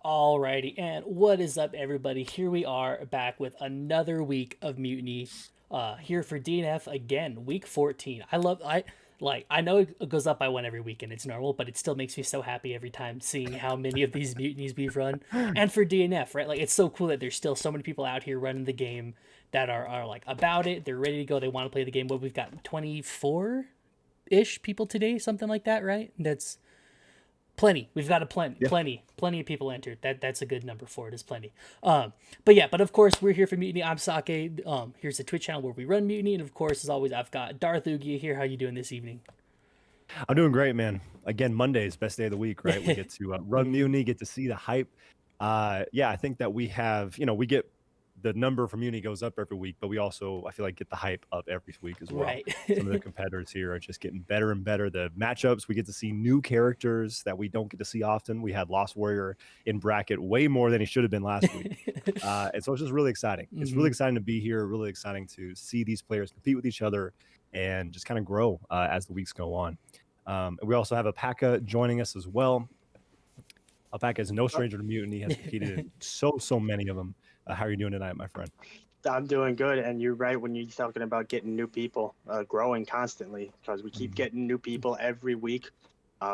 Alrighty, and what is up, everybody? Here we are back with another week of Mutiny. Here for DNF again, week 14. I know it goes up by one every week and it's normal, but it still makes me so happy every time seeing how many of these mutinies we've run. And for DNF, right? Like, it's so cool that there's still so many people out here running the game that are like about it. They're ready to go. They want to play the game. What we've got 24-ish people today, something like that, right? That's plenty. We've got plenty of people entered. That's a good number for it. Is plenty. But of course we're here for Mutiny. I'm Sake. Here's the Twitch channel where we run Mutiny, and of course, as always, I've got DarthOogie here. How you doing this evening? I'm doing great, man. Again, Monday is best day of the week, right? We get to run Mutiny, get to see the hype. Yeah, I think that we have, we get the number from Mutiny goes up every week, but we also, I feel like, get the hype up every week as well. Right. Some of the competitors here are just getting better and better. The matchups, we get to see new characters that we don't get to see often. We had Lost Warrior in bracket way more than he should have been last week. And so it's just really exciting. It's really exciting to be here, really exciting to see these players compete with each other and just kind of grow as the weeks go on. We also have Alpaca joining us as well. Alpaca is no stranger to Mutiny, has competed in so many of them. How are you doing tonight, my friend? I'm doing good, and you're right when you're talking about getting new people, growing constantly, because we keep getting new people every week,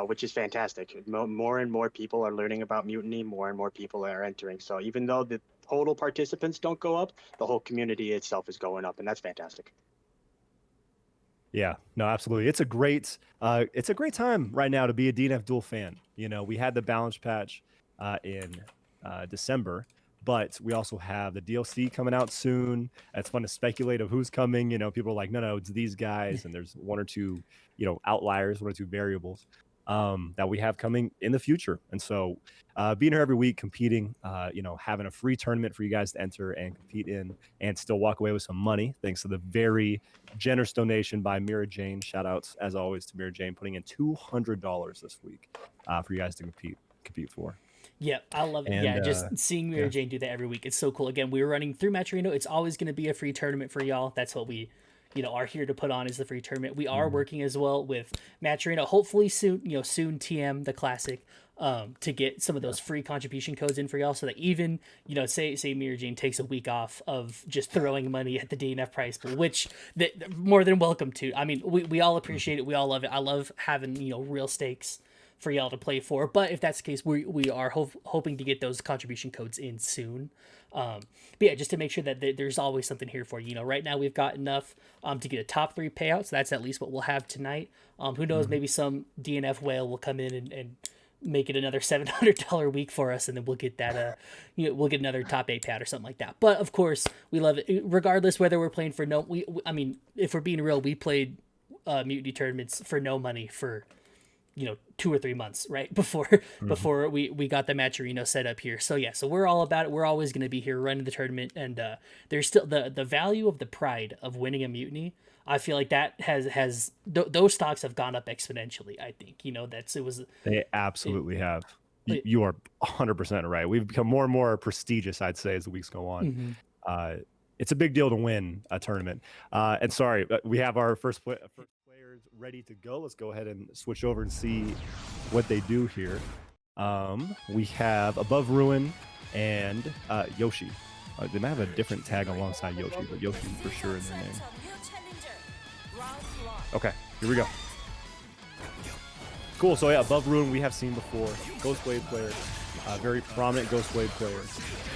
which is fantastic. More and more people are learning about Mutiny, more and more people are entering. So even though the total participants don't go up, the whole community itself is going up, and that's fantastic. Yeah, no, absolutely. It's a great time right now to be a DNF Duel fan. We had the balance patch in December. But we also have the DLC coming out soon. It's fun to speculate of who's coming. People are like, no, it's these guys. And there's one or two, outliers, one or two variables that we have coming in the future. And so being here every week, competing, having a free tournament for you guys to enter and compete in and still walk away with some money, thanks to the very generous donation by Mira Jane. Shout outs, as always, to Mira Jane, putting in $200 this week for you guys to compete for. Yeah, I love it. Just seeing Mira Jane do that every week, it's so cool. Again, we were running through Maturino. It's always going to be a free tournament for y'all. That's what we, are here to put on, is the free tournament. We are working as well with Maturino. Hopefully soon, soon TM the classic, to get some of those free contribution codes in for y'all, so that even, say Mira Jane takes a week off of just throwing money at the DNF prize pool, which that more than welcome to. I mean, we all appreciate it. We all love it. I love having real stakes for y'all to play for, but if that's the case, we are hoping to get those contribution codes in soon. But yeah, just to make sure that there's always something here for you. Right now we've got enough to get a top 3 payout, so that's at least what we'll have tonight. Who knows, maybe some DNF whale will come in and make it another $700 week for us, and then we'll get that we'll get another top 8 payout or something like that. But of course, we love it regardless whether we're playing for no. I mean, if we're being real, we played Mutiny tournaments for no money for 2 or 3 months, right? Before we got the Maturino set up here. So yeah, so we're all about it. We're always going to be here running the tournament, and there's still the value of the pride of winning a Mutiny. I feel like that has those stocks have gone up exponentially. I think they absolutely have. You are 100% right. We've become more and more prestigious, I'd say, as the weeks go on. It's a big deal to win a tournament. And sorry, we have our first players ready to go. Let's go ahead and switch over and see what they do here. We have Above Ruin and Yoshi. They might have a different tag alongside Yoshi, but Yoshi for sure in their name. Okay, here we go. Cool. So yeah, Above Ruin we have seen before. Ghostwave player, very prominent Ghostwave player.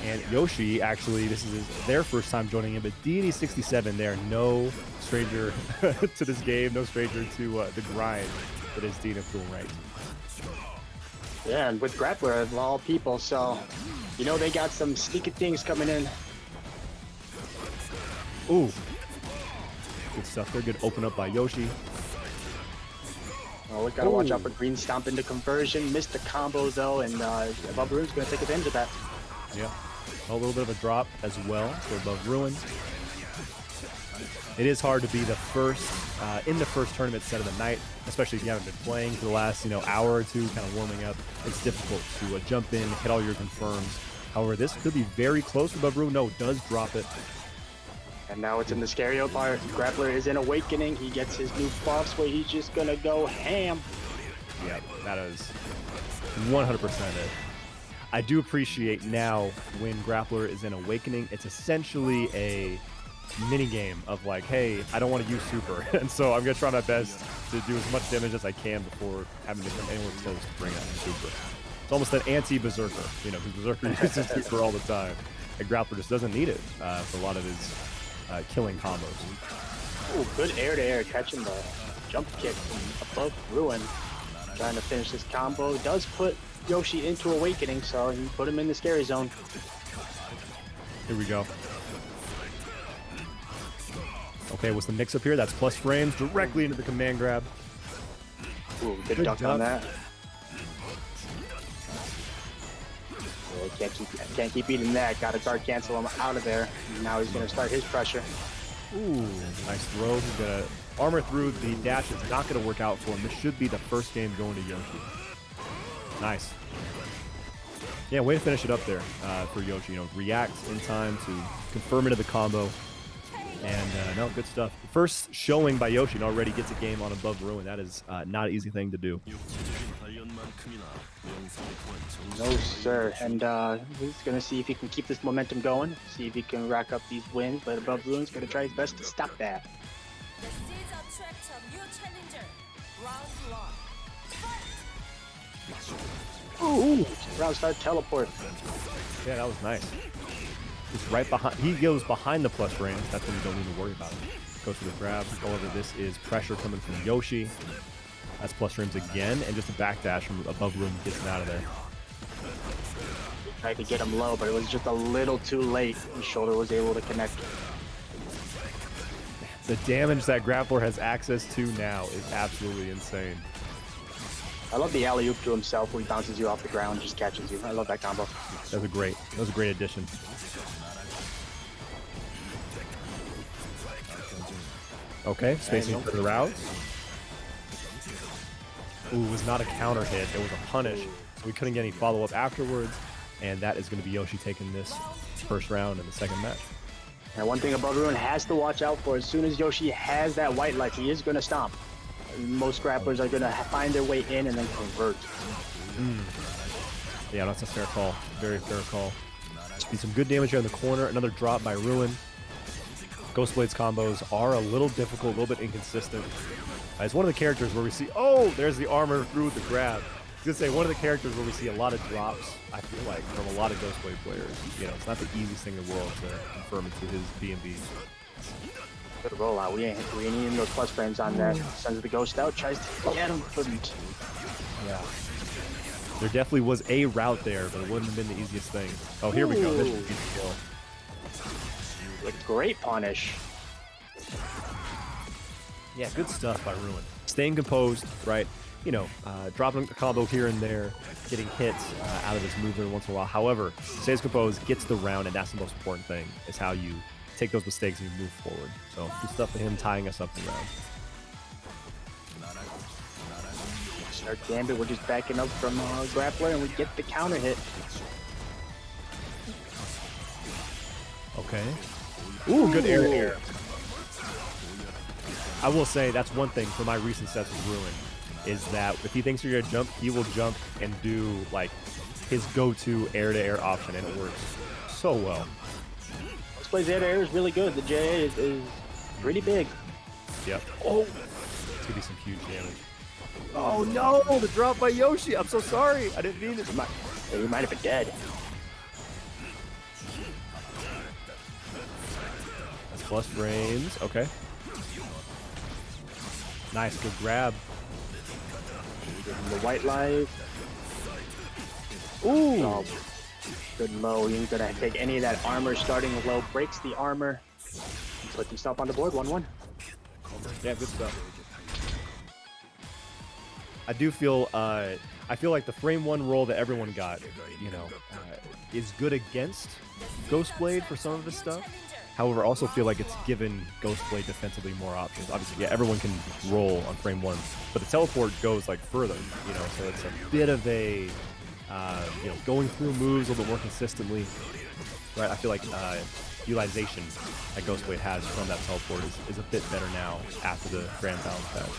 And Yoshi, actually, this is their first time joining in, but DD67, they are no stranger to this game, no stranger to the grind that is DNF Duel ranked. Yeah, and with Grappler of all people, so they got some sneaky things coming in. Ooh, good stuff. They're good. Open up by Yoshi. Oh, we gotta watch out for Green Stomp into conversion. Missed the combo though, and Above Ruin's gonna take advantage of that. Yeah, a little bit of a drop as well for Above Ruin. It is hard to be the first in the first tournament set of the night, especially if you haven't been playing for the last hour or two, kind of warming up. It's difficult to jump in, hit all your confirms. However, this could be very close for Above Ruin. No, it does drop it. And now it's in the Scario part. Grappler is in Awakening. He gets his new buffs where he's just gonna go ham. Yeah, that is 100% it. I do appreciate now when Grappler is in Awakening, it's essentially a mini game of like, hey, I don't want to use super, and so I'm gonna try my best to do as much damage as I can before having to come anywhere close to bring up super. It's almost an anti-Berserker, you know, because Berserker uses super all the time, and Grappler just doesn't need it for a lot of his killing combos. Ooh, good air-to-air catching the jump kick from above Ruin. Trying to finish this combo. Does put Yoshi into Awakening, so he put him in the scary zone. Here we go. Okay, what's the mix-up here? That's plus frames directly into the command grab. Ooh, good duck on that. Oh, can't keep eating that. Got to guard cancel him out of there. Now he's going to start his pressure. Ooh, nice throw. He's going to armor through. The dash is not going to work out for him. This should be the first game going to Yoshi. Nice. Yeah, way to finish it up there for Yoshi. You know, react in time to confirm into the combo. And no, good stuff. First showing by Yoshi and already gets a game on above Ruin. That is not an easy thing to do. No, sir. And he's going to see if he can keep this momentum going, see if he can rack up these wins. But above Ruin's going to try his best to stop that. Ooh, round start teleport. Yeah, that was nice. Just right behind. He goes behind the plus range. That's when you don't need to worry about it. Goes for the grab. However, this is pressure coming from Yoshi. That's plus frames again, and just a backdash from above room gets him out of there. Tried to get him low, but it was just a little too late. His shoulder was able to connect. The damage that Grappler has access to now is absolutely insane. I love the alley-oop to himself where he bounces you off the ground and just catches you. I love that combo. That was a great addition. Okay, spacing for the routes. Ooh, it was not a counter hit. It was a punish. So we couldn't get any follow-up afterwards. And that is going to be Yoshi taking this first round in the second match. And one thing above Ruin has to watch out for, as soon as Yoshi has that white light, he is going to stomp. Most grapplers are going to find their way in and then convert. Yeah, that's a fair call. Very fair call. Should be some good damage here in the corner. Another drop by Ruin. Ghost Blade's combos are a little difficult, a little bit inconsistent. It's one of the characters where we see, oh, there's the armor through the grab. I was gonna say, one of the characters where we see a lot of drops, I feel like, from a lot of Ghost Blade players. You know, it's not the easiest thing in the world to confirm into his B&Bs. Good rollout. We ain't needing those plus frames on that. Sends the ghost out, tries to get him, couldn't. Yeah. There definitely was a route there, but it wouldn't have been the easiest thing. Oh, here we go. This should be the kill. A great punish. Yeah, good stuff by Ruin. Staying composed, right? You know, dropping a combo here and there, getting hits out of his move every once in a while. However, stays composed, gets the round, and that's the most important thing, is how you take those mistakes and you move forward. So, good stuff for him tying us up in the round. Start Gambit, we're just backing up from Grappler, and we get the counter hit. Okay. Ooh, good air to air. I will say that's one thing for my recent sets with Ruin, is that if he thinks you're gonna jump, he will jump and do like his go-to air-to-air option, and it works so well. This plays air-to-air is really good. The JA is pretty big. Yep. Oh, it's gonna be some huge damage. Oh no, the drop by Yoshi. I'm so sorry. I didn't mean it. He might have been dead. That's plus frames. Okay. Nice, good grab. The white light. Ooh. Oh, good low. He ain't gonna take any of that armor starting low. Breaks the armor. Put himself on the board. 1-1. Yeah, good stuff. I do feel, I feel like the frame one roll that everyone got, you know, is good against Ghost Blade for some of this stuff. However, I also feel like it's given Ghost Blade defensively more options. Obviously, yeah, everyone can roll on frame one, but the teleport goes like further, you know, so it's a bit of a, you know, going through moves a little bit more consistently, right? I feel like utilization that Ghost Blade has from that teleport is a bit better now after the Grand Balance patch.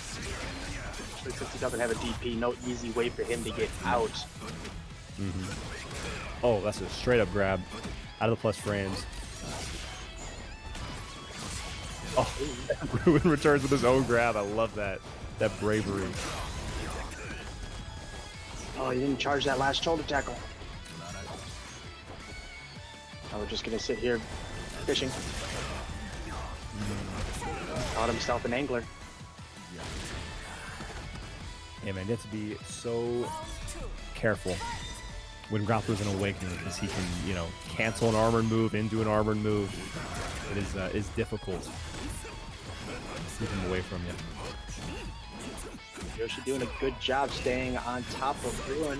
Since he doesn't have a DP, no easy way for him to get out. Oh, that's a straight up grab out of the plus frames. Oh, Ruin returns with his own grab. I love that. That bravery. Oh, he didn't charge that last shoulder tackle. Oh, we're just gonna sit here fishing. Caught himself an angler. Yeah, man, you have to be so careful when Grappler's an Awakening because he can, you know, cancel an armored move into an armored move. It is difficult. Keep him away from you. Yoshi doing a good job staying on top of Ruin.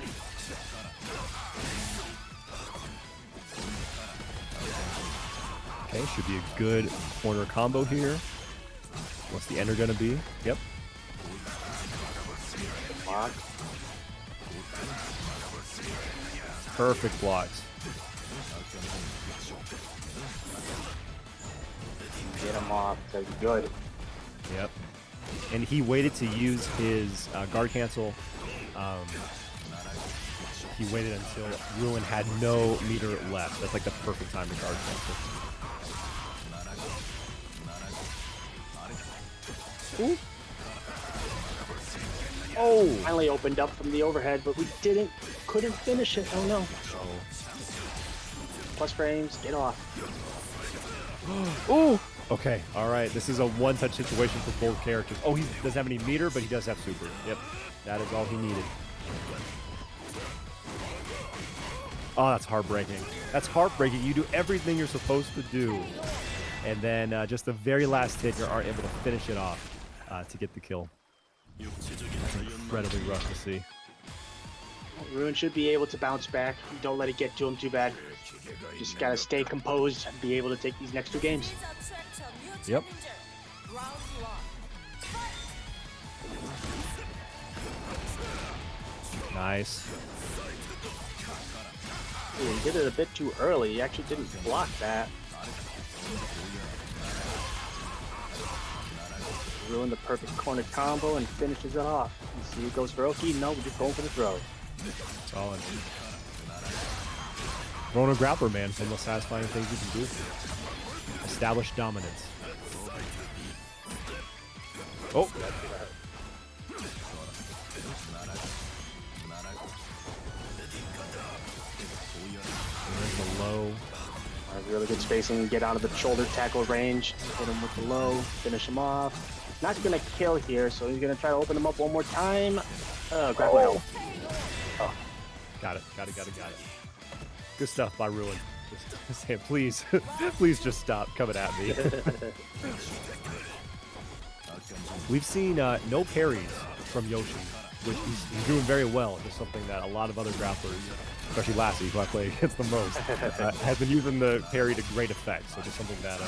Okay, should be a good corner combo here. What's the ender gonna be? Yep. Block. Perfect blocks. Get him off. That's good. Yep. And he waited to use his guard cancel. He waited until Ruin had no meter left. That's like the perfect time to guard cancel. Ooh. Oh! Finally opened up from the overhead, but we couldn't finish it. Oh no. Plus frames, get off. Ooh! Okay, alright. This is a one-touch situation for both characters. Oh, he doesn't have any meter, but he does have super. Yep. That is all he needed. Oh, that's heartbreaking. That's heartbreaking. You do everything you're supposed to do. And then just the very last hit, you aren't able to finish it off to get the kill. That's incredibly rough to see. Ruin should be able to bounce back. Don't let it get to him too bad. Just gotta stay composed and be able to take these next two games. Yep. Nice. Ooh, he did it a bit too early. He actually didn't block that. Ruined the perfect corner combo and finishes it off. You see who goes for Oki? No, we're just going for the throw. Solid. Throwing a grappler, man. One of the most satisfying things you can do. Establish dominance. Oh! There's the low. Really good spacing. Get out of the shoulder tackle range. Hit him with the low. Finish him off. Not gonna kill here, so he's gonna try to open him up one more time. Grappler. Oh. Got it. Good stuff by Ruin. Just saying, please, please just stop coming at me. We've seen no parries from Yoshi, which he's doing very well. Just something that a lot of other grapplers, especially Lassie, who I play against the most, has been using the parry to great effect. So just something that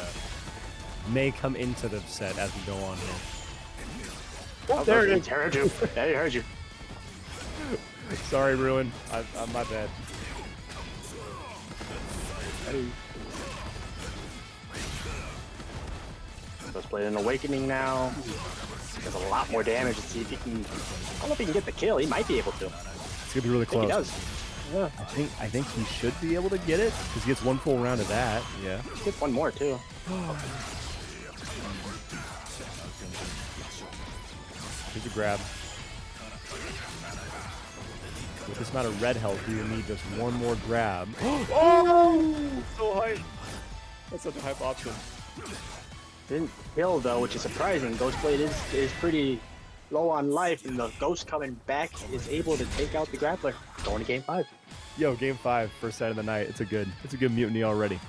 may come into the set as we go on here. Oh, there it is. Heard you. Yeah, he heard you. Sorry, Ruin. I'm my bad. Let's play an Awakening now. Does a lot more damage. Let's see if he can. I don't know if he can get the kill. He might be able to. It's gonna be really close. He does. Yeah. I think he should be able to get it because he gets one full round of that. Yeah. He gets one more too. Here's a grab. With this amount of red health, you need just one more grab. Oh! So hype. That's such a hype option. Didn't kill though, which is surprising. Ghostblade is pretty low on life, and the Ghost coming back is able to take out the grappler. Going to game 5. Yo, game 5, first set of the night. It's a good mutiny already.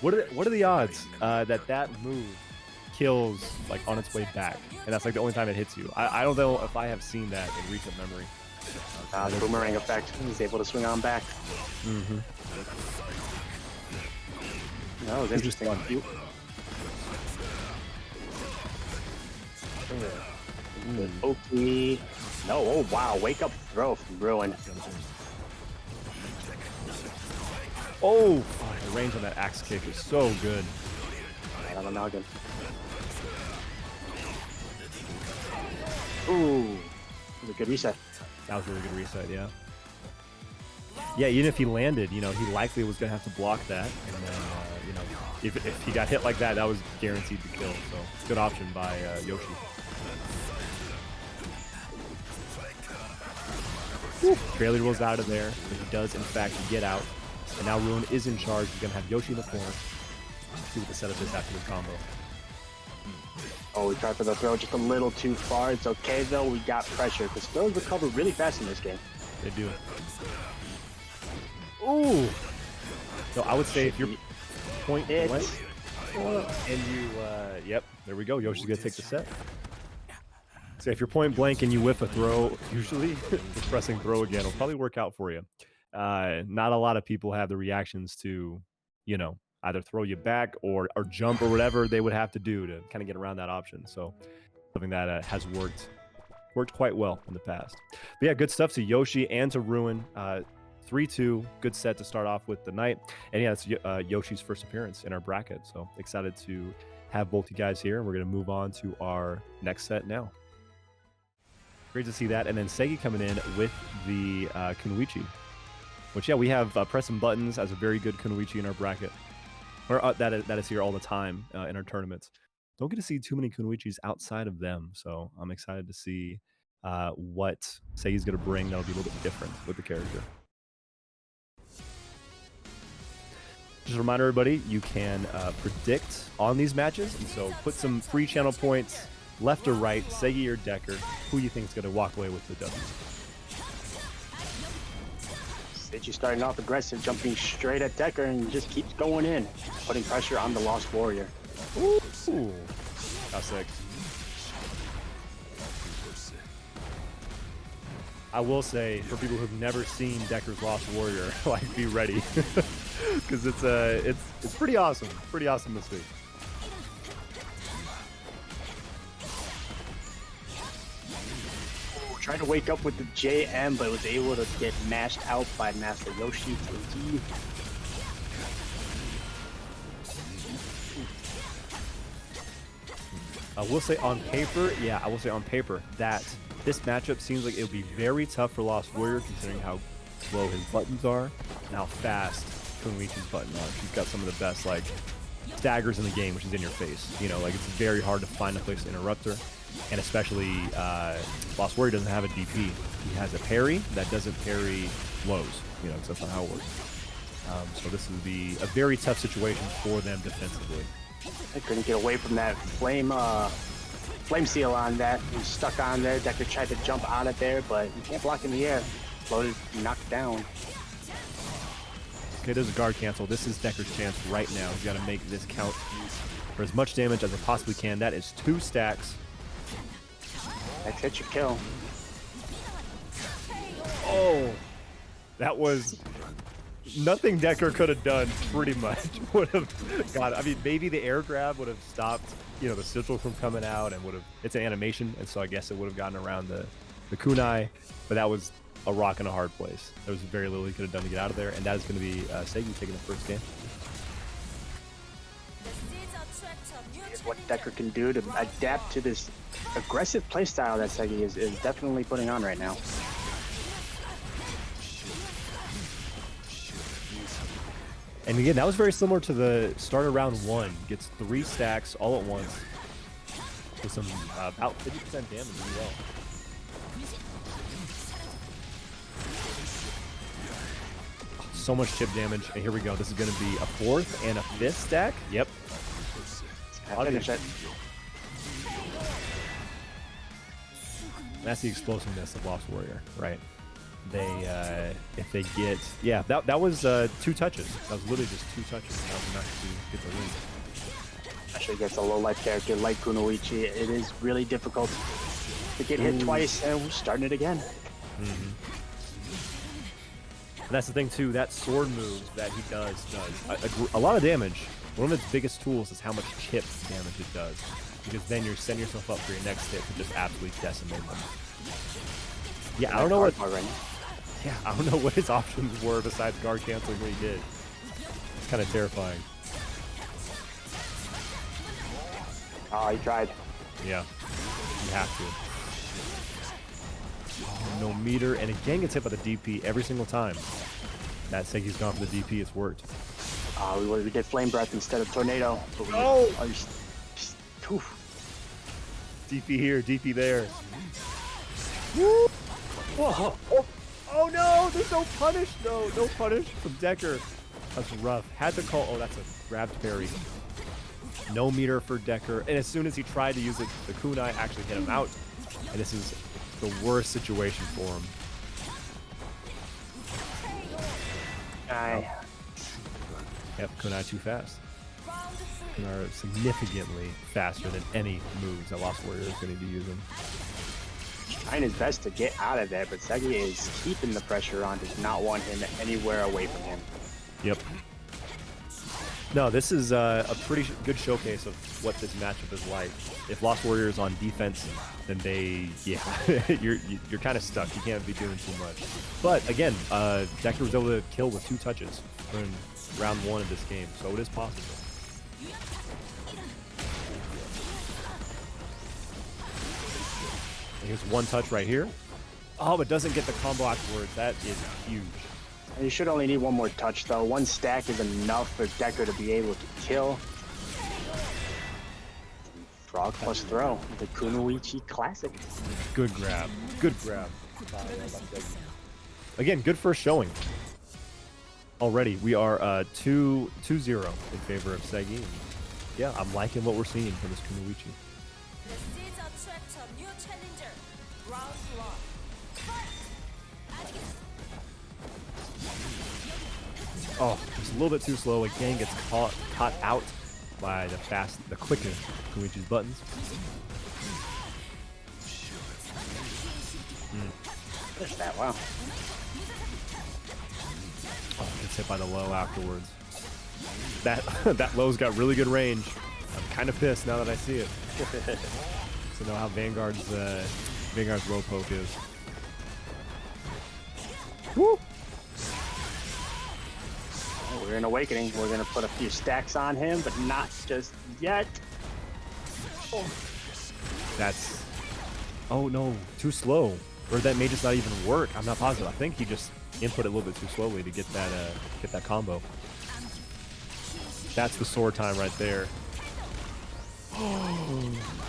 What are the odds that move kills like on its way back, and that's like the only time it hits you? I don't know if I have seen that in recent memory. The boomerang effect. He's able to swing on back. Mm-hmm. That was interesting. Oki. No, oh wow, wake up throw from Ruin. Oh, the range on that axe kick is so good. Right on the noggin. Ooh, that was a good reset. That was a really good reset, yeah. Yeah, even if he landed, you know, he likely was going to have to block that. And then, you know, if he got hit like that, that was guaranteed to kill. So, good option by Yoshi. Barely rolls out of there, but he does, in fact, get out. And now Ruin is in charge. He's going to have Yoshi in the corner. Let's see what the setup is after this combo. Oh, we tried for the throw just a little too far. It's okay, though. We got pressure because throws recover really fast in this game. They do. Ooh! So I would say if you're point blank, and you, yep, there we go. Yoshi's going to take the set. So if you're point blank and you whiff a throw, usually just pressing throw again will probably work out for you. Not a lot of people have the reactions to, you know, either throw you back or jump or whatever they would have to do to kind of get around that option. So something that has worked quite well in the past. But yeah, good stuff to Yoshi and to Ruin. 3-2, good set to start off with the night. And yeah, it's Yoshi's first appearance in our bracket. So excited to have both you guys here. We're going to move on to our next set now. Great to see that. And then Segi coming in with the Kunoichi, which, yeah, we have pressing buttons as a very good Kunoichi in our bracket. Or that is here all the time in our tournaments. Don't get to see too many Kunoichis outside of them. So I'm excited to see what Segi's going to bring that'll be a little bit different with the character. Just a reminder, everybody, you can predict on these matches. And so put some free channel points left or right, Segi or Decker, who you think is going to walk away with the W. Seiji starting off aggressive, jumping straight at Decker and just keeps going in, putting pressure on the Lost Warrior. Ooh. That's sick. I will say, for people who've never seen Decker's Lost Warrior, like, be ready. Because it's pretty awesome. Pretty awesome to see. Tried to wake up with the JM, but was able to get mashed out by Master Yoshi. I will say on paper, that this matchup seems like it would be very tough for Lost Warrior, considering how slow his buttons are and how fast Kunoichi's buttons are. She's got some of the best, like, staggers in the game, which is in your face. You know, like, it's very hard to find a place to interrupt her. And especially, Lost Warrior doesn't have a DP. He has a parry that doesn't parry lows, you know, because that's not how it works. So this would be a very tough situation for them defensively. I couldn't get away from that flame seal on that. He was stuck on there. Decker tried to jump out of there, but you can't block in the air. Floated, knocked down. Okay, there's a guard cancel. This is Decker's chance right now. He's got to make this count for as much damage as it possibly can. That is 2 stacks. Next hit your kill. Oh, that was nothing Decker could have done. Pretty much would have got. I mean, maybe the air grab would have stopped, you know, the sigil from coming out, and would have. It's an animation, and so I guess it would have gotten around the kunai. But that was a rock in a hard place. There was very little he could have done to get out of there, and that is going to be Segi taking the first game. What Decker can do to adapt to this aggressive playstyle that Segi is definitely putting on right now. And again, that was very similar to the start of round 1. Gets 3 stacks all at once with some about 50% damage as well. So much chip damage, and here we go. This is going to be a 4th and a 5th stack. Yep. I'll finish it. That's the explosiveness of Lost Warrior, right? They, if they get, yeah, that was 2 touches. That was literally just 2 touches. That was enough to get the win. Especially against a low life character like Kunoichi, it is really difficult to get hit twice, and we're starting it again. And that's the thing too. That sword move that he does a lot of damage. One of its biggest tools is how much chip damage it does, because then you're setting yourself up for your next hit to just absolutely decimate them. Yeah, I don't know what. Yeah, I don't know what his options were besides guard canceling what he did. It's kind of terrifying. Oh, he tried. Yeah, you have to. Oh, no meter, and again gets hit by the DP every single time. That Segi's gone for the DP. It's worked. We did Flame Breath instead of Tornado. But DP here, DP there. Woo! Whoa. Oh no, there's no punish. No punish from Decker. That's rough. Had to call. Oh, that's a grabbed parry. No meter for Decker. And as soon as he tried to use it, the kunai actually hit him out. And this is the worst situation for him. Yep, kunai too fast. Kunai are significantly faster than any moves that Lost Warrior is going to be using. Trying his best to get out of there, but Segi is keeping the pressure on, does not want him anywhere away from him. Yep. No, this is a pretty good showcase of what this matchup is like. If Lost Warrior is on defense, then you're kind of stuck. You can't be doing too much. But again, Decker was able to kill with 2 touches in round 1 of this game, so it is possible. Here's 1 touch right here. Oh, but doesn't get the combo afterwards. That is huge. You should only need 1 more touch, though. 1 stack is enough for Decker to be able to kill. Frog plus throw, the Kunoichi classic. Good grab. Good grab. Again, good first showing. Already, we are 2-0 in favor of Segi. Yeah, I'm liking what we're seeing from this Kunoichi. Oh, just a little bit too slow. Again, gets caught out by the quicker Kunoichi's buttons. There's that, wow. Oh, gets hit by the low afterwards. That low's got really good range. I'm kind of pissed now that I see it. So know how Vanguard's low poke is. Woo! We're in Awakening. We're going to put a few stacks on him, but not just yet. Oh. That's... Oh, no. Too slow. Or that may just not even work. I'm not positive. I think he just input it a little bit too slowly to get that combo. That's the sword time right there.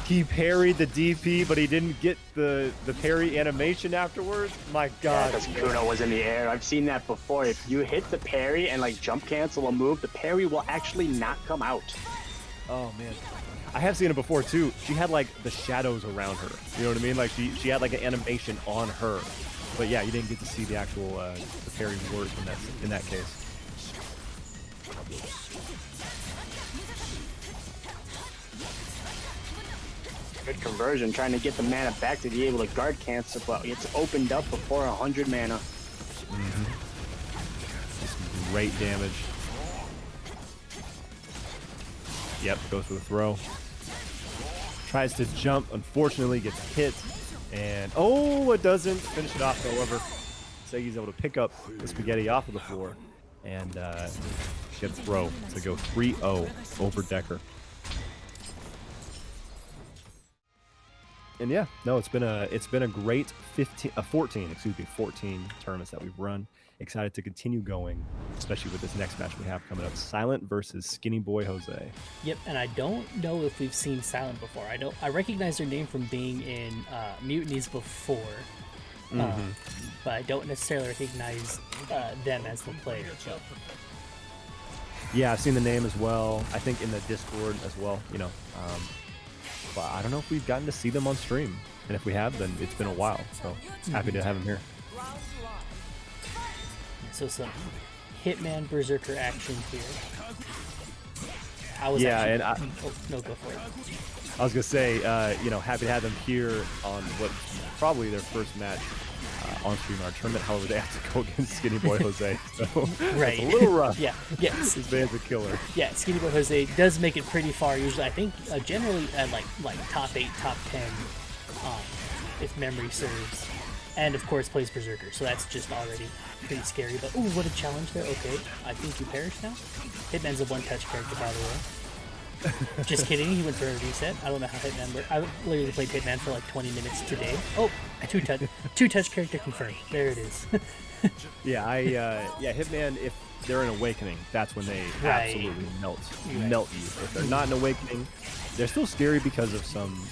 He parried the DP, but he didn't get the parry animation afterwards. My God. Yeah, because Kuno was in the air. I've seen that before. If you hit the parry and like jump cancel a move, the parry will actually not come out. Oh man, I have seen it before too. She had like the shadows around her. You know what I mean? Like she had like an animation on her. But yeah, you didn't get to see the actual the parry work in that case. Good conversion, trying to get the mana back to be able to guard cancel, but it's opened up before 100 mana. Some great damage. Yep, goes for the throw. Tries to jump, unfortunately gets hit, and oh, it doesn't finish it off. However, Segi's able to pick up the spaghetti off of the floor and get a throw to go 3-0 over Decker. And yeah, no, it's been a great 14 tournaments that we've run. Excited to continue going, especially with this next match we have coming up: Silent versus SkinnyBoiiJose. Yep, and I don't know if we've seen Silent before. I recognize their name from being in Mutinies before, but I don't necessarily recognize them as the player. But... Yeah, I've seen the name as well. I think in the Discord as well. You know. But I don't know if we've gotten to see them on stream, and if we have, then it's been a while. So happy to have them here. So some Hitman Berserker action here. No, go for it. I was gonna say, happy to have them here on what probably their first match on stream in our tournament. However, they have to go against SkinnyBoiiJose, so right. It's a little rough. Yes. This man's a killer. Yeah, SkinnyBoiiJose does make it pretty far. Usually, I think generally at like top 8, top 10, if memory serves, and of course plays Berserker. So that's just already pretty scary. But ooh, what a challenge there. Okay, I think you perish now. Hitman's a one-touch character, by the way. Just kidding. He went for a reset. I don't know how Hitman works. I literally played Hitman for like 20 minutes today. Oh, two touch character confirmed. There it is. Yeah, Hitman. If they're in Awakening, that's when they absolutely melt you. If they're not in Awakening, they're still scary because of some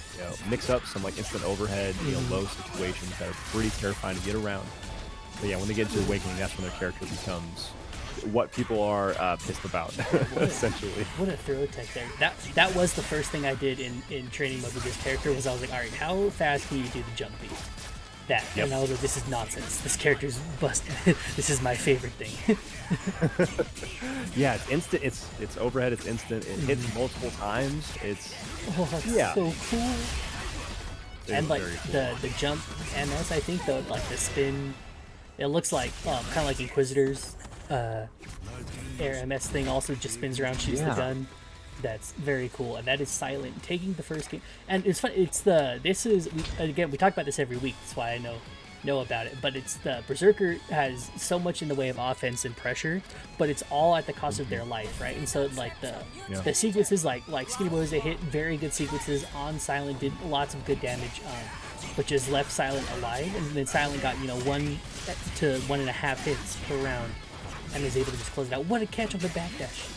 mix-ups, some like instant overhead, low situations that are pretty terrifying to get around. But yeah, when they get into Awakening, that's when their character becomes what people are pissed about, essentially. What a throw tech there. That was the first thing I did in training mode with this character. Was I was like, all right, how fast can you do the jump beat? And I was like, this is nonsense. This character's busted. This is my favorite thing. Yeah, it's instant. It's overhead. It's instant. It hits multiple times. It's so cool. And like cool. the jump MS, I think the spin. It looks like kind of like Inquisitor's air MS thing. Also just spins around, shoots the gun. That's very cool, and that is Silent taking the first game. And it's fun. We talk about this every week. That's why I know about it. But it's the Berserker has so much in the way of offense and pressure, but it's all at the cost of their life, right? And so like the sequences, like SkinnyBoiiJose hit very good sequences on Silent, did lots of good damage, but just left Silent alive, and then Silent got 1 to 1.5 hits per round, and was able to just close it out. What a catch on the backdash!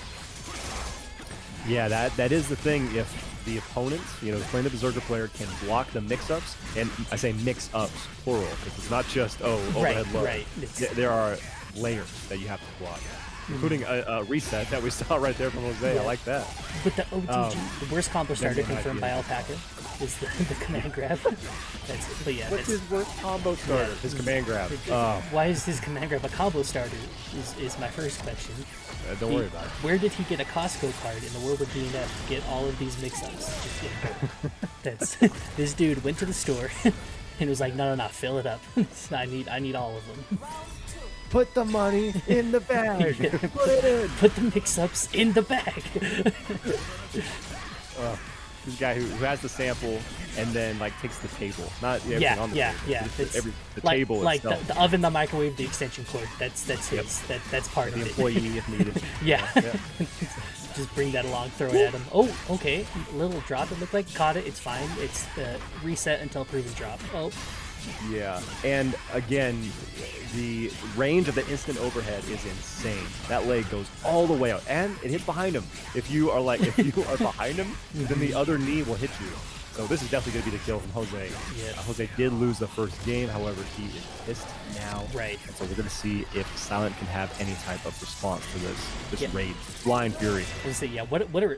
Yeah, that is the thing. If the opponent, playing the Berserker player, can block the mix-ups, and I say mix-ups, plural, because it's not just, overhead low. Right. There are layers that you have to block, including a reset that we saw right there from Jose. Yeah. I like that. But the OTG, the worst combo starter confirmed by Alpaca is the command grab. What's his worst combo starter? His command grab. Why is his command grab a combo starter is my first question. Don't worry about it. Where did he get a Costco card in the world of DNF to get all of these mix-ups? This dude went to the store and was like, no, fill it up. I need all of them. Put the money in the bag. Put it in. Put the mix-ups in the bag. This guy who has the sample and then takes the table, not everything on the table. The table like itself. the oven, the microwave, the extension cord. That's his. That's part of the it. employee if needed. Yeah. Just bring that along, throw it at him. Oh, okay. Little drop. It looked like caught it. It's fine. It's reset until proven drop. Oh. Yeah, and again, the range of the instant overhead is insane. That leg goes all the way out, and it hits behind him. If you are behind him, then the other knee will hit you. So this is definitely going to be the kill from Jose. Yeah. Jose did lose the first game, however, he is pissed now. Right. And so we're going to see if Silent can have any type of response to this raid. Blind Fury.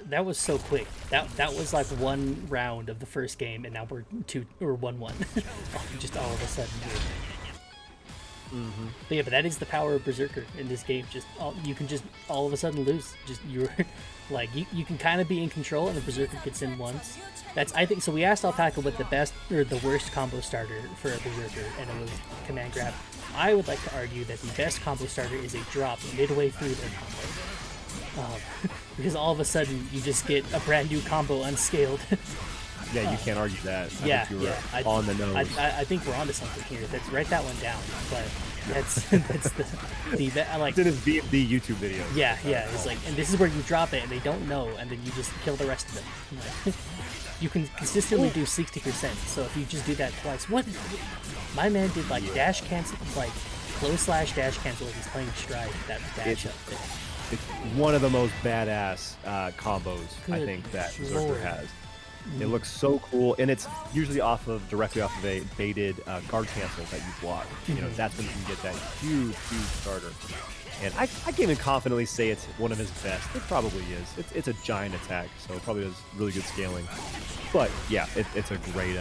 That was so quick. That was like one round of the first game, and now we're 1-1. Just all of a sudden. But that is the power of Berserker in this game. You can just all of a sudden lose. You can kind of be in control, and the Berserker gets in once. I think so. We asked Alpaca what the best or the worst combo starter for a Berserker, and it was command grab. I would like to argue that the best combo starter is a drop midway through their combo, because all of a sudden you just get a brand new combo unscaled. Yeah, you can't argue that. I think you were on the nose. I think we're onto something here. Write that one down. But that's I like. It's in his VMD YouTube video. Yeah. It's like, and this is where you drop it, and they don't know, and then you just kill the rest of them. You can consistently do 60%. So if you just do that twice, my man did dash cancel, close slash dash cancel. He's playing stride. That dash up there. It's one of the most badass combos I think that Berserker has. It looks so cool, and it's usually directly off of a baited guard cancel that you block. That's when you can get that huge starter. And I can't even confidently say it's one of his best. It probably is. It's a giant attack, so it probably has really good scaling. But yeah, it's a great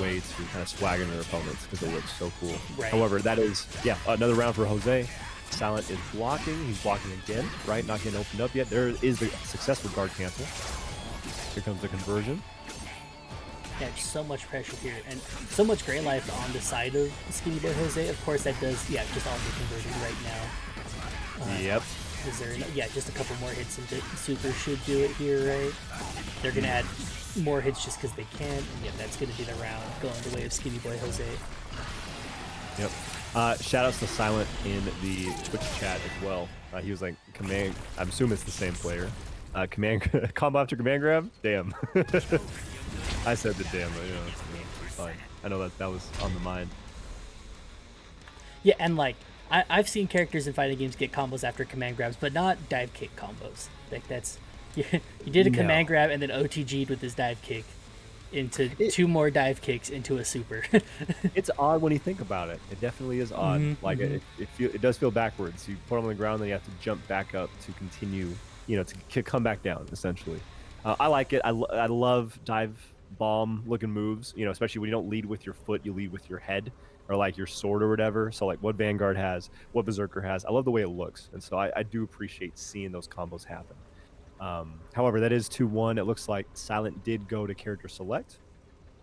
way to kind of swag into their opponents because they look so cool. Right. However, that is another round for Jose. Silent is blocking. He's blocking again, right? Not getting opened up yet. There is the successful guard cancel. Here comes the conversion. Yeah, so much pressure here, and so much gray life on the side of SkinnyBoiiJose. Of course, that does, just all the conversion right now. Yep. Is there just a couple more hits into Super should do it here, right? They're going to add more hits just because they can, and that's going to be the round going the way of SkinnyBoiiJose. Yep. Shout-outs to Silent in the Twitch chat as well. He was like, command, I'm assuming it's the same player. Command combo after command grab. Damn. I said the damn, but it's fine. I know that was on the mind. Yeah, and like I've seen characters in fighting games get combos after command grabs, but not dive kick combos. Like that's you did a command grab and then OTG'd with his dive kick into 2 more dive kicks into a super. It's odd when you think about it. It definitely is odd. Like it does feel backwards. You put them on the ground, then you have to jump back up to continue, to come back down essentially. I like it. I love dive bomb looking moves, especially when you don't lead with your foot, you lead with your head or like your sword or whatever. So like what Vanguard has, what Berserker has, I love the way it looks. And so I do appreciate seeing those combos happen. However, that is 2-1. It looks like Silent did go to character select,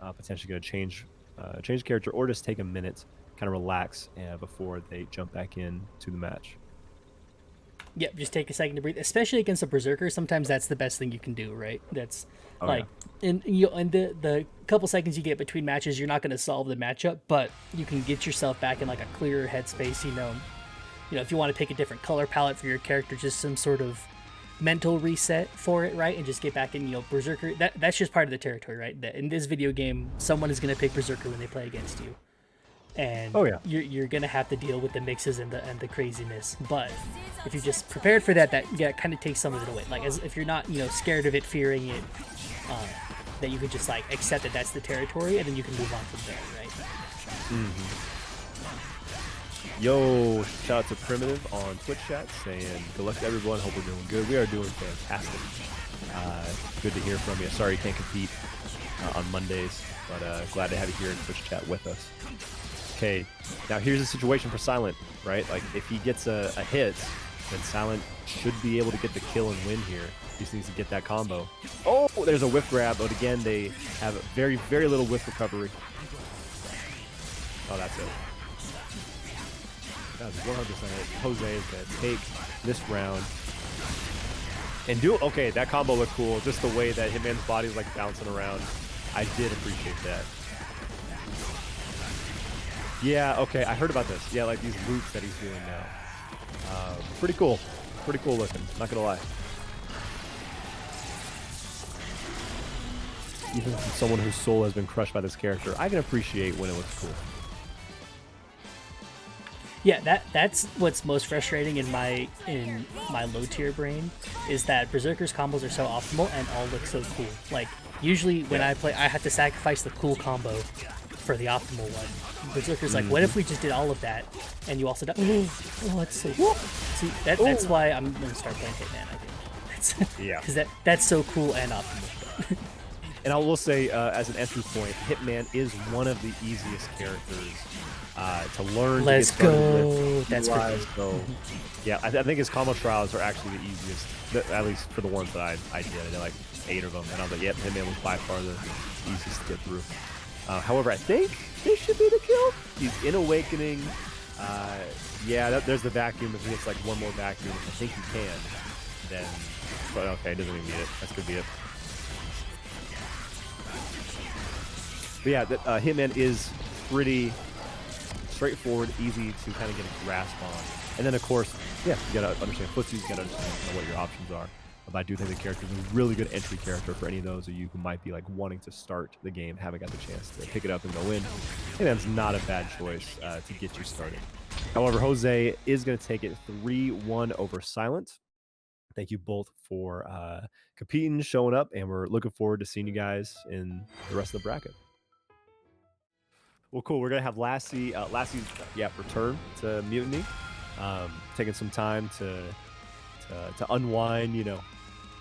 potentially going to change character or just take a minute, kind of relax before they jump back in to the match. Yep, just take a second to breathe, especially against a Berserker. Sometimes that's the best thing you can do, right? That's in the couple seconds you get between matches, you're not going to solve the matchup, but you can get yourself back in like a clearer headspace. If you want to pick a different color palette for your character, just some sort of mental reset for it, right? And just get back in, Berserker. That's just part of the territory, right? That in this video game, someone is going to pick Berserker when they play against you, and you're going to have to deal with the mixes and the craziness. But if you're just prepared for that kind of takes some of it away. Like if you're not scared of it, fearing it, that you could just like accept that that's the territory, and then you can move on from there, right? Yo, shout out to Primitive on Twitch chat saying, good luck to everyone, hope we're doing good. We are doing fantastic. Good to hear from you. Sorry you can't compete on Mondays, but glad to have you here in Twitch chat with us. Okay, now here's the situation for Silent, right? Like if he gets a hit, then Silent should be able to get the kill and win here. He just needs to get that combo. Oh, there's a whiff grab, but again, they have very, very little whiff recovery. Oh, that's it. That's 100%. Jose is going to take this round and do it. Okay, that combo looked cool. Just the way that Hitman's body is like bouncing around. I did appreciate that. Yeah, okay, I heard about this. Yeah, like these loops that he's doing now. Pretty cool. Pretty cool looking, not gonna lie. Even from someone whose soul has been crushed by this character, I can appreciate when it looks cool. Yeah, that's what's most frustrating in my low tier brain, is that Berserker's combos are so optimal and all look so cool. Like usually when I play, I have to sacrifice the cool combo for the optimal one. Berserker's like, what if we just did all of that and you also die? Oh, it's so cool. See, that's why I'm gonna start playing Hitman, I think. Because that's so cool and optimal. And I will say, as an entry point, Hitman is one of the easiest characters to learn. Let's to get go. With. That's pretty. So, yeah, I think his combo trials are actually the easiest, at least for the ones that I did. I did like 8 of them, and I was like, yep, Hitman was by far the easiest to get through. However, I think this should be the kill. He's in Awakening. There's the vacuum. If he gets like one more vacuum, which I think he can, then. But okay, doesn't even need it. That could be it. But yeah, Hitman is pretty straightforward, easy to kind of get a grasp on. And then, of course, you got to understand footsies, you got to understand what your options are. But I do think the character is a really good entry character for any of those of you who might be like wanting to start the game, haven't got the chance to pick it up and go in. Hitman's not a bad choice to get you started. However, Jose is going to take it 3-1 over Silent. Thank you both for competing, showing up, and we're looking forward to seeing you guys in the rest of the bracket. Well, cool. We're gonna have Lassie's return to Mutiny, taking some time to unwind,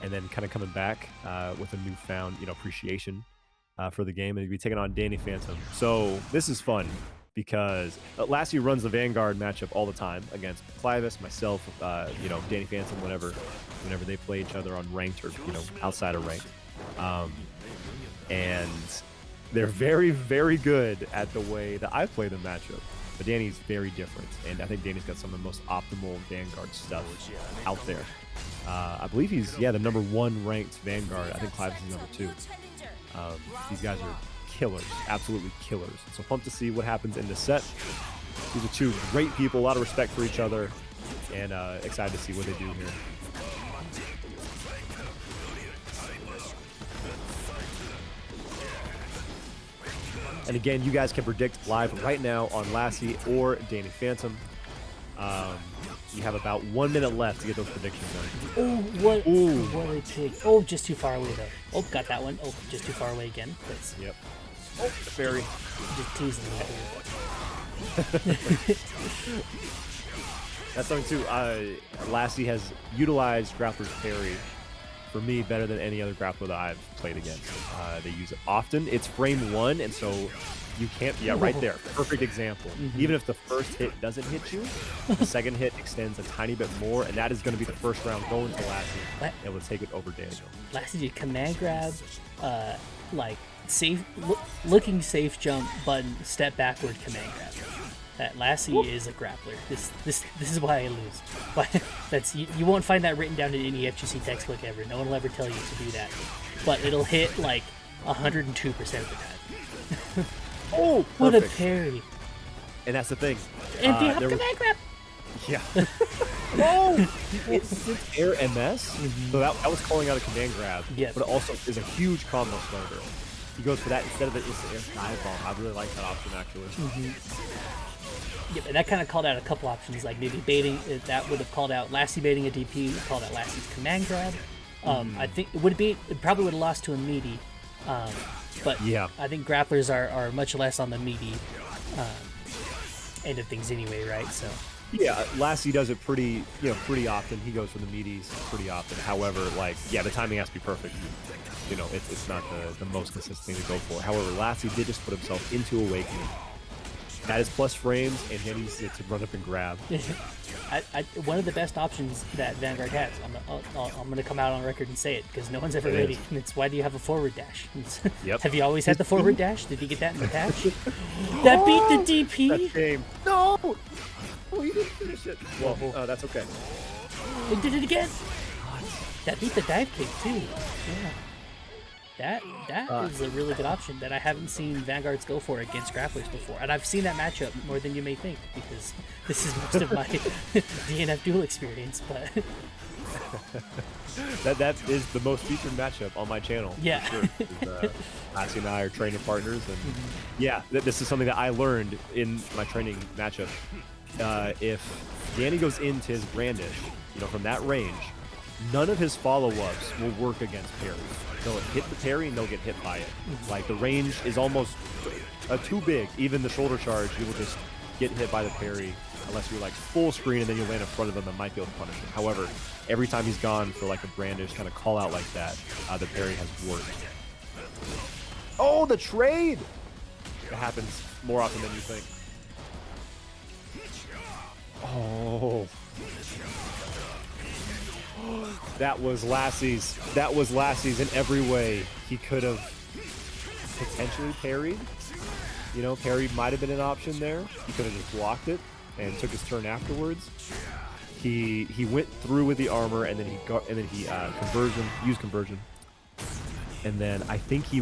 and then kind of coming back with a newfound, appreciation for the game, and he'll be taking on DaniPhantom. So this is fun because Lassie runs the Vanguard matchup all the time against Clivus, myself, DaniPhantom, whenever they play each other on ranked or outside of ranked, and they're very, very good at the way that I play the matchup. But Danny's very different, and I think Danny's got some of the most optimal Vanguard stuff out there. I believe he's, the #1 ranked Vanguard. I think Clivus is #2. These guys are killers, absolutely killers. So pumped to see what happens in this set. These are two great people, a lot of respect for each other, and excited to see what they do here. And again, you guys can predict live right now on Lassie or DaniPhantom. You have about 1 minute left to get those predictions done. Oh, what a pig. Oh, just too far away, though. Oh, got that one. Oh, just too far away again. That's Yep. Oh, the fairy. just teasing me here. That's something too. Lassie has utilized Grappler's parry for me better than any other grappler that I've played against. They use it often. It's frame 1, and so you can't. Yeah, right there. Perfect example. Even if the first hit doesn't hit you, the second hit extends a tiny bit more, and that is going to be the first round going to Lassie, and will take it over Daniel. Lassie did command grab, like safe, looking safe jump button, step backward command grab. That Lassie is a grappler. This is why I lose. Why that's you won't find that written down in any FGC textbook ever. No one will ever tell you to do that. But it'll hit like 102% of the time. Oh, what a parry! And that's the thing. And do you have command grab? Yeah. Oh! It's air MS. So that was calling out a command grab. Yeah. But it also is a huge combo starter. He goes for that instead of the air dive bomb. I really like that option actually. Yeah, and that kind of called out a couple options, like maybe baiting. That would have called out Lassie baiting a DP. Called out Lassie's command grab. I think it probably would have lost to a meaty. But yeah, I think grapplers are much less on the meaty end of things anyway, right? So yeah, Lassie does it pretty often. He goes for the meaties pretty often. However, like the timing has to be perfect. You know, it's not the most consistent thing to go for. However, Lassie did just put himself into Awakening. That is plus frames, and then he's to run up and grab. One of the best options that Vanguard has. I'm going to come out on record and say it because no one's ever ready. And it's why do you have a forward dash? Yep. Have you always had the forward dash? Did you get that in the patch? That beat the DP. That game. No. Oh, you didn't finish it. Well, that's okay. We did it again. That beat the dive kick too. Yeah. That is a really good option that I haven't seen Vanguards go for against grapplers before. And I've seen that matchup more than you may think because this is most of my DNF Duel experience. But that is the most featured matchup on my channel. Yeah. For sure. Lassie and I are training partners. And yeah, this is something that I learned in my training matchup. If Danny goes into his brandish, from that range, none of his follow-ups will work against parries. They'll hit the parry and they'll get hit by it. Like the range is almost too big. Even the shoulder charge, you will just get hit by the parry unless you're like full screen and then you land in front of him and might be able to punish him. However, every time he's gone for like a brandish kind of call out like that, the parry has worked. Oh, the trade! It happens more often than you think. Oh. That was Lassie's. That was Lassie's in every way. He could have potentially parried. Parry might have been an option there. He could have just blocked it and took his turn afterwards. He went through with the armor and then he used conversion. And then I think he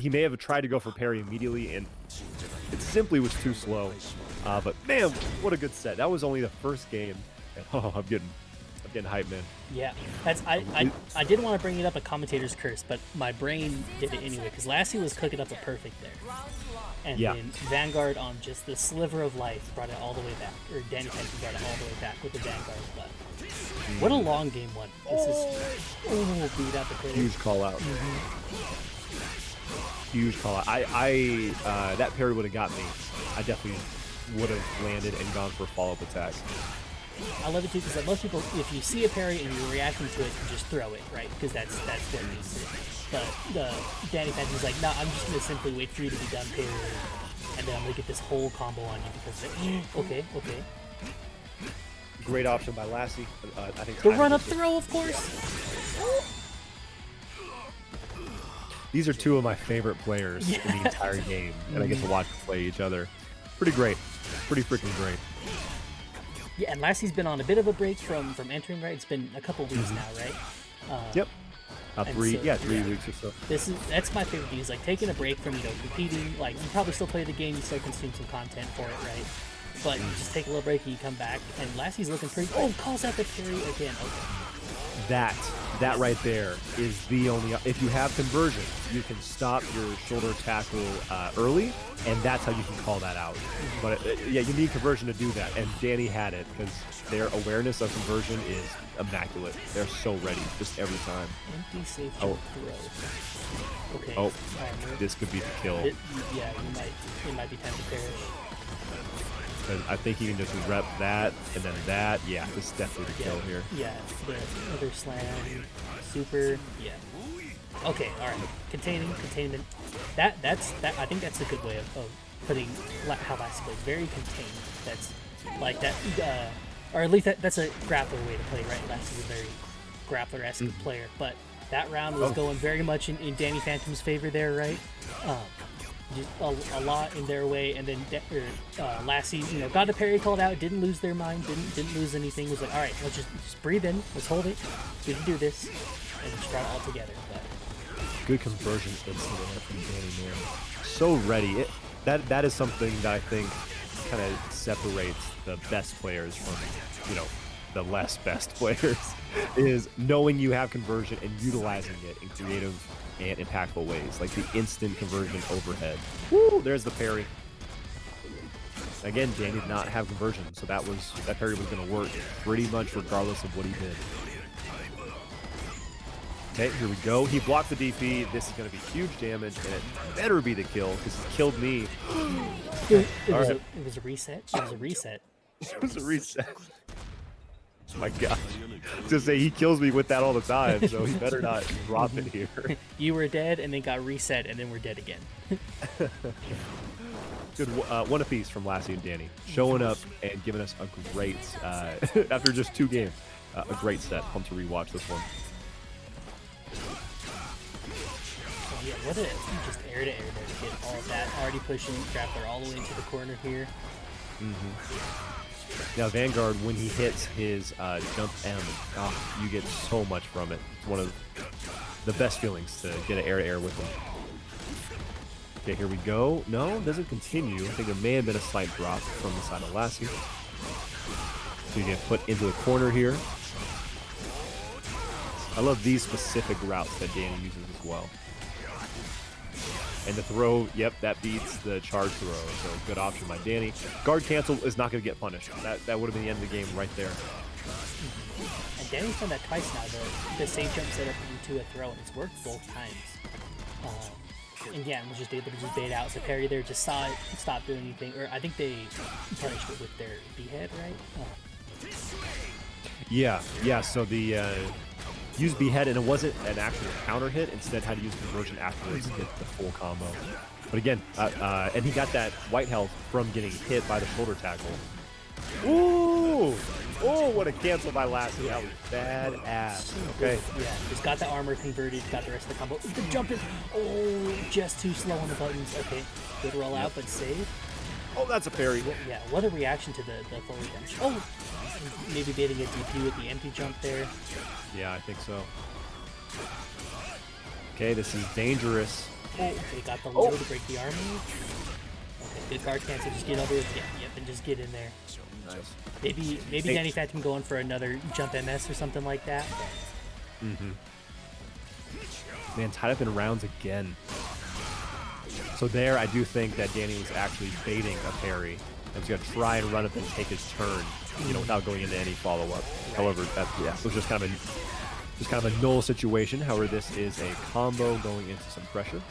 may have tried to go for parry immediately and it simply was too slow. But man, what a good set. That was only the first game. Oh, I'm getting hype, man. Yeah, I did want to bring it up a commentator's curse, but my brain did it anyway because Lassie was cooking up a perfect there, and then Vanguard on just the sliver of life brought it all the way back, or DaniPhantom brought it all the way back with the Vanguard. But what a long game one! This is beat out the player. Huge call out. Huge call out. I that parry would have got me. I definitely would have landed and gone for a follow-up attack. I love it too because most people, if you see a parry and you're reacting to it, you just throw it, right? Because that's what it needs to do. But DaniPhantom's like, no, I'm just gonna simply wait for you to be done parrying, and then I'm gonna get this whole combo on you because okay. Great option by Lassie. I think the run-up throw, of course. These are two of my favorite players in the entire game, and I get to watch them play each other. Pretty great. Pretty freaking great. Yeah, and Lassie's been on a bit of a break from entering, right? It's been a couple weeks now, right? Yep. 3 weeks or so. That's my favorite thing, is like taking a break from, competing. Like, you probably still play the game, you still consume some content for it, right? But you just take a little break and you come back, and Lassie's looking pretty... Oh, calls out the parry again. Okay. That that right there is the only. If you have conversion, you can stop your shoulder tackle early, and that's how you can call that out. But yeah, you need conversion to do that, and Danny had it because their awareness of conversion is immaculate. They're so ready just every time. Empty safe jump throw. Okay. Oh, this could be the kill. Yeah, it might be time to perish. I think you can just rep that and then that. Yeah, this is definitely the kill here. Yeah, the other slam, super. Yeah. Okay, all right. Containment. That's I think that's a good way of putting how Lassie plays. Very contained. That's like that, or at least that's a grappler way to play, right? Lassie's a very grappler-esque player, but that round was going very much in Danny Phantom's favor there, right? Just a lot in their way, and then Lassie, got the parry called out, didn't lose their mind, didn't lose anything. Was like, all right, let's just breathe in, let's hold it, we can do this, and just try it all together. But good conversion instant from Danny, man. So ready. That is something that I think kind of separates the best players from, the less best players, is knowing you have conversion and utilizing it in creative and impactful ways, like the instant conversion overhead. Woo! There's the parry. Again, Danny did not have conversion, so that parry was going to work pretty much regardless of what he did. Okay, here we go. He blocked the DP. This is going to be huge damage, and it better be the kill because he killed me. It was a reset. It was a reset. It was a reset. Oh my God. To say he kills me with that all the time, so he better not drop it here. You were dead and then got reset and then we're dead again. Good one apiece from Lassie and Danny, showing up and giving us a great, after just 2 games, a great set. Pumped to rewatch this one. Oh yeah, what a just air to air there to get all of that. Already pushing grappler all the way into the corner here. Now Vanguard, when he hits his jump M, you get so much from it. It's one of the best feelings to get an air-to-air with him. Okay, here we go. No, it doesn't continue. I think there may have been a slight drop from the side of Lassie. So you get put into the corner here. I love these specific routes that Danny uses as well. And the throw, yep, that beats the charge throw. So good option by Danny. Guard cancel is not going to get punished. That would have been the end of the game right there. And Danny's done that twice now. The safe jump set up into a throw, and it's worked both times. And yeah, was just able to just bait out the parry there. Just saw it, stop doing anything. Or I think they punished it with their behead, right? Yeah. So the use behead, and it wasn't an actual counter hit. Instead, had to use conversion afterwards to get the full combo. But again, and he got that white health from getting hit by the shoulder tackle. Ooh! Oh, what a cancel by Lassie. That was badass. Okay. Yeah, just got the armor converted, got the rest of the combo. The jump in. Oh, just too slow on the buttons. Okay, good roll out, but save. Oh, that's a parry. Yeah, what a reaction to the forward dash. Oh, maybe baiting a DP with the empty jump there. Yeah, I think so. Okay, this is dangerous. Oh, they got the low to break the armor. Okay, good guard cancel. Just get over it. Yep, and just get in there. Nice. Maybe Danny Phantom going for another jump MS or something like that. Man, tied up in rounds again. So there, I do think that Danny was actually baiting a parry. And was going to try and run up and take his turn, without going into any follow-up. However, it was just kind of a null situation. However, this is a combo going into some pressure.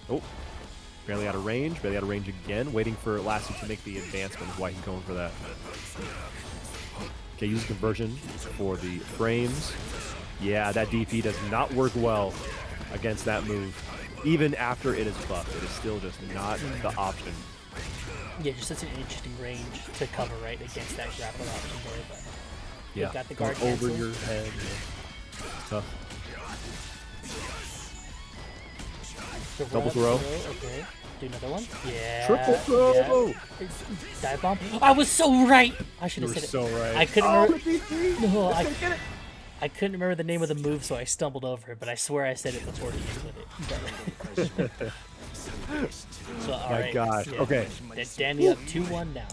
Oh, barely out of range again. Waiting for Lassie to make the advancement is why he's going for that. Okay, use conversion for the frames. Yeah, that DP does not work well against that move. Even after it is buffed, it is still just not the option. Yeah, just such an interesting range to cover right against that grapple option there. But yeah, got the guard over cancel. your head. Yeah. It's tough. Double throw. Okay. Do another one. Yeah. Triple throw. Yeah. Dive bomb. I was so right. I should have said it. So right. I couldn't remember. No, I couldn't remember the name of the move, so I stumbled over it. But I swear I said it before he did with it. So, all My right. gosh. Yeah. Okay. Danny up 2-1 now.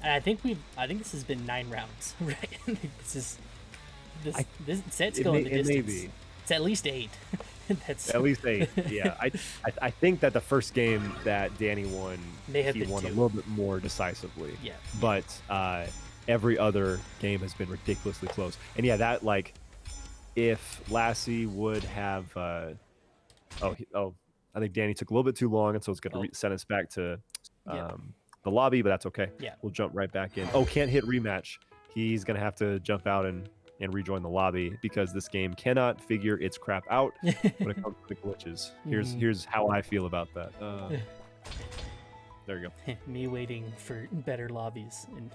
And I think this has been 9 rounds, right? this set's going the distance. It's at least 8. That's at least 8. Yeah, I think that the first game that Danny won, he won 2. A little bit more decisively. Yeah. But every other game has been ridiculously close. And yeah, that like, if Lassie would have, I think Danny took a little bit too long, and so it's going to send us back to the lobby, but that's okay. Yeah. We'll jump right back in. Oh, can't hit rematch. He's going to have to jump out and rejoin the lobby because this game cannot figure its crap out when it comes to the glitches. Here's how I feel about that. There you go. Me waiting for better lobbies and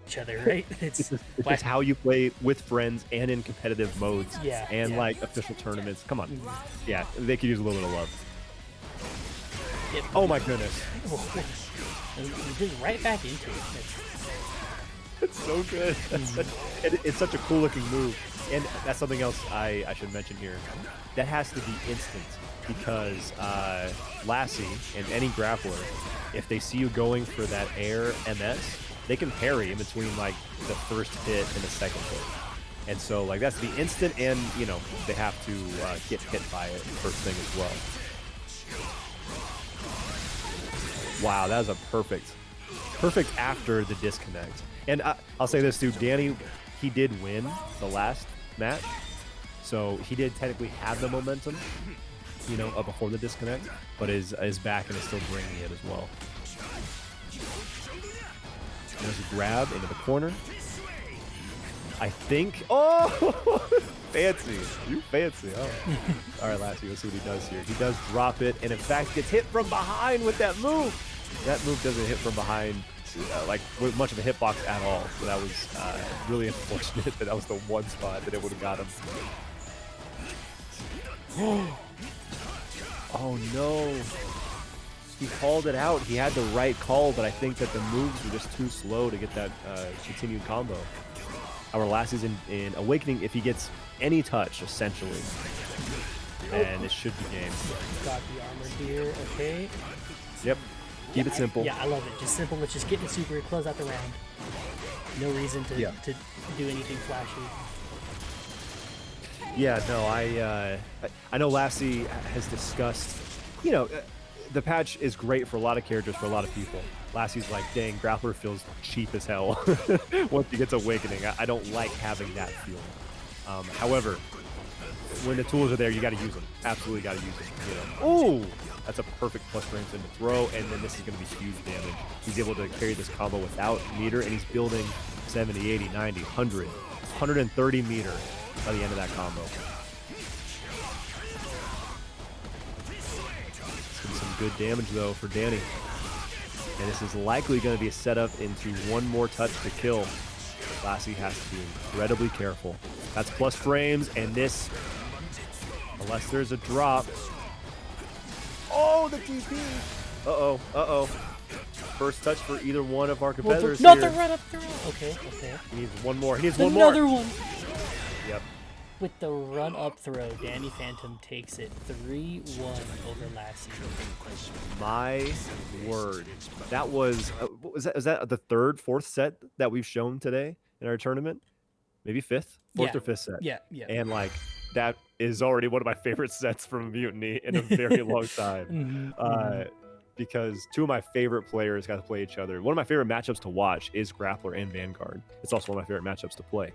each other, right? It's just how you play with friends and in competitive modes. Yeah. And like official tournaments. Come on. Yeah, they could use a little bit of love. Yep. Oh my goodness. And just right back into it. It's so good. It's such a cool looking move. And that's something else I should mention here. That has to be instant because Lassie and any grappler, if they see you going for that air MS, they can parry in between like the first hit and the second hit. And so like that's the instant, and you know they have to get hit by it first thing as well. Wow, that was a perfect after the disconnect. And I'll say this too, Danny, he did win the last match, so he did technically have the momentum, you know, before the disconnect, but is back and is still bringing it as well. There's a grab into the corner. I think. Oh, fancy! You fancy! Oh, all right, Lassie. Let's see what he does here. He does drop it, and in fact gets hit from behind with that move. That move doesn't hit from behind. Like with much of a hitbox at all, so that was really unfortunate that was the one spot that it would have got him. Oh no, he called it out. He had the right call, but I think that the moves were just too slow to get that continued combo. Our Lassie's in Awakening, if he gets any touch, essentially, and it should be game. Got the armor here, okay. Yep. Keep it simple. I love it. Just simple. Let's just get in the super, close out the round. No reason to do anything flashy. Yeah, no, I know Lassie has discussed, you know, the patch is great for a lot of characters, for a lot of people. Lassie's like, dang, Grappler feels cheap as hell once he gets Awakening. I don't like having that feeling. However, when the tools are there, you got to use them. Absolutely got to use them. You know. Oh, that's a perfect plus range in the throw, and then this is going to be huge damage. He's able to carry this combo without meter, and he's building 70, 80, 90, 100, 130 meter by the end of that combo. Some good damage though for Danny, and this is likely going to be a setup into one more touch to kill. Lassie has to be incredibly careful. That's plus frames, and this, unless there's a drop. Oh, the TP! Uh-oh. First touch for either one of our competitors Not here. the run up throw. Okay. He needs one more. He needs one more. Another one. Yep. With the run up throw, DaniPhantom takes it 3-1 over Lassie. My word. That was, was that the third, fourth set that we've shown today in our tournament? Maybe fifth? Fourth or fifth set. Yeah. And like, that is already one of my favorite sets from Mutiny in a very long time. Because two of my favorite players got to play each other. One of my favorite matchups to watch is Grappler and Vanguard. It's also one of my favorite matchups to play.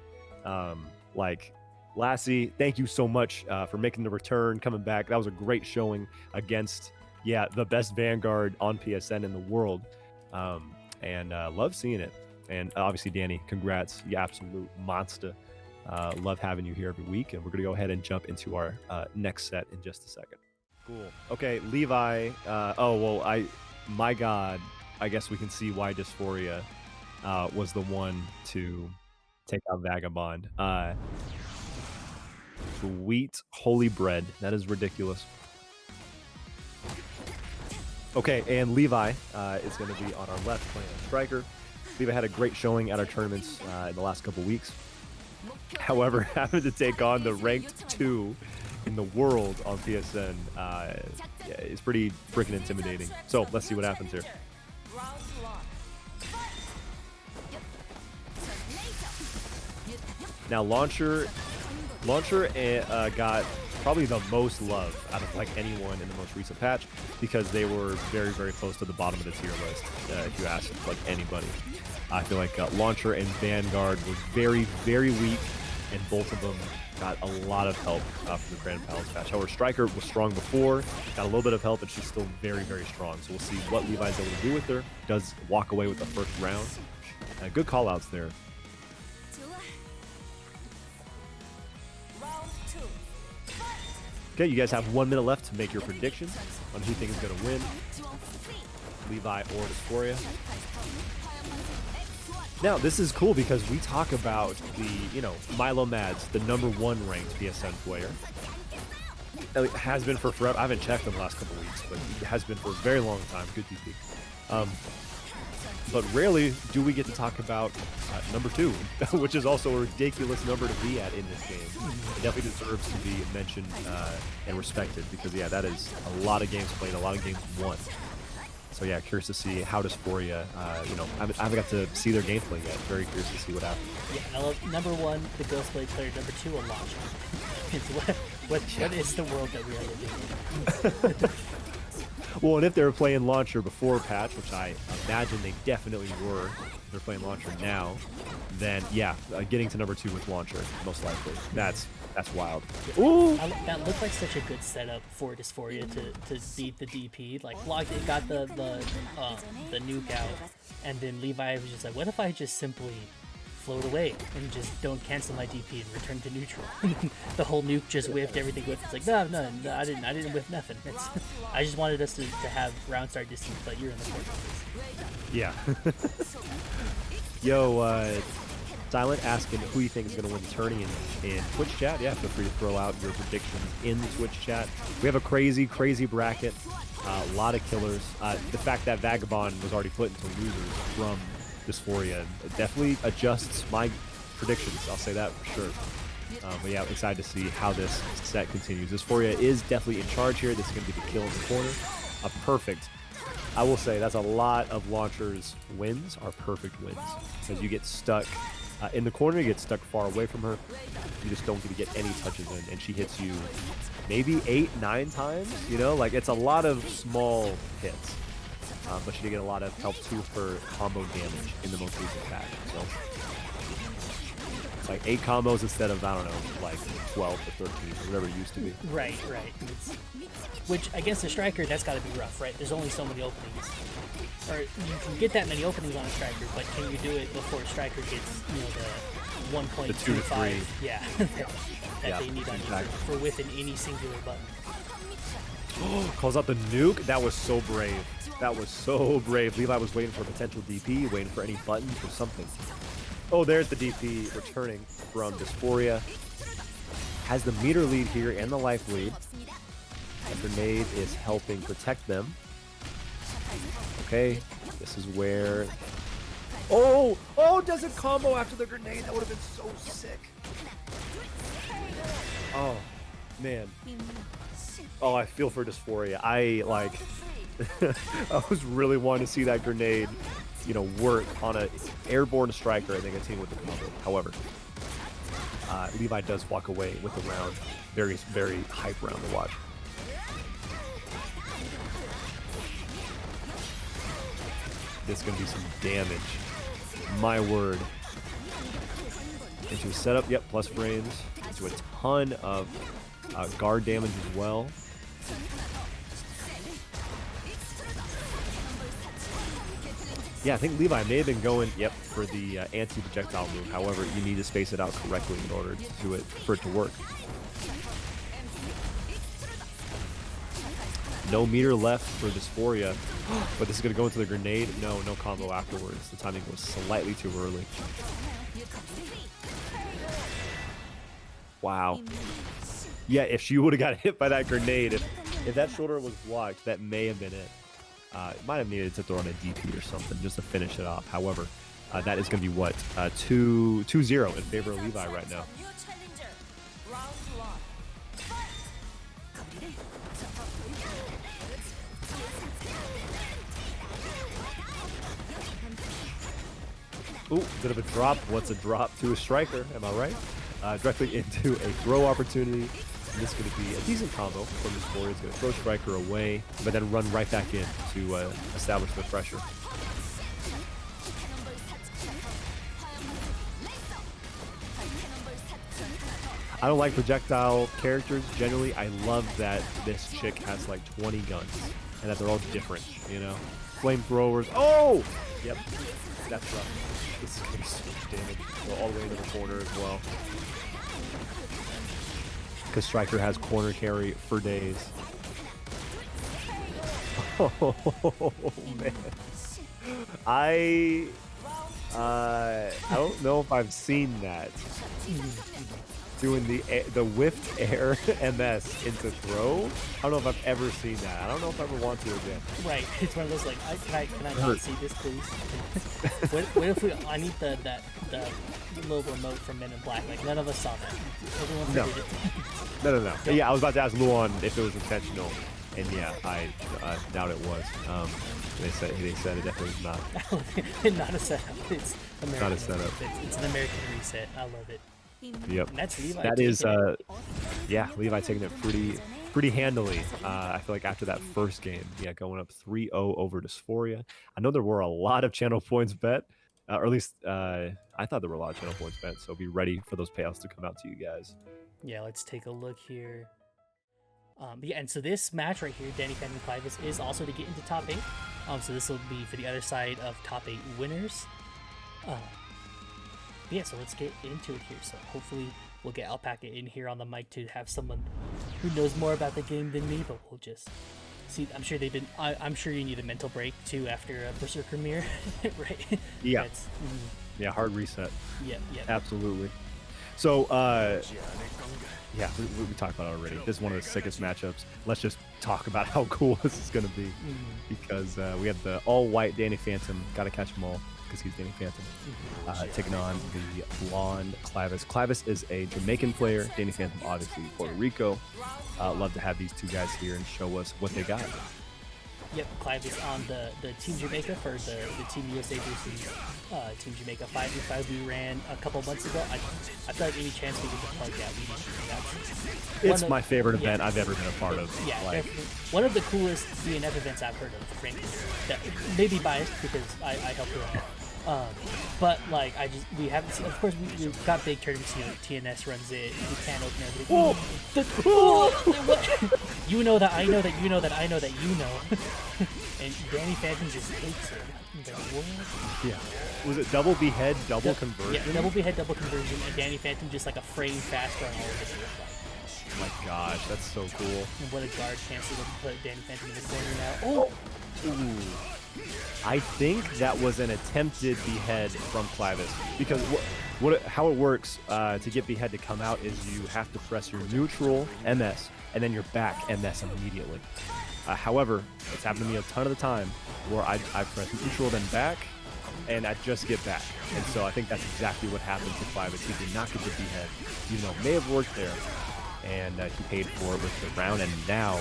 Like, Lassie, thank you so much for making the return, coming back. That was a great showing against, the best Vanguard on PSN in the world. And love seeing it. And obviously, Danny, congrats. You absolute monster. Love having you here every week. And we're going to go ahead and jump into our next set in just a second. Cool. Okay, Levi. My God, I guess we can see why Dysphoria was the one to take out Vagabond. Sweet holy bread. That is ridiculous. Okay, and Levi is going to be on our left playing striker. Levi had a great showing at our tournaments in the last couple weeks. However, having to take on the ranked 2 in the world on PSN is pretty freaking intimidating. So let's see what happens here. Now Launcher got probably the most love out of like anyone in the most recent patch because they were very, very close to the bottom of the tier list. If you ask like anybody, I feel like Launcher and Vanguard were very, very weak, and both of them got a lot of help from the Grand Palace patch. However, Striker was strong before, got a little bit of help, but she's still very, very strong. So we'll see what Levi's able to do with her. Does walk away with the first round. Good call outs there. Okay, you guys have 1 minute left to make your predictions on who you think is going to win, Levi or Dysphoria. Now, this is cool because we talk about the, Milo Mads, the #1 ranked PSN player. It has been for forever. I haven't checked in the last couple weeks, but it has been for a very long time. Good DP. But rarely do we get to talk about #2, which is also a ridiculous number to be at in this game. It definitely deserves to be mentioned and respected because, yeah, that is a lot of games played, a lot of games won. So, yeah, curious to see how Dysphoria, I haven't got to see their gameplay yet. Very curious to see what happens. Yeah, I love #1, the Ghostblade player, #2, a launcher. What is the world that we are living in? Well, and if they were playing Launcher before patch, which I imagine they definitely were, if they're playing Launcher now, then yeah, getting to #2 with Launcher, most likely. That's wild. Ooh! That looked like such a good setup for Dysphoria to beat the DP. Like, blocked it, got the nuke out, and then Levi was just like, what if I just simply float away and just don't cancel my DP and return to neutral? The whole nuke just whiffed, everything whiffed. It's like, no, I didn't whiff nothing. I just wanted us to have round start distance, but you're in the corner. Yeah. Yo, Silent asking who you think is going to win the tourney in Twitch chat. Yeah, feel free to throw out your predictions in the Twitch chat. We have a crazy, crazy bracket. A lot of killers. The fact that Vagabond was already put into losers from Dysphoria definitely adjusts my predictions. I'll say that for sure. But yeah, I'm excited to see how this set continues. Dysphoria is definitely in charge here. This is going to be the kill in the corner. Perfect. I will say that's a lot of Launcher's wins are perfect wins because you get stuck in the corner, you get stuck far away from her. You just don't get to get any touches in, and she hits you maybe 8, 9 times. Like it's a lot of small hits. But she did get a lot of help to her combo damage in the most recent patch. So it's like 8 combos instead of, I don't know, like 12 or 13 or whatever it used to be. Right. Which against a Striker, that's got to be rough, right? There's only so many openings. Or you can get that many openings on a Striker, but can you do it before Striker gets, the 1.25? The 2 to 3. Yeah. that they need on you for within any singular button. Calls out the nuke. That was so brave. That was so brave. Levi was waiting for a potential DP, waiting for any buttons or something. Oh, there's the DP returning from Dysphoria. Has the meter lead here and the life lead. The grenade is helping protect them. Okay, this is where... Oh, doesn't combo after the grenade. That would have been so sick. Oh, man. Oh, I feel for Dysphoria. I was really wanting to see that grenade, work on a airborne Striker and then continue with the combo. However, Levi does walk away with the round. Very, very hype round to watch. This is going to be some damage. My word. Into a setup. Yep, plus frames. Into a ton of guard damage as well. Yeah, I think Levi may have been going, for the anti-projectile move. However, you need to space it out correctly in order for it to work. No meter left for Dysphoria, but this is going to go into the grenade. No combo afterwards. The timing was slightly too early. Wow. Yeah, if she would have got hit by that grenade, if that shoulder was blocked, that may have been it. It might have needed to throw in a DP or something just to finish it off. However, that is going to be what? 2-0 in favor of Levi right now. Ooh, bit of a drop. What's a drop to a striker? Am I right? Directly into a throw opportunity. And this is going to be a decent combo from Dysphoria. It's going to throw striker away, but then run right back in to establish the pressure. I don't like projectile characters generally. I love that this chick has like 20 guns and that they're all different, you know? Flamethrowers. Oh! Yep. That's rough. This is going to be so much damage. Go all the way into the corner as well. Because Striker has corner carry for days. Oh, man. I don't know if I've seen that. Doing the whiffed air MS into throw. I don't know if I've ever seen that. I don't know if I ever want to again. Right. It's one of those like, can I not see this, please? what if I need the little remote from Men in Black? Like none of us saw that. Everyone forget it. No. Yeah, I was about to ask Luan if it was intentional, and yeah, I doubt it was. They said it definitely was not. Not a setup. It's American. Not a setup. It's an American reset. I love it. Yep. And that's Levi. That is, yeah, Levi taking it pretty handily. I feel like after that first game, yeah, going up 3-0 over Dysphoria. I know there were a lot of channel points bet, or at least I thought there were a lot of channel points bet. So be ready for those payouts to come out to you guys. Yeah, let's take a look here. Yeah, and so this match right here, DaniPhantom Clivus, is also to get into top 8. So this will be for the other side of top 8 winners. Yeah, so let's get into it here. So hopefully we'll get Alpaca in here on the mic to have someone who knows more about the game than me, but we'll just see. I'm sure I'm sure you need a mental break too after a Berserker mirror, right? Yeah. Yeah, hard reset. Yep. Absolutely. So, yeah, we talked about it already. This is one of the sickest matchups. Let's just talk about how cool this is going to be. Because we have the all-white DaniPhantom. Got to catch them all because he's DaniPhantom. Taking on the blonde Clivus. Clivus is a Jamaican player. DaniPhantom, obviously, Puerto Rico. Love to have these two guys here and show us what they got. Yep, Clivus on the Team Jamaica for the Team USA versus Team Jamaica 5v5 we ran a couple months ago. I feel like any chance we get to plug that, it's my favorite event I've ever been a part of. Yeah, like, one of the coolest DNF events I've heard of, frankly. That may be biased because I helped it out. But like we haven't seen. Of course, we've got big tournaments. You know, TNS runs it. We can't open everything. You know that I know that you know that I know that you know. And DaniPhantom just takes it. Yeah. Was it double behead, double conversion? Yeah, double behead, double conversion, and DaniPhantom just like a frame faster on all of it. Oh my gosh, that's so cool. And what a guard cancel to put DaniPhantom in the corner now. Oh. Ooh. I think that was an attempted behead from Clivus, because how it works to get behead to come out is you have to press your neutral MS and then your back MS immediately. However, it's happened to me a ton of the time where I press neutral then back and I just get back. And so I think that's exactly what happened to Clivus. He did not get the behead, even though it may have worked there. And he paid for it with the round, and now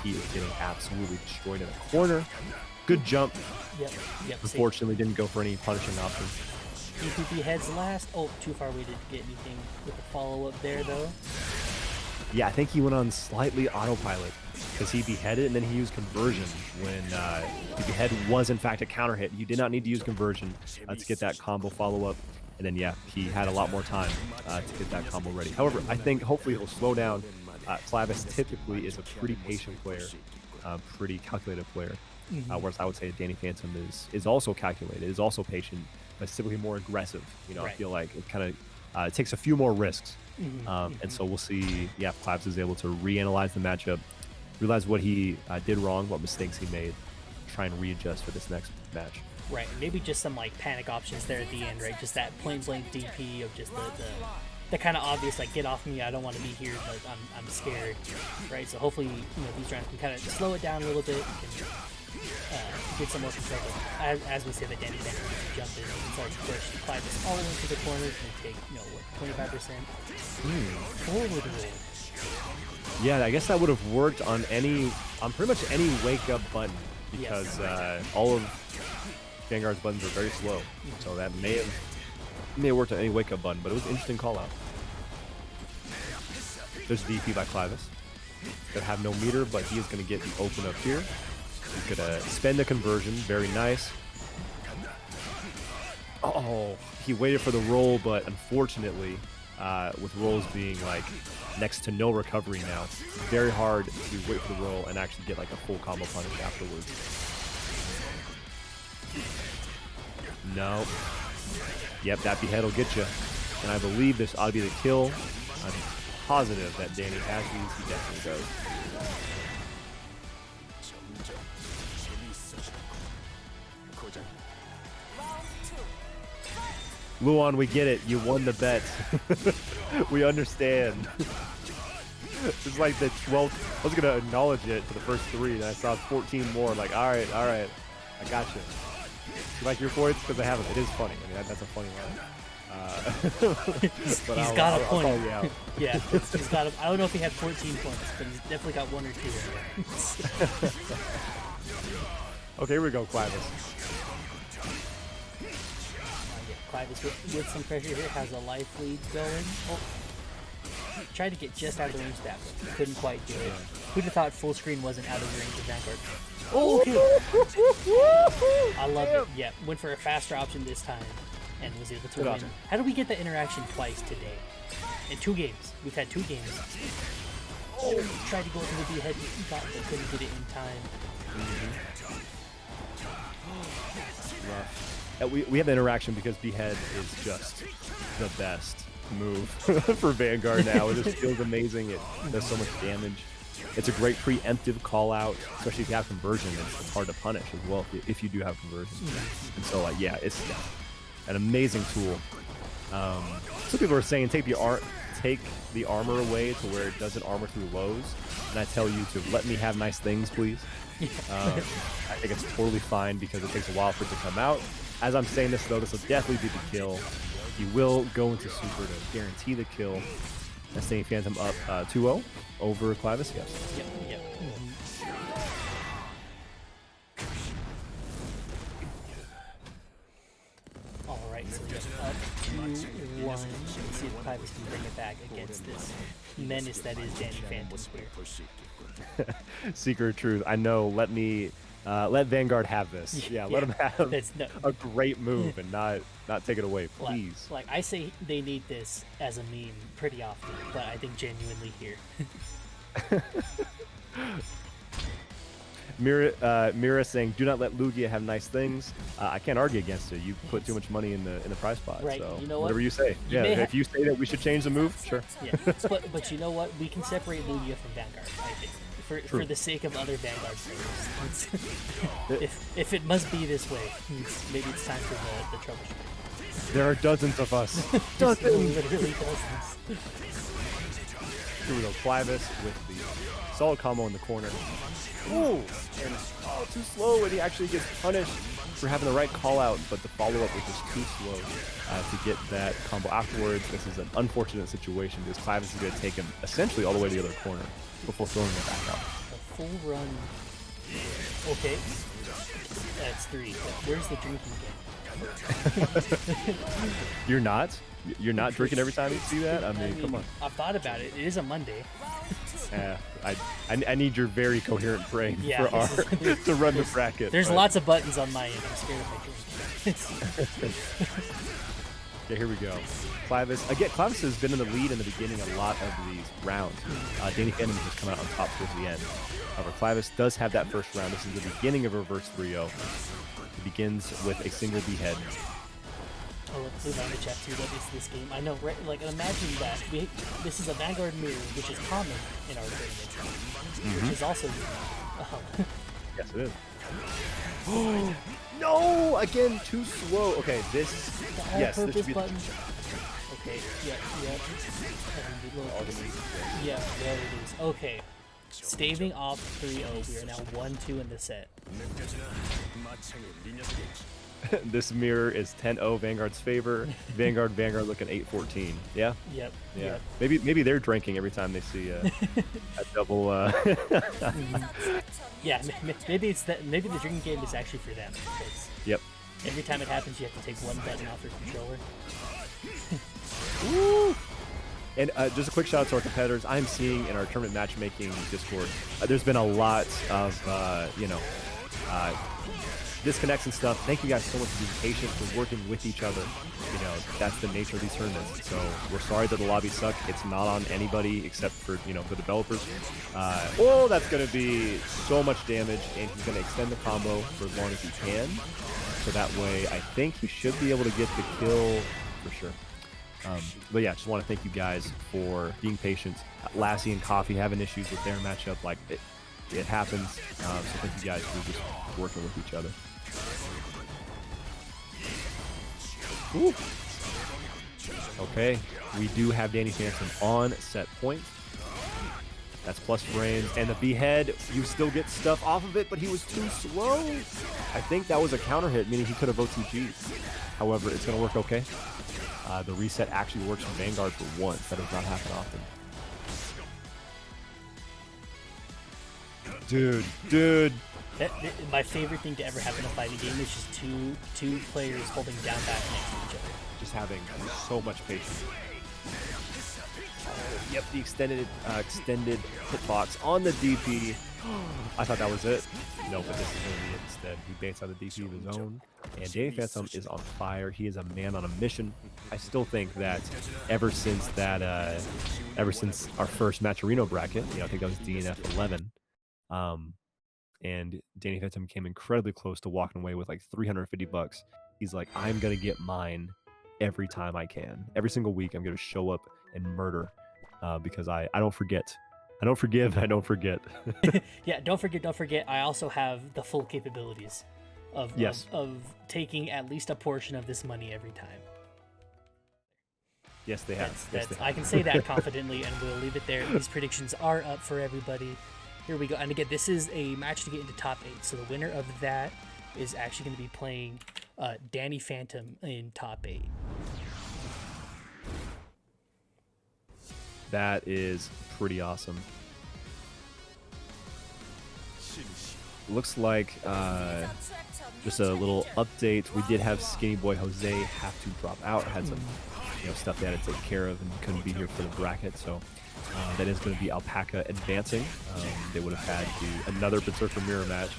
he is getting absolutely destroyed in a corner. Good jump. Yep. Unfortunately, didn't go for any punishing options. EPP heads last. Oh, too far. We didn't get anything with the follow-up there, though. Yeah, I think he went on slightly autopilot because he beheaded and then he used conversion when the behead was, in fact, a counter hit. You did not need to use conversion to get that combo follow-up. And then, yeah, he had a lot more time to get that combo ready. However, I think hopefully he'll slow down. Clivus typically is a pretty patient player, pretty calculated player. Whereas I would say DaniPhantom is also calculated, is also patient, but typically more aggressive. You know, right. I feel like it kind of it takes a few more risks. And so we'll see, yeah, if Clivus is able to reanalyze the matchup, realize what he did wrong, what mistakes he made, try and readjust for this next match. Right, maybe just some like panic options there at the end, right? Just that plain blank DP of just the kind of obvious, like, get off me, I don't want to be here, but I'm scared, right? So hopefully, you know, these rounds can kind of slow it down a little bit, can get some more control. As we say, that DaniPhantom can jump in and start to push Clivus all into the corners and take, you know, what, 25% forward roll. Yeah, I guess that would have worked on pretty much any wake up button, because all of Vanguard's buttons are very slow, so that may have worked on any wake-up button, but it was an interesting call-out. There's DP by Clivus. That have no meter, but he is going to get the open up here. He's going to spend the conversion. Very nice. Oh, he waited for the roll, but unfortunately, with rolls being like next to no recovery now, it's very hard to wait for the roll and actually get like a full combo punish afterwards. No. Yep, that behead will get you. And I believe this ought to be the kill. I'm positive that Danny has these. He definitely does. Luan, we get it. You won the bet. We understand. It's like the 12th. I was going to acknowledge it for the first 3, and I saw 14 more. I'm like, all right. I got you. You like your points? Because I have them. It is funny. I mean, that's a funny line. He's got a point. Yeah, he's got a, I don't know if he had 14 points, but he's definitely got 1 or 2. Okay, here we go, Clivus. Clivus with some pressure here has a life lead going. Oh. Tried to get just out of the range of that, but couldn't quite do it. Who'd have thought full screen wasn't out of the range of Vanguard? Oh, okay. I love it. Yeah, went for a faster option this time and was able to win. How did we get the interaction twice today? In 2 games. We've had 2 games. Oh, tried to go to the behead, but couldn't get it in time. Rough. We have the interaction because behead is just the best move for Vanguard now. It just feels amazing. It does so much damage. It's a great preemptive call out, especially if you have conversion. It's hard to punish as well if you do have conversion. And so, like, yeah, it's an amazing tool. Some people are saying take the armor away to where it doesn't armor through lows, and I tell you to let me have nice things, please. I think it's totally fine because it takes a while for it to come out. As I'm saying this, though, this will definitely be the kill. He will go into super to guarantee the kill. That's DaniPhantom up 2-0 over Clivus, yes. Yep. Alright, so we up 2-1. Let's see if Clivus can bring it back against this menace that is DaniPhantom here. Secret truth. I know, let Vanguard have this. Yeah, let him have a great move and not take it away, please. Like I say they need this as a meme pretty often, but I think genuinely here. Mira saying, do not let Lugia have nice things. I can't argue against it. You put too much money in the prize pot. Right. So you know what? Whatever you say. If you say that we should change the move, sure. Yeah. But you know what? We can separate Lugia from Vanguard, I think. For the sake of other Vanguard players. If it must be this way, maybe it's time for the troubleshooting. There are dozens of us. Dozens! Literally dozens. Here we go, Clivus with the solid combo in the corner. Ooh! And too slow, and he actually gets punished for having the right call out, but the follow-up was just too slow to get that combo afterwards. This is an unfortunate situation because Clivus is going to take him essentially all the way to the other corner before throwing it back out. A full run. Okay. That's 3. Where's the drinking game? You're not drinking every time you see that? I mean, come on. I've thought about it. It is a Monday. I need your very coherent brain to run the bracket. There's lots of buttons on my end. I'm scared if I drink. Okay, here we go. Clivus. Again, Clivus has been in the lead in the beginning a lot of these rounds. DaniPhantom just coming out on top towards the end. However, Clivus does have that first round. This is the beginning of reverse 3-0. It begins with a single behead. Oh, look, we found the chat too. That is this game. I know, right? Like, imagine that. This is a Vanguard mirror, which is common in our tournament, which is also unique. Yes, it is. Oh no! Again, too slow. Okay, this. Yes, this should be button. Okay. Yeah. Yeah, there it is. Okay. Staving off 3-0. We are now 1-2 in the set. This mirror is 10-0 Vanguard's favor. Vanguard looking 8-14. Yeah. Yep. Yeah. Yep. Maybe they're drinking every time they see a double. Yeah. Maybe it's that. Maybe the drinking game is actually for them. Yep. Every time it happens, you have to take one button off your controller. Woo! And just a quick shout out to our competitors. I'm seeing in our tournament matchmaking Discord, there's been a lot of, disconnects and stuff. Thank you guys so much for being patient, for working with each other. You know, that's the nature of these tournaments. So we're sorry that the lobbies suck. It's not on anybody except for, the developers. Oh, that's going to be so much damage, and he's going to extend the combo for as long as he can. So that way, I think he should be able to get the kill for sure. But yeah, just want to thank you guys for being patient. Lassie and Coffee having issues with their matchup, like it happens. So thank you guys for just working with each other. Ooh. Okay, we do have DaniPhantom on set point. That's plus frames, and the behead, you still get stuff off of it, but he was too slow. I think that was a counter hit, meaning he could have OTG'd. However, it's going to work okay. The reset actually works for Vanguard for once. That does not happen often. Dude. My favorite thing to ever happen in a fighting game is just two players holding down back next to each other. Just having so much patience. Yep, the extended hitbox on the DP. I thought that was it. No, but this is going to be it instead. He baits out the DP of his own. And DaniPhantom is on fire. He is a man on a mission. I still think that ever since our first Matcherino bracket, I think that was DNF 11, and DaniPhantom came incredibly close to walking away with like $350. He's like, I'm going to get mine every time I can. Every single week, I'm going to show up and murder because I don't forget. I don't forgive, I don't forget. Yeah, don't forget. I also have the full capabilities of taking at least a portion of this money every time. Yes, they have. I can say that confidently, and we'll leave it there. These predictions are up for everybody. Here we go. And again, this is a match to get into top 8. So the winner of that is actually going to be playing DaniPhantom in top 8. That is pretty awesome. Looks like just a little update. We did have SkinnyBoiiJose have to drop out. Had some stuff they had to take care of and couldn't be here for the bracket. So that is going to be Alpaca advancing. They would have had to do another Berserker mirror match.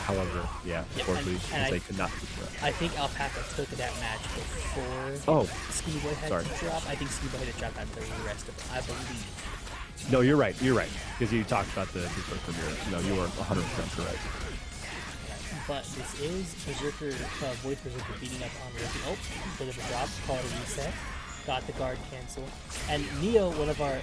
However, unfortunately, they could not. I think Alpaca took that match before SkinnyBoiiJ had to drop. I think SkinnyBoiiJ had to drop after the rest of it, I believe. No, you're right. Because you talked about the Berserker mirror. No, you are 100% correct. But this is Berserker, VoidFWQ beating up on Rezby. Oh, bit of a drop, call it a reset. Got the guard cancel. And Neo, one of our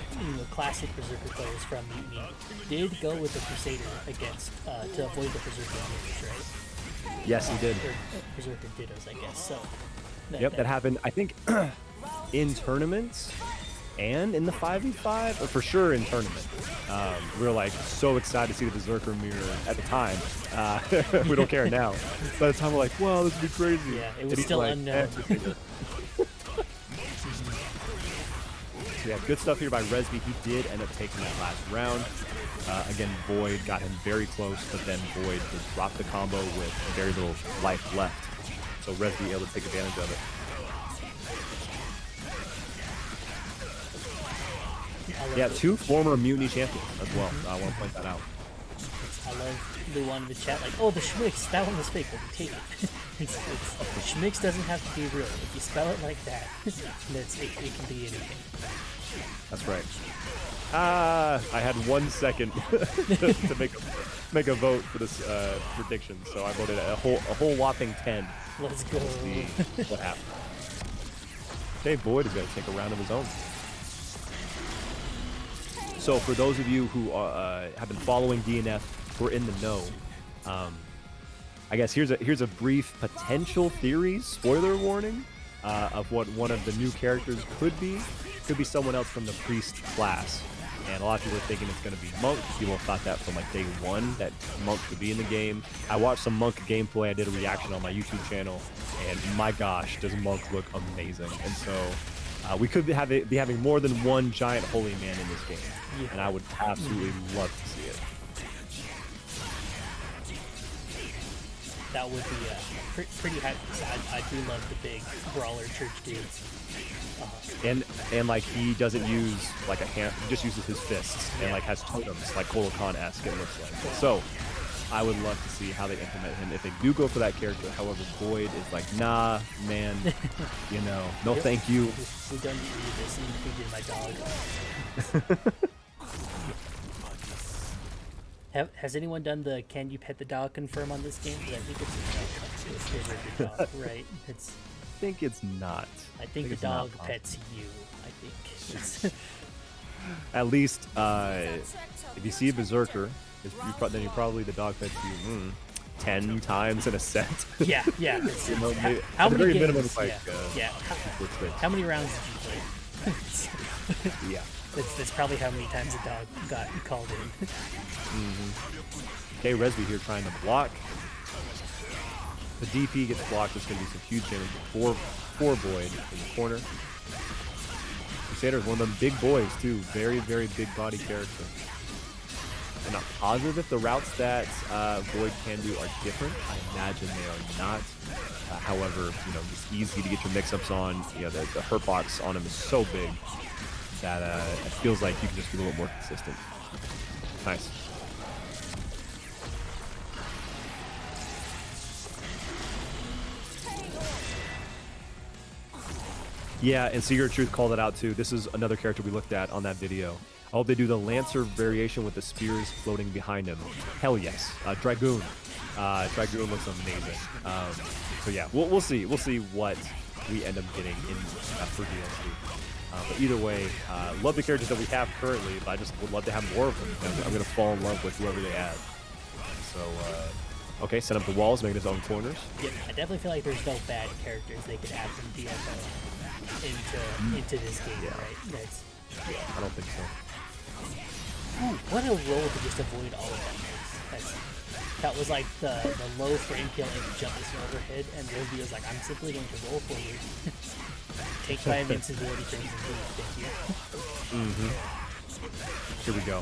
classic Berserker players from Mutiny, did go with the Crusader against to avoid the Berserker damage, right? Yes, he did. Or Berserker Dittos, I guess. So. That happened. I think in tournaments and in the 5v5, or for sure in tournament. We were like so excited to see the Berserker mirror at the time. We don't care now. By the time we're like, wow, this would be crazy. Yeah, it was still unknown. So yeah, good stuff here by Rezby. He did end up taking that last round. Again, Void got him very close, but then Void did drop the combo with very little life left. So Rezby able to take advantage of it. Yeah, 2 former Mutiny champions as well. I want to point that out. I love the one in the chat like, oh, the Schmicks, that one was fake, but we take it. Schmicks doesn't have to be real. If you spell it like that, it can be anything. That's right. I had 1 second to make a vote for this prediction, so I voted a whole whopping 10. Let's go. Let's see what happened. Okay, Void is going to take a round of his own. So for those of you who have been following DNF, who are in the know, I guess here's a brief potential theory, spoiler warning, of what one of the new characters could be. Could be someone else from the Priest class. And a lot of people are thinking it's going to be Monk. People thought that from like day 1, that Monk would be in the game. I watched some Monk gameplay. I did a reaction on my YouTube channel, and my gosh, does Monk look amazing. And so we could be having more than one giant holy man in this game, and I would absolutely love to see it. That would be pretty happy. I do love the big brawler church dudes. And like he doesn't use like a hand, he just uses his fists and like has totems like Kotal Khan-esque, it looks like. So I would love to see how they implement him if they do go for that character. However, Void is like, nah, man, you know, no thank you. We don't need this. You feed my dog. Has anyone done the can you pet the dog confirm on this game? I think it's a dog, right? I think it's not. I think the dog pets you. I think. At least, if you see a berserker, then you probably the dog pets you 10 times in a set. Yeah. You know, how many games? Minimum, like, How many rounds did you play? Yeah. That's probably how many times a dog got called in. Okay, Rezby here trying to block. The DP gets blocked. It's going to be some huge damage for Void in the corner. Crusader is one of them big boys too. Very, very big body character. I'm not positive if the routes that Void can do are different. I imagine they are not. However, you know, it's easy to get your mix-ups on. You know, the hurt box on him is so big that it feels like you can just be a little more consistent. Nice. Yeah, and Secret Truth called it out too. This is another character we looked at on that video. I hope they do the Lancer variation with the spears floating behind him. Hell yes. Dragoon. Dragoon looks amazing. So yeah, we'll see. We'll see what we end up getting in for DLC. But either way, love the characters that we have currently, but I just would love to have more of them. I'm going to fall in love with whoever they add. So, okay, set up the walls, making his own corners. Yeah, I definitely feel like there's no bad characters they could add from DFO into this game, right? I don't think so. Ooh, what a roll to just avoid all of that. That was like the low frame kill and jump this overhead, and Rezby was like, I'm simply going to roll for you. Take my invincibility frames and move, thank you. Here we go. I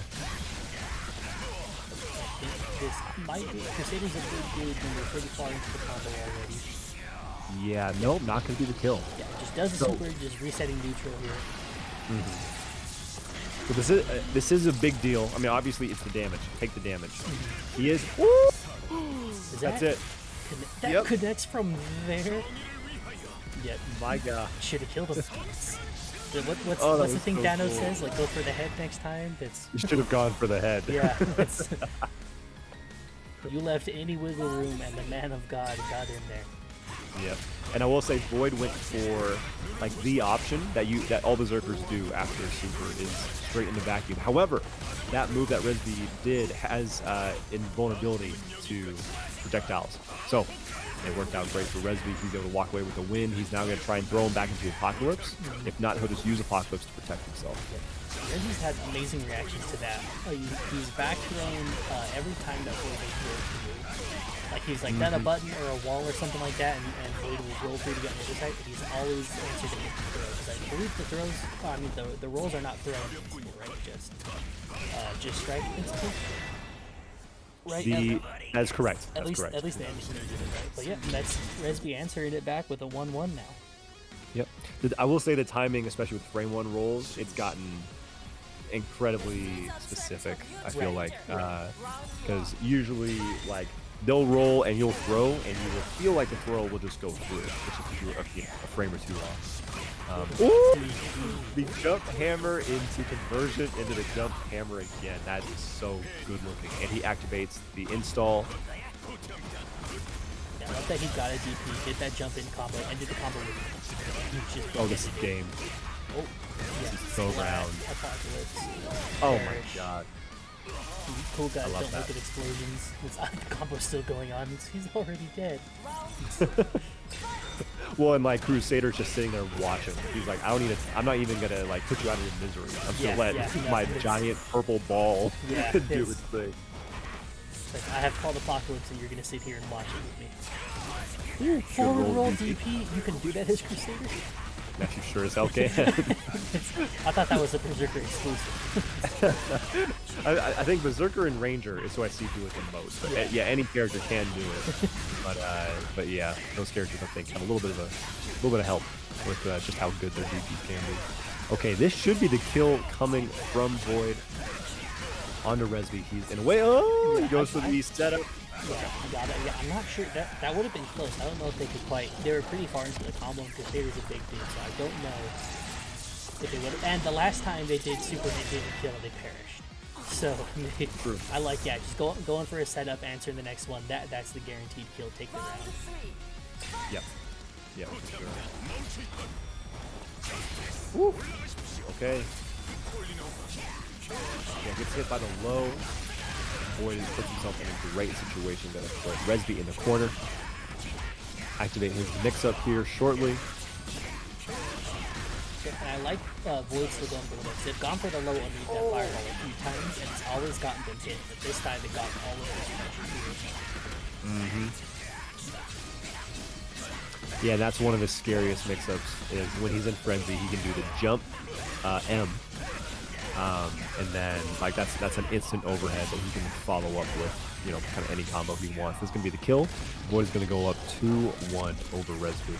think this might be Crusader's a good dude when they're pretty far into the combo already. Yeah, nope, not going to be the kill. Yeah, just does the super, just resetting neutral here. So this is a big deal. I mean, obviously it's the damage. Take the damage. He is. That's it. That connects from there. Yep. My God. Should have killed him. What's the thing Dano says? Like, go for the head next time? You should have gone for the head. Yeah. You left any wiggle room, and the man of God got in there. Yep. And I will say, Void went for like the option that all berserkers do after a super is straight into vacuum. However, that move that Rezby did has invulnerability to projectiles. So it worked out great for Rezby. He's able to walk away with a win. He's now going to try and throw him back into Apocalypse. If not, he'll just use Apocalypse to protect himself. Rezby's had amazing reactions to that. He's back thrown every time that Void has rolled through. Like he's like done a button or a wall or something like that, and Void will roll through to get on the other side. But he's always answered it with the throws. I believe the throws. I mean, the rolls are not thrown instantly, right? Just strike instantly. Right. That's correct. At least the enemy did it, right? But yeah, that's Rezby answering it back with a 1-1 now. Yep. I will say the timing, especially with frame 1 rolls, it's gotten incredibly specific. I feel like because usually like they'll roll and you'll throw, and you will feel like the throw will just go through, which is you're a frame or two off. The jump hammer into conversion into the jump hammer again. That is so good looking. And he activates the install. Yeah, I love that he got a DP, did that jump in combo, ended the combo with this is game. Oh, yeah. This is so round. Apocalypse. Oh my God. Cool guys don't look at explosions. The combo's still going on. He's already dead. Well, and like Crusader's just sitting there watching. He's like, I'm not even gonna like put you out of your misery. I'm just gonna let my giant purple ball do its thing. Like, I have called Apocalypse, and you're gonna sit here and watch it with me. Ooh, forward roll DP. You can do that as Crusader? Yes, you sure as hell can. I thought that was a Berserker exclusive. I think Berserker and Ranger is who I see do it the most. But yeah, any character can do it. But yeah, those characters I think have a little bit of help with just how good their DPs can be. Okay, this should be the kill coming from Void onto Rezby. He's in a way. Oh, he goes for the setup. Yeah, you got it. Yeah, I'm not sure that would have been close. I don't know if they could quite. They were pretty far into the combo, and Crusader's a big dude, so I don't know if they would have. And the last time they did super hit didn't kill, they perished. So I like just going for a setup, answering the next one. That's the guaranteed kill. Take the round. Yep. Yep, for sure. Woo. Okay. Yeah, gets hit by the low. Void puts himself in a great situation to put Rezby in the corner. Activate his mix-up here shortly. And I like Void still going for the mix. They've gone for the low underneath that fireball a few times, and it's always gotten them hit. But this time they got all of those pressure. Yeah, that's one of the scariest mix-ups is when he's in Frenzy, he can do the jump M. And then like that's an instant overhead that he can follow up with, you know, kind of any combo he wants. This is gonna be the kill. Void is gonna go up 2-1 over Rezby.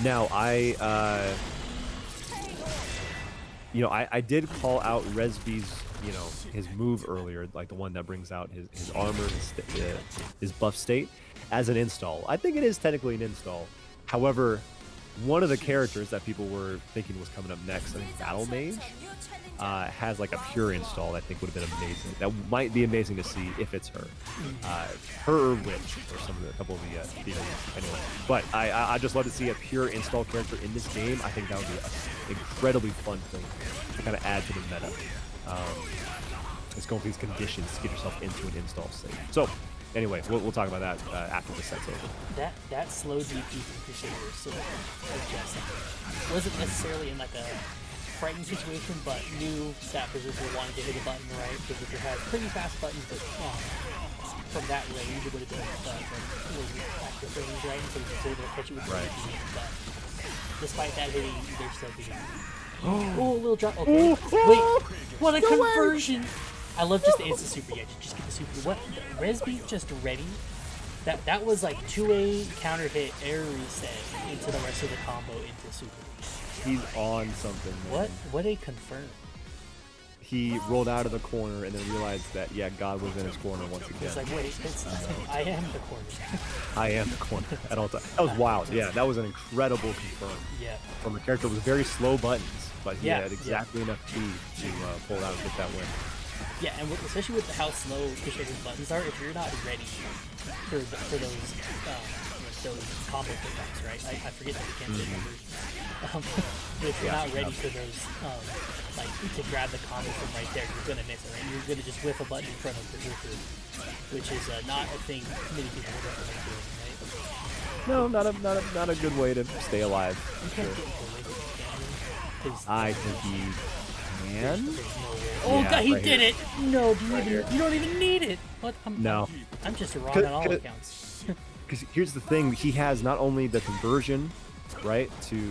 Now I did call out Rezby's, his move earlier, like the one that brings out his armor, his buff state, as an install. I think it is technically an install. However, one of the characters that people were thinking was coming up next, I think Battle Mage, has like a pure install. I think would have been amazing. That might be amazing to see if it's her, her or Witch, or a couple of the females. Anyway, but I just love to see a pure install character in this game. I think that would be an incredibly fun thing to kind of add to the meta. It's going for these conditions to get yourself into an install state. So. Anyway, we'll talk about that after the set's over. That slow DP from Crusader is so suggestive. Wasn't necessarily in like a frightening situation, but knew that Berserker wanted to hit a button right. Berserker has pretty fast buttons, but from that range, it would have been active range, right? So he was able to catch it with the DP. But despite that hitting, they're still being. Oh, a little drop. Okay. Wait, what a conversion! I love just the instant super. Yeah, just get the super. What? Rezby just ready? That was like 2A counter hit air reset into the rest of the combo into super. He's on something, man. What a confirm. He rolled out of the corner and then realized that, yeah, God was in his corner once again. He's like, wait, I am the corner. I am the corner at all times. That was wild. Yeah, that was an incredible confirm. Yeah. From a character with very slow buttons, but he had exactly enough speed to pull out and get that win. Yeah, and especially with how slow Crusader's buttons are, if you're not ready for those combo pickups, right? I forget that we can't say numbers. But if you're not ready for those, like to grab the combo from right there, you're gonna miss it, right? You're gonna just whiff a button in front of Berserker, which is not a thing many people would recommend doing, right? No, not a good way to stay alive. You can't get into a leg if you can. I think he can. Oh yeah, God, he did it! No, you don't even need it. What? I'm just wrong on all accounts. Because here's the thing: he has not only the conversion, right, to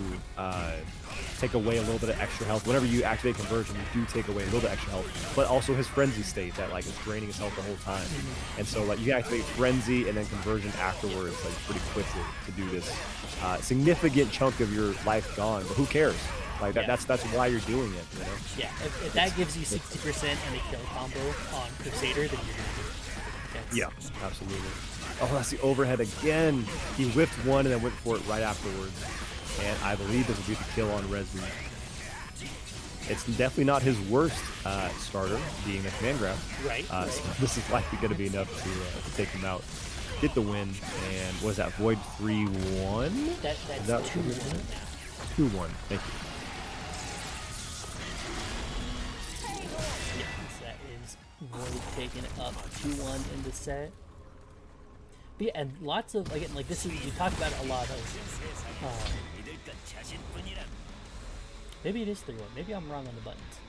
take away a little bit of extra health. Whenever you activate conversion, you do take away a little bit extra health, but also his frenzy state that like is draining his health the whole time. And so like you activate frenzy and then conversion afterwards, like pretty quickly to do this significant chunk of your life gone. But who cares? Like that's why you're doing it, you know? Yeah, if that gives you 60% and a kill combo on Crusader, then you're gonna do it. Yeah, absolutely. Oh, that's the overhead again. He whiffed one and then went for it right afterwards. And I believe this will be the kill on Rezby. It's definitely not his worst starter, being a command grab. Right. So this is likely going to be enough to take him out. Get the win. And what is that? Void 3-1? That's 2-1 now. 2-1. Thank you. Void taking it up 2-1 in the set. But yeah, and lots of, again, like this is, you talk about a lot of, maybe it is 3-1, maybe I'm wrong on the buttons.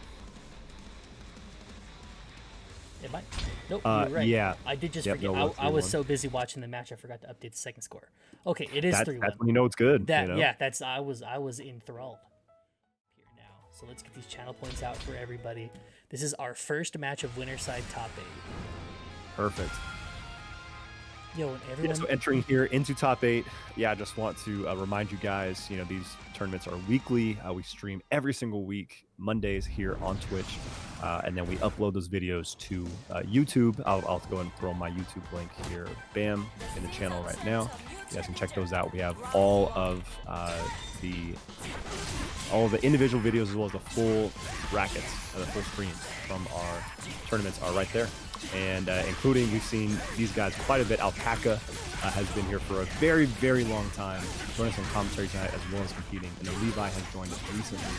It might, nope, you're right. Yeah. I did just forget, I was so busy watching the match, I forgot to update the second score. Okay, it is 3-1. That's when you know it's good. Yeah, I was enthralled here now. So let's get these channel points out for everybody. This is our first match of winner side top 8. Perfect. Yo, and everyone. So entering here into top 8. Yeah, I just want to remind you guys, these tournaments are weekly. We stream every single week, Mondays here on Twitch, and then we upload those videos to YouTube. I'll go and throw my YouTube link here, bam, in the channel right now. You guys can check those out. We have all of the individual videos as well as the full brackets, the full screens from our tournaments are right there. And including, we've seen these guys quite a bit. Alpaca has been here for a very, very long time, joining us on commentary tonight as well as competing. And then Levi has joined us recently.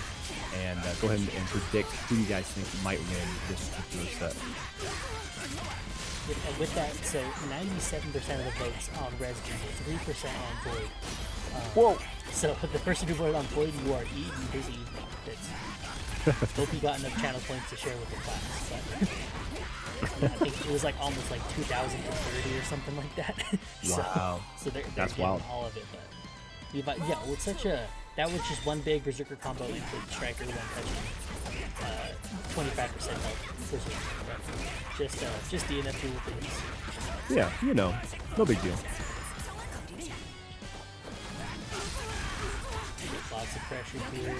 And go ahead and predict who you guys think might win this particular set. With that, so 97% of the votes on Rezby, 3% on Void. Whoa! So the person who voted on Void, you are eating his evening. Hope you got enough channel points to share with the class. But I think it was like almost like 2,000 to 30 or something like that. Wow. So they're that's getting wild. all of it. But Levi, yeah, with such a that was just one big Berserker combo into Striker, one touching 25% health Berserker. Just DNF Duel things. Yeah, no big deal. Lots of pressure here.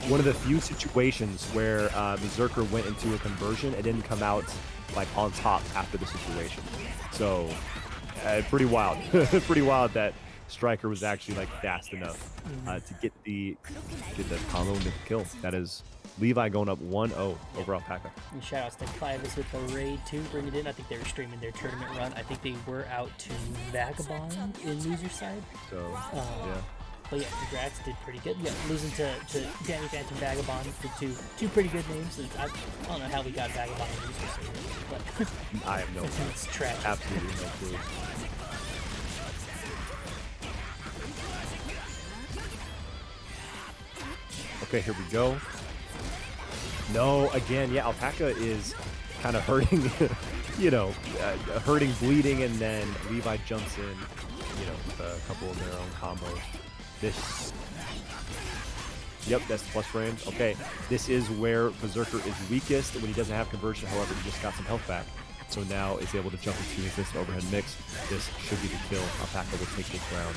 One of the few situations where Berserker went into a conversion and didn't come out like on top after the situation. So pretty wild. Pretty wild that Striker was actually like fast enough to get the combo and the kill. That is Levi going up 1-0 over Alpaca. And shout outs to Clivus with the raid too, bring it in. I think they were streaming their tournament run. I think they were out to Vagabond in loser side. So yeah. But yeah, congrats, did pretty good. Yeah, losing to DaniPhantomPR, the two pretty good names. I don't know how we got Vagabond in loser side, but I have no clue. It's tragic. Absolutely no clue. Okay, here we go. No, again, yeah, Alpaca is kind of hurting, hurting, bleeding, and then Levi jumps in, with a couple of their own combos. Yep, that's plus range. Okay, this is where Berserker is weakest when he doesn't have conversion. However, he just got some health back. So now is able to jump into this overhead mix. This should be the kill. Alpaca will take this round.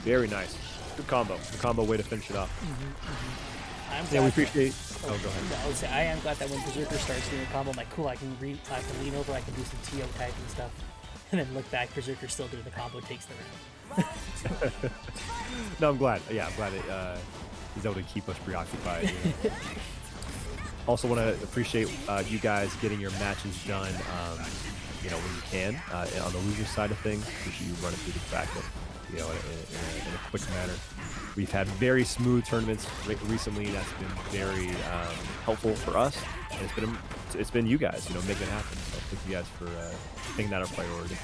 Very nice. Good combo. Good combo way to finish it off. We appreciate. Oh, go ahead. I would say I am glad that when Berserker starts doing a combo, I'm like, cool, I can lean over, I can do some TO type and stuff. And then look back, Berserker still doing the combo, takes the round. No, I'm glad. Yeah, I'm glad he's able to keep us preoccupied. Also want to appreciate you guys getting your matches done, when you can, on the loser side of things. Appreciate you running through the bracket, in a quick manner. We've had very smooth tournaments recently. That's been very helpful for us. And it's been you guys, making it happen. So thank you guys for making that a priority.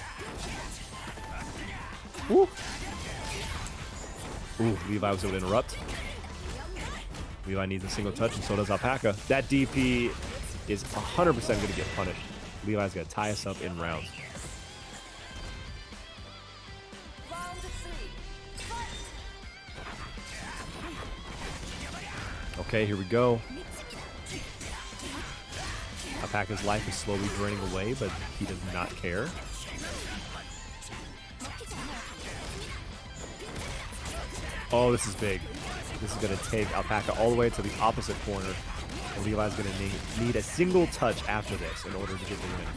Woo! Ooh, Levi was able to interrupt. Levi needs a single touch, and so does Alpaca. That DP is 100% going to get punished. Levi's going to tie us up in rounds. Okay, here we go. Alpaca's life is slowly draining away, but he does not care. Oh, this is big. This is going to take Alpaca all the way to the opposite corner. And Levi's going to need a single touch after this in order to get the win.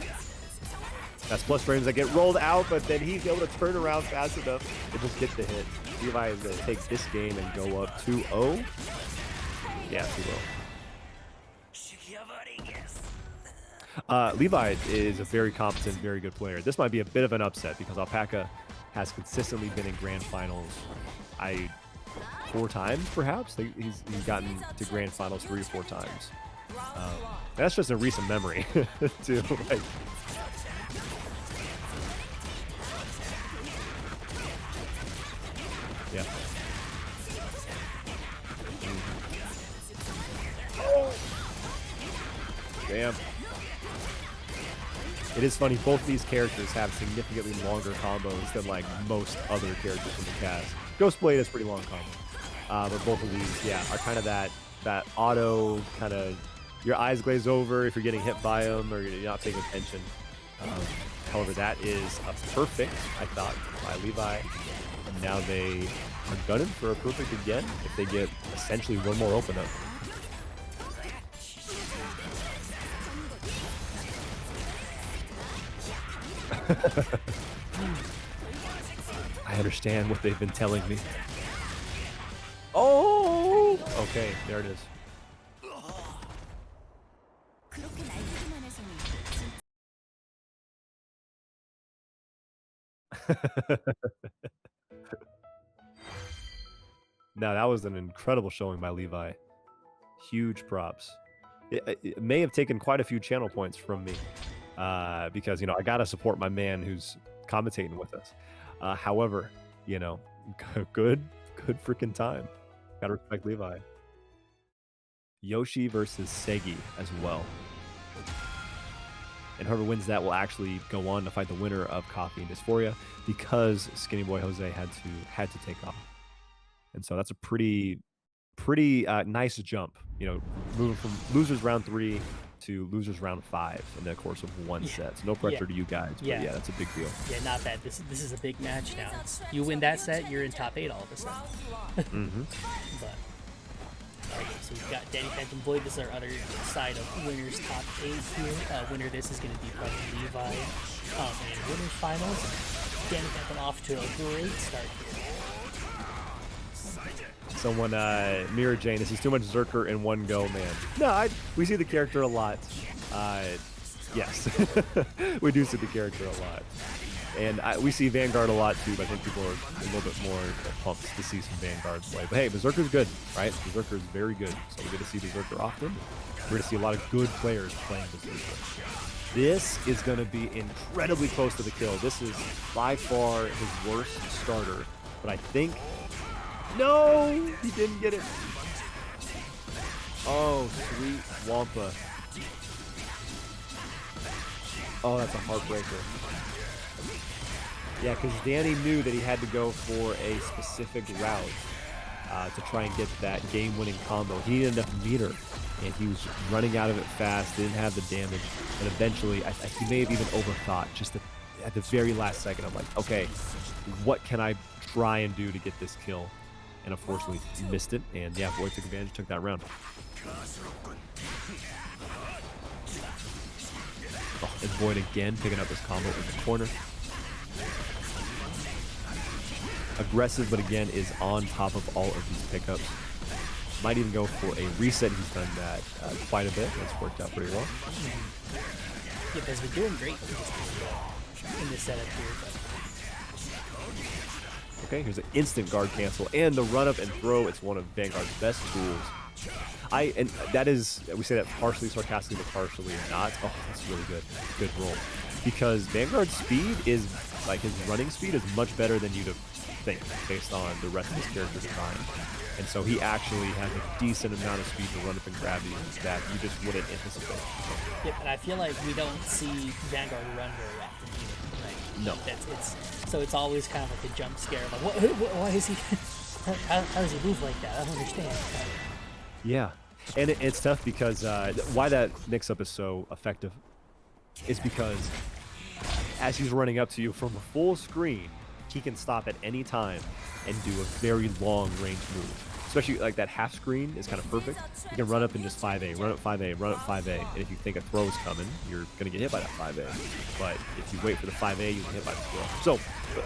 That's plus frames that get rolled out, but then he's able to turn around fast enough to just get the hit. Levi is going to take this game and go up 2-0. Yeah, 2-0. Levi is a very competent, very good player. This might be a bit of an upset because Alpaca has consistently been in grand finals. 4 times, perhaps. He's gotten to grand finals 3 or 4 times. That's just a recent memory, too. Yeah. Damn. It is funny, both these characters have significantly longer combos than most other characters in the cast. Ghostblade has pretty long combos. But both of these, are kind of that that auto kind of, your eyes glaze over if you're getting hit by them or you're not paying attention. However, that is a perfect, I thought, by Levi. And now they are gunning for a perfect again if they get essentially one more open up. I understand what they've been telling me. Oh! Okay, there it is. Now, that was an incredible showing by Levi. Huge props. It may have taken quite a few channel points from me because, you know, I got to support my man who's commentating with us. However, you know, good freaking time. Got to respect Levi. Yoshi versus Segi as well. And whoever wins that will actually go on to fight the winner of Coffee and Dysphoria because SkinnyBoiiJose had to take off. And so that's a pretty nice jump, you know, moving from losers round 3 to losers round 5 in the course of one set. So no pressure to you guys, but yeah, that's a big deal. Yeah, not bad. This is a big match now. You win that set, you're in top 8 all of a sudden. But okay, so we've got DaniPhantomPR. This is our other side of winners top 8 here. Winner this is going to be probably Levi. And winners finals. DaniPhantom off to a great start here. Someone, Mirror Jane, this is too much Zerker in one go, man. No, we see the character a lot. Yes, we do see the character a lot. And we see Vanguard a lot too, but I think people are a little bit more pumped to see some Vanguard play. But hey, Berserker's good, right? Berserker is very good. So we get to see Berserker often. We're going to see a lot of good players playing Berserker. This is going to be incredibly close to the kill. This is by far his worst starter, but I think... No! He didn't get it. Oh, sweet Wampa. Oh, that's a heartbreaker. Yeah, because Danny knew that he had to go for a specific route to try and get that game-winning combo. He needed enough meter, and he was running out of it fast, didn't have the damage, and eventually, he may have even overthought, just at the very last second. I'm like, okay, what can I try and do to get this kill? And unfortunately, he missed it, and yeah, Void took advantage, took that round. Oh, and Void again picking up his combo in the corner. Aggressive, but again, is on top of all of these pickups. Might even go for a reset. He's done that quite a bit. That's worked out pretty well. Yeah, because we're doing great in this setup here. But... Okay, here's an instant guard cancel and the run up and throw. It's one of Vanguard's best tools. And that is, we say that partially sarcastically, but partially not. Oh, that's really good. Good roll. Because Vanguard's speed is, like, his running speed is much better than you'd think based on the rest of his character design. And so he actually has a decent amount of speed to run up and grab you that you just wouldn't anticipate. Yep, and I feel like we don't see Vanguard run very often either. Right? No. So it's always kind of like a jump scare. Like, why is he... how does he move like that? I don't understand. Yeah. And it's tough because why that mix-up is so effective is because as he's running up to you from a full screen, he can stop at any time and do a very long range move. Especially like that half screen is kind of perfect. You can run up and just 5A, run up 5A, run up 5A, and if you think a throw is coming, you're going to get hit by that 5A. But if you wait for the 5A, you get hit by the throw. So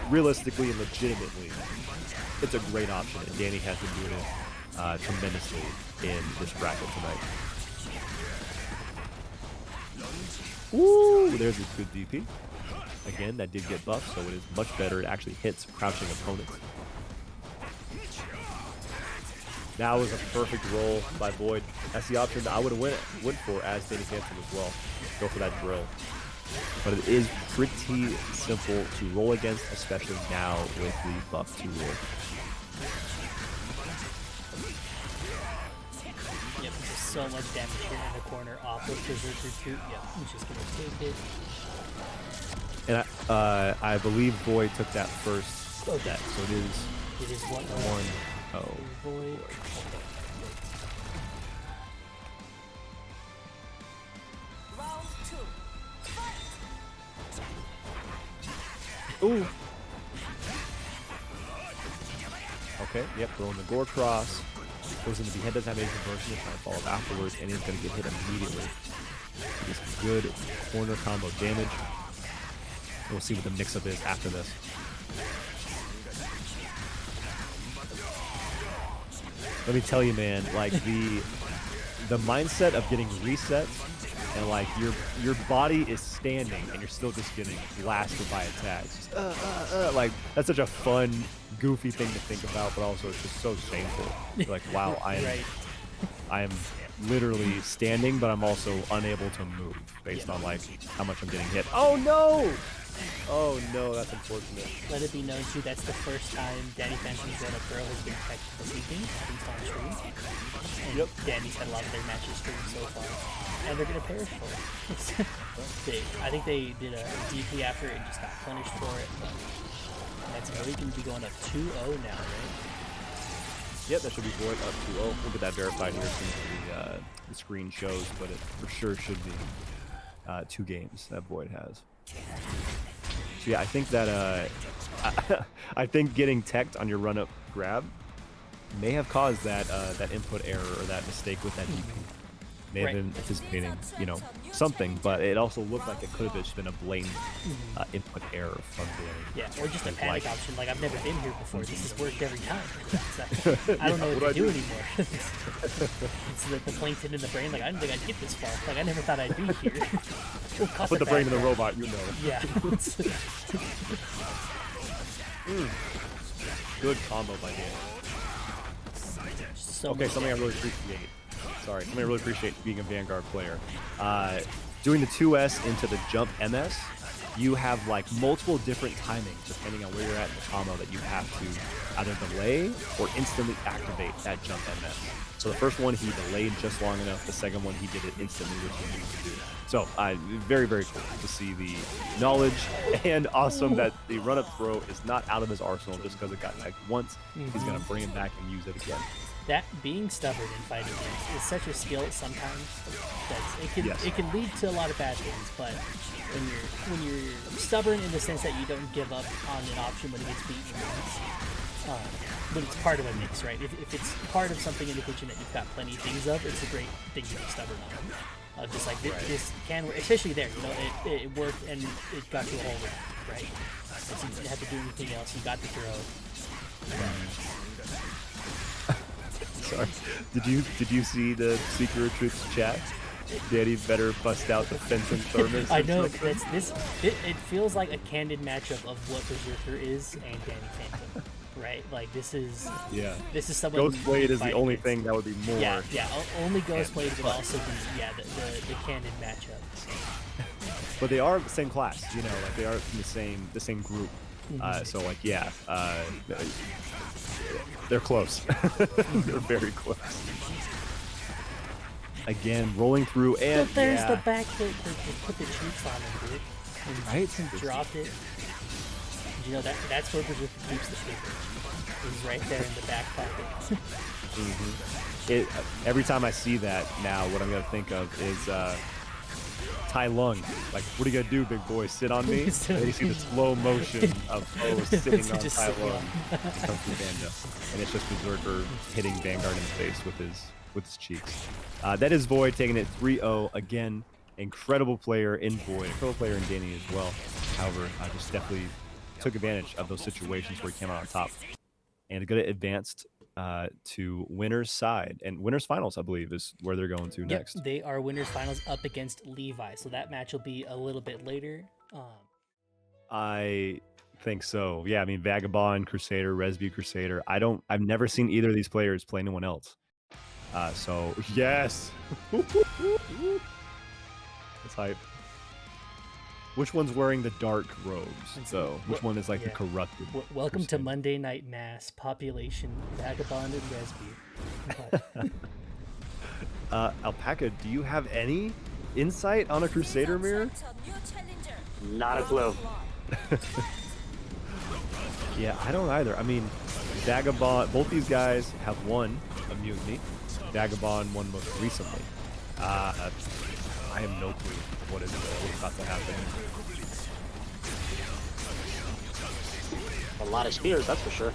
realistically and legitimately, it's a great option, and Danny has been doing it tremendously in this bracket tonight. Ooh, there's a good DP. Again, that did get buffed, so it is much better. It actually hits crouching opponents. That was a perfect roll by Void. That's the option that I would have went for as DaniPhantom as well. Go for that drill. But it is pretty simple to roll against, especially now with the buff 2 roll. Yep, there's so much damage here in the corner off of Berserker 2. Yep, he's just going to take it. And I believe Void took that first bet, so it is 1-0. Void. Ooh. Okay, yep, throwing the gore cross. Goes into the head, doesn't have any conversion, it's trying to follow up afterwards, and he's going to get hit immediately. Just good corner combo damage. And we'll see what the mix-up is after this. Let me tell you, man, like the mindset of getting resets and like your body is standing and you're still just getting blasted by attacks. Just, like that's such a fun, goofy thing to think about, but also it's just so shameful. You're like, wow, I am literally standing, but I'm also unable to move based on like how much I'm getting hit. Oh no! Oh no, that's unfortunate. Let it be known too, that's the first time DaniPhantom's Run Up Throw has been checked this evening, at least on stream. And Danny's had a lot of their matches streamed so far. And they're gonna perish for it. I think they did a DP after it and just got punished for it. But that's really gonna be going up 2-0 now, right? Yep, that should be Void up 2-0. We'll get that verified here as soon as the screen shows, but it for sure should be 2 games that Void has. So yeah, I think that I think getting teched on your run-up grab may have caused that that input error or that mistake with that DP. May have been anticipating, you know, something, but it also looked like it could have just been a blatant input error from the yeah, or just a panic option. Like I've never been here before. This has worked every time. Like, I don't know what to do anymore. It's the plankton in the brain. Like I didn't think I'd get this far. Like I never thought I'd be here. I'll put the brain in the robot, you know. Yeah. Good combo by Dan. So okay, something I really appreciate. Sorry, something I really appreciate being a Vanguard player. Doing the 2S into the jump MS, you have like multiple different timings depending on where you're at in the combo that you have to either delay or instantly activate that jump MS. So the first one he delayed just long enough, the second one he did it instantly, which he needed to do. So very, very cool to see the knowledge, and awesome that the run-up throw is not out of his arsenal just because it got teched once. He's going to bring it back and use it again. That being stubborn in fighting games is such a skill sometimes that it can lead to a lot of bad things. But when you're stubborn in the sense that you don't give up on an option when it gets beaten once, but it's part of a mix, right? If it's part of something in the kitchen that you've got plenty of things of, it's a great thing to be stubborn on. Just like this can work, especially there, you know, it worked and it got you a whole round, right? So you didn't have to do anything else. You got the throw. Sorry. Did you see the Secret Retreats chat? Danny better bust out the Fenton Thermos. I know it feels like a candid matchup of what Berserker is and DaniPhantom, right? Like this is someone. Ghostblade is the only thing that would be more. Yeah. Only Ghostblade would also be the candid matchup. But they are the same class, you know, like they are from the same group. So like they're close. They're very close. Again, rolling through, and but there's the back hit that just put the cheeks on him, dude. And dropped it. You know that's where Berserker keeps the paper. He's right there in the back pocket. Every time I see that now, what I'm gonna think of is Tai Lung. Like, what are you gonna do, big boy? Sit on me? And you see the slow motion of Poe sitting on Tai Lung. Comes through Vanda, and it's just Berserker hitting Vanguard in the face with his cheeks. That is Void taking it 3-0 again. Incredible player in Void, incredible player in Danny as well. However, I just definitely took advantage of those situations where he came out on top, and good advanced to winners side, and winners finals I believe is where they're going to next. They are winners finals up against Levi, so that match will be a little bit later. I think so. Yeah, I mean Vagabond, Crusader, Rezby, Crusader. I've never seen either of these players play anyone else. So yes. That's hype. Which one's wearing the dark robes? So which one is like the corrupted? Welcome to Monday Night Mass. Population Vagabond and Rezby. Alpaca, do you have any insight on a Crusader mirror? Not a clue. Yeah, I don't either. I mean, Vagabond. Both these guys have won a Mutiny. Vagabond won most recently. I have no clue what is about to happen. lot of spears, that's for sure.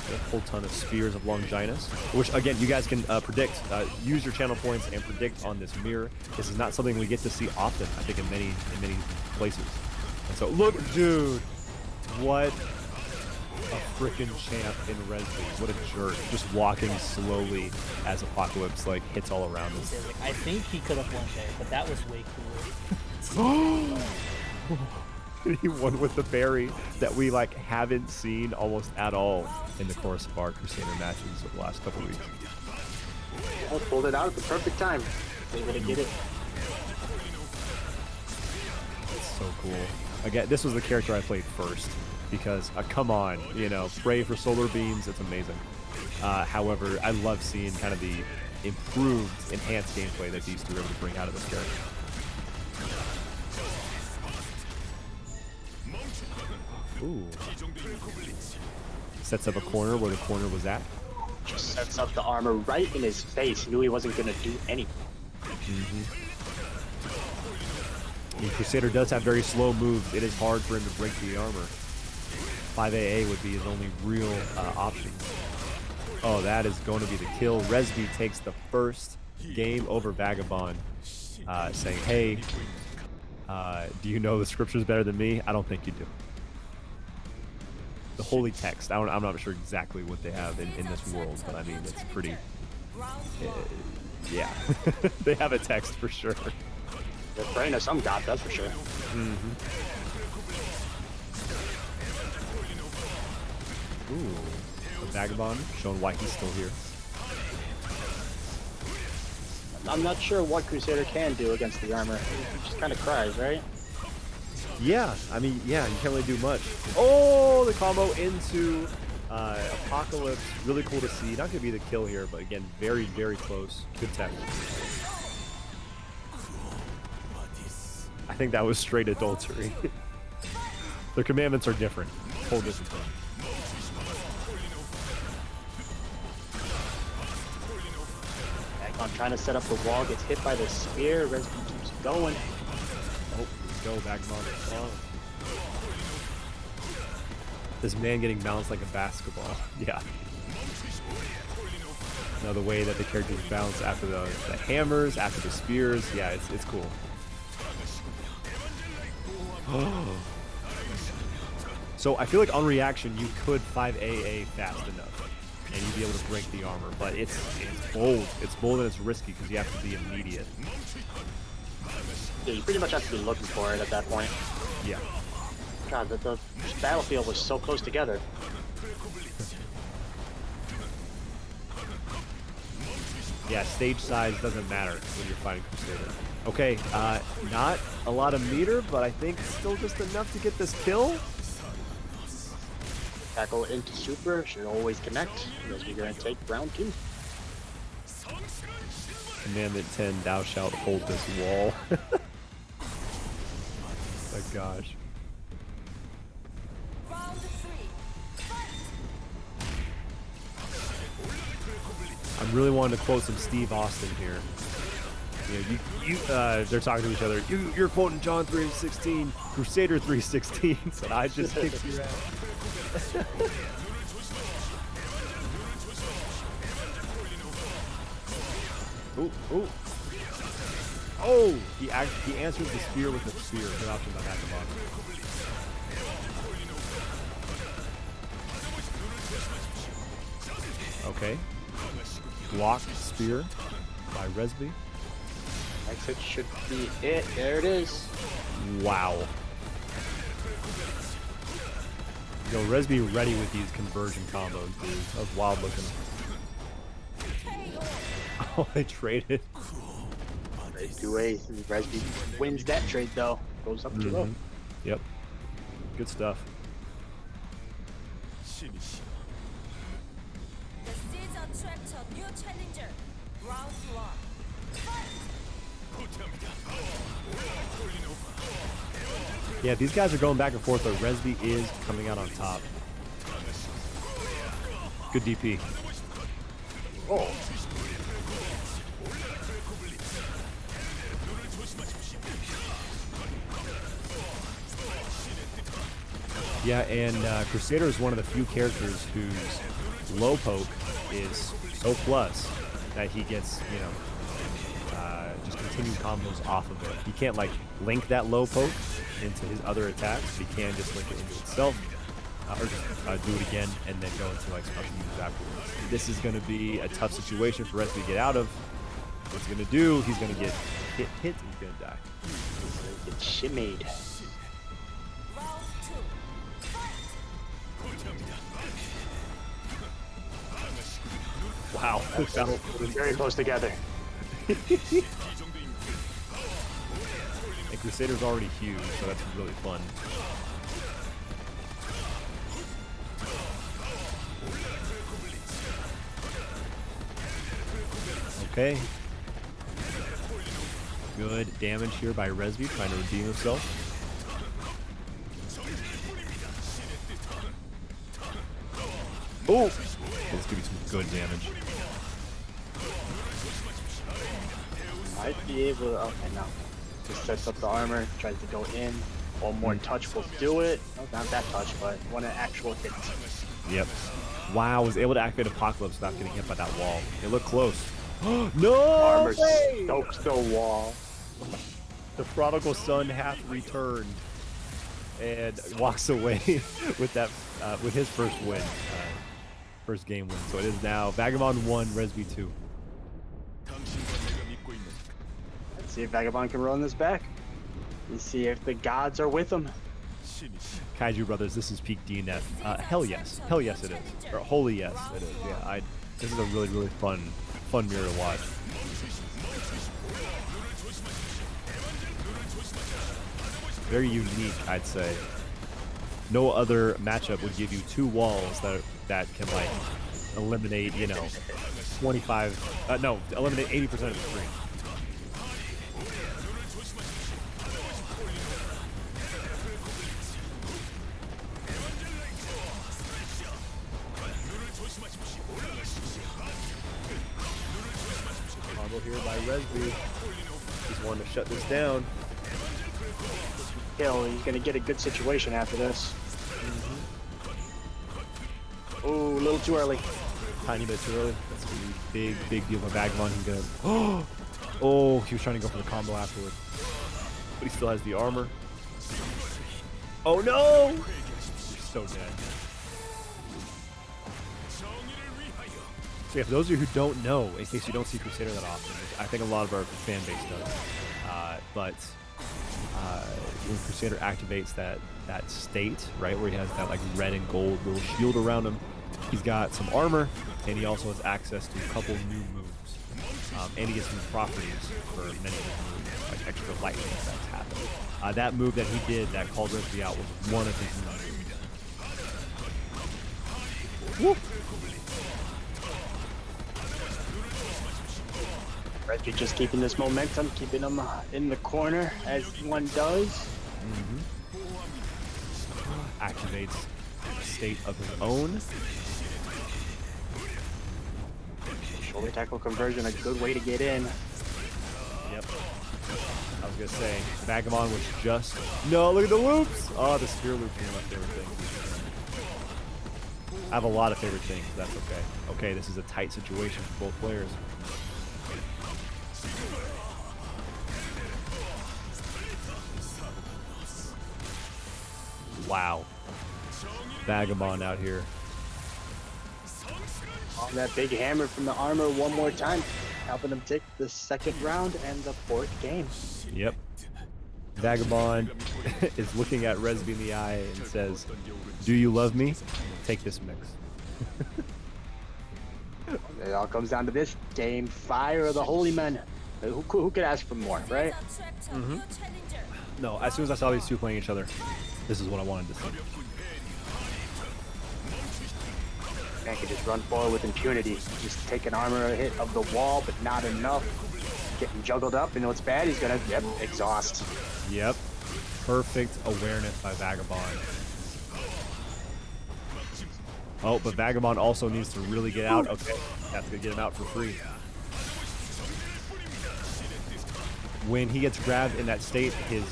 A whole ton of spears of Longinus, which again you guys can predict. Use your channel points and predict on this mirror. This is not something we get to see often, I think, in many places. And so look, dude, what a freaking champ in Rezby. What a jerk, just walking slowly as Apocalypse like hits all around him. I think he could have won there, but that was way cooler. He won with the berry that we like haven't seen almost at all in the course of our Crusader matches of the last couple weeks. Oh, pulled it out at the perfect time. Able to get it. It's so cool. Again, this was the character I played first because come on, you know, pray for solar beams. It's amazing. However, I love seeing kind of the improved, enhanced gameplay that these two are able to bring out of this character. Ooh. Sets up a corner where the corner was at. Just sets up the armor right in his face. Knew he wasn't going to do anything. The Crusader does have very slow moves. It is hard for him to break the armor. 5AA would be his only real option. Oh, that is going to be the kill. Rezby takes the first game over Vagabond, saying, hey, do you know the scriptures better than me? I don't think you do. The holy text. I'm not sure exactly what they have in this world, but I mean, it's pretty... yeah. They have a text for sure. They're praying to some god, that's for sure. Ooh. The Vagabond, showing why he's still here. I'm not sure what Crusader can do against the armor. He just kind of cries, right? Yeah, I mean, yeah, you can't really do much. Oh, the combo into Apocalypse. Really cool to see. Not going to be the kill here, but again, very, very close. Good tech. I think that was straight adultery. Their commandments are different. Whole different thing. I'm trying to set up the wall, gets hit by the spear. Rezby keeps going. Oh, go Vagabond. Oh. This man getting bounced like a basketball. Yeah. No, the way that the characters bounce after the hammers, after the spears. Yeah, it's cool. So I feel like on reaction you could 5AA fast enough and you'd be able to break the armor, but it's bold. It's bold and it's risky because you have to be immediate. Yeah, you pretty much have to be looking for it at that point. Yeah. God, the battlefield was so close together. Yeah, stage size doesn't matter when you're fighting Crusader. Okay, not a lot of meter, but I think still just enough to get this kill. Tackle into super, should always connect. Because we're going to take round 2. Commandment 10, thou shalt hold this wall. My gosh. I'm really wanting to quote some Steve Austin here. You know, they're talking to each other. You're quoting John 3:16, Crusader 3:16, said I just kicked your ass. Ooh, ooh. Oh, he answers the spear with the spear. Good option by Vagabond. Okay. Blocked spear by Rezby. Exit should be it. There it is. Wow. Yo, Rezby ready with these conversion combos, dude. That was wild looking. Oh, they traded. 2A. Rezby wins that trade though. Goes up 2-0. Yep. Good stuff. The seeds attract a new challenger. Round 1. Yeah, these guys are going back and forth, but Rezby is coming out on top. Good DP. Oh. Yeah, and Crusader is one of the few characters whose low poke is so plus that he gets, you know, just continues combos off of it. He can't like link that low poke into his other attacks, but he can just link it into itself, or just do it again and then go into like special moves afterwards. This is going to be a tough situation for Rezby to get out of. What's he going to do? He's going to get hit, and he's going to die. Get shimmied. Round 2. Fight. Wow. We're very close together. And Crusader's already huge, so that's really fun. Okay. Good damage here by Rezby, trying to redeem himself. Oh! This could be some good damage. Might be able to. Okay, no. Just sets up the armor, tries to go in. One more touch will do it. No, not that touch, but one actual hit. Yep. Wow, was able to activate Apocalypse without getting hit by that wall. It looked close. No! Armor way! stokes the wall. The prodigal son hath returned and walks away with that with his first win, first game win. So it is now Vagabond 1, Rezby 2. Let's see if Vagabond can run this back. Let's see if the gods are with him. Kaiju Brothers, this is peak DNF. Hell yes it is. Or holy yes it is. Yeah, this is a really, really fun mirror to watch. Very unique, I'd say. No other matchup would give you two walls that can like eliminate, you know, eliminate 80% of the screen. Combo here by Rezby. He's wanting to shut this down. He's gonna get a good situation after this. Oh, a little too early. Tiny bit too early. That's gonna be big deal for Vagabond. He's gonna. Oh, he was trying to go for the combo afterward, but he still has the armor. Oh no! You're so dead. So yeah, for those of you who don't know, in case you don't see Crusader that often, which I think a lot of our fan base does, but when Crusader activates that state, right, where he has that like red and gold little shield around him, he's got some armor, and he also has access to a couple new moves, and he gets some properties for many different moves, like extra lightning effects happen. That move that he did that called Rezby out was one of his moves. Woo! Rezby just keeping this momentum, keeping him in the corner as one does. Activates state of his own. Shoulder tackle conversion, a good way to get in. Yep. I was gonna say, Vagabond was just look at the loops. Oh, the spear loops are one of my favorite things. I have a lot of favorite things. But that's okay. Okay, this is a tight situation for both players. Wow. Vagabond out here. On that big hammer from the armor one more time, helping him take the second round and the fourth game. Yep. Vagabond is looking at Rezby in the eye and says, "Do you love me? Take this mix." It all comes down to this. Game 5 of the Holy Men. Who could ask for more, right? Mm-hmm. No, as soon as I saw these two playing each other, this is what I wanted to see. Man could just run forward with impunity. Just take an armor hit of the wall, but not enough. Getting juggled up, and what's bad, he's gonna, exhaust. Yep. Perfect awareness by Vagabond. Oh, but Vagabond also needs to really get out. Okay, that's gonna get him out for free. when he gets grabbed in that state, his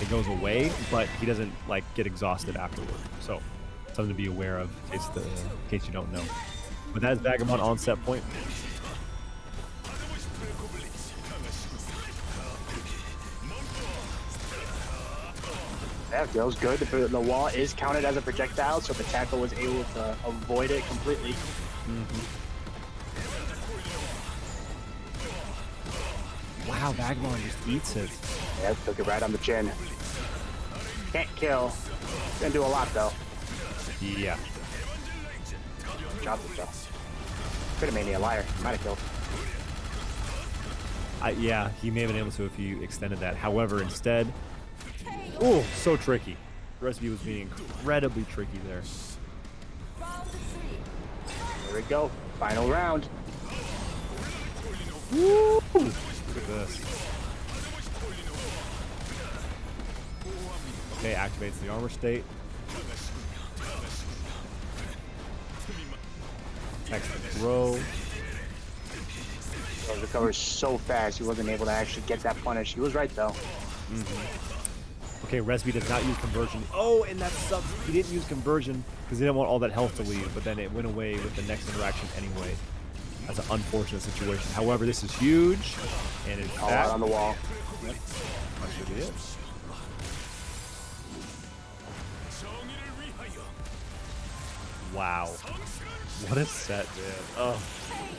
it goes away, but he doesn't like get exhausted afterward. So something to be aware of in case you don't know. But that is Vagabond on set point. Yeah, feels good. The wall is counted as a projectile, so the tackle was able to avoid it completely. Wow, Vagabond just eats it. Yeah, took it right on the chin. Can't kill. Gonna do a lot though. Yeah. Dropped it though. Could have made me a liar. Might have killed. Yeah, he may have been able to if you extended that. However, instead, oh, so tricky. Rezby was being incredibly tricky there. There we go. Final round. Woo! Look at this. Okay, activates the armor state. Attacks the throw. He recovers so fast, he wasn't able to actually get that punish. He was right though. Okay, Rezby does not use conversion. Oh, and that sucks. He didn't use conversion because he didn't want all that health to leave, but then it went away with the next interaction anyway. That's an unfortunate situation. However, this is huge, and it's all out on the wall. Yep. That should be it. Wow. What a set, man. Oh.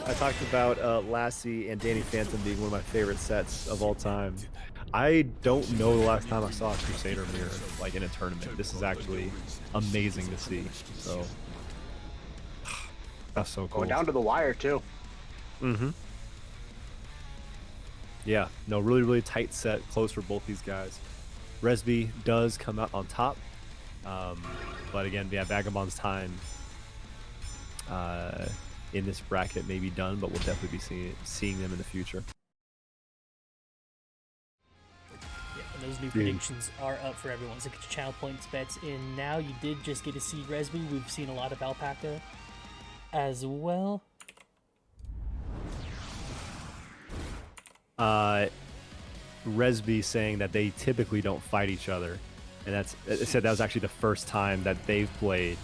I talked about Lassie and DaniPhantom being one of my favorite sets of all time. I don't know the last time I saw a Crusader mirror like in a tournament. This is actually amazing to see. So that's so cool. Going down to the wire too. Yeah, no, really, really tight set, close for both these guys. Rezby does come out on top, but again, yeah, Vagabond's time in this bracket may be done, but we'll definitely be seeing them in the future. Yeah, and those new predictions are up for everyone. So get your channel points bets in now. You did just get to see Rezby. We've seen a lot of Alpaca as well. Rezby saying that they typically don't fight each other, and it said that was actually the first time that they've played.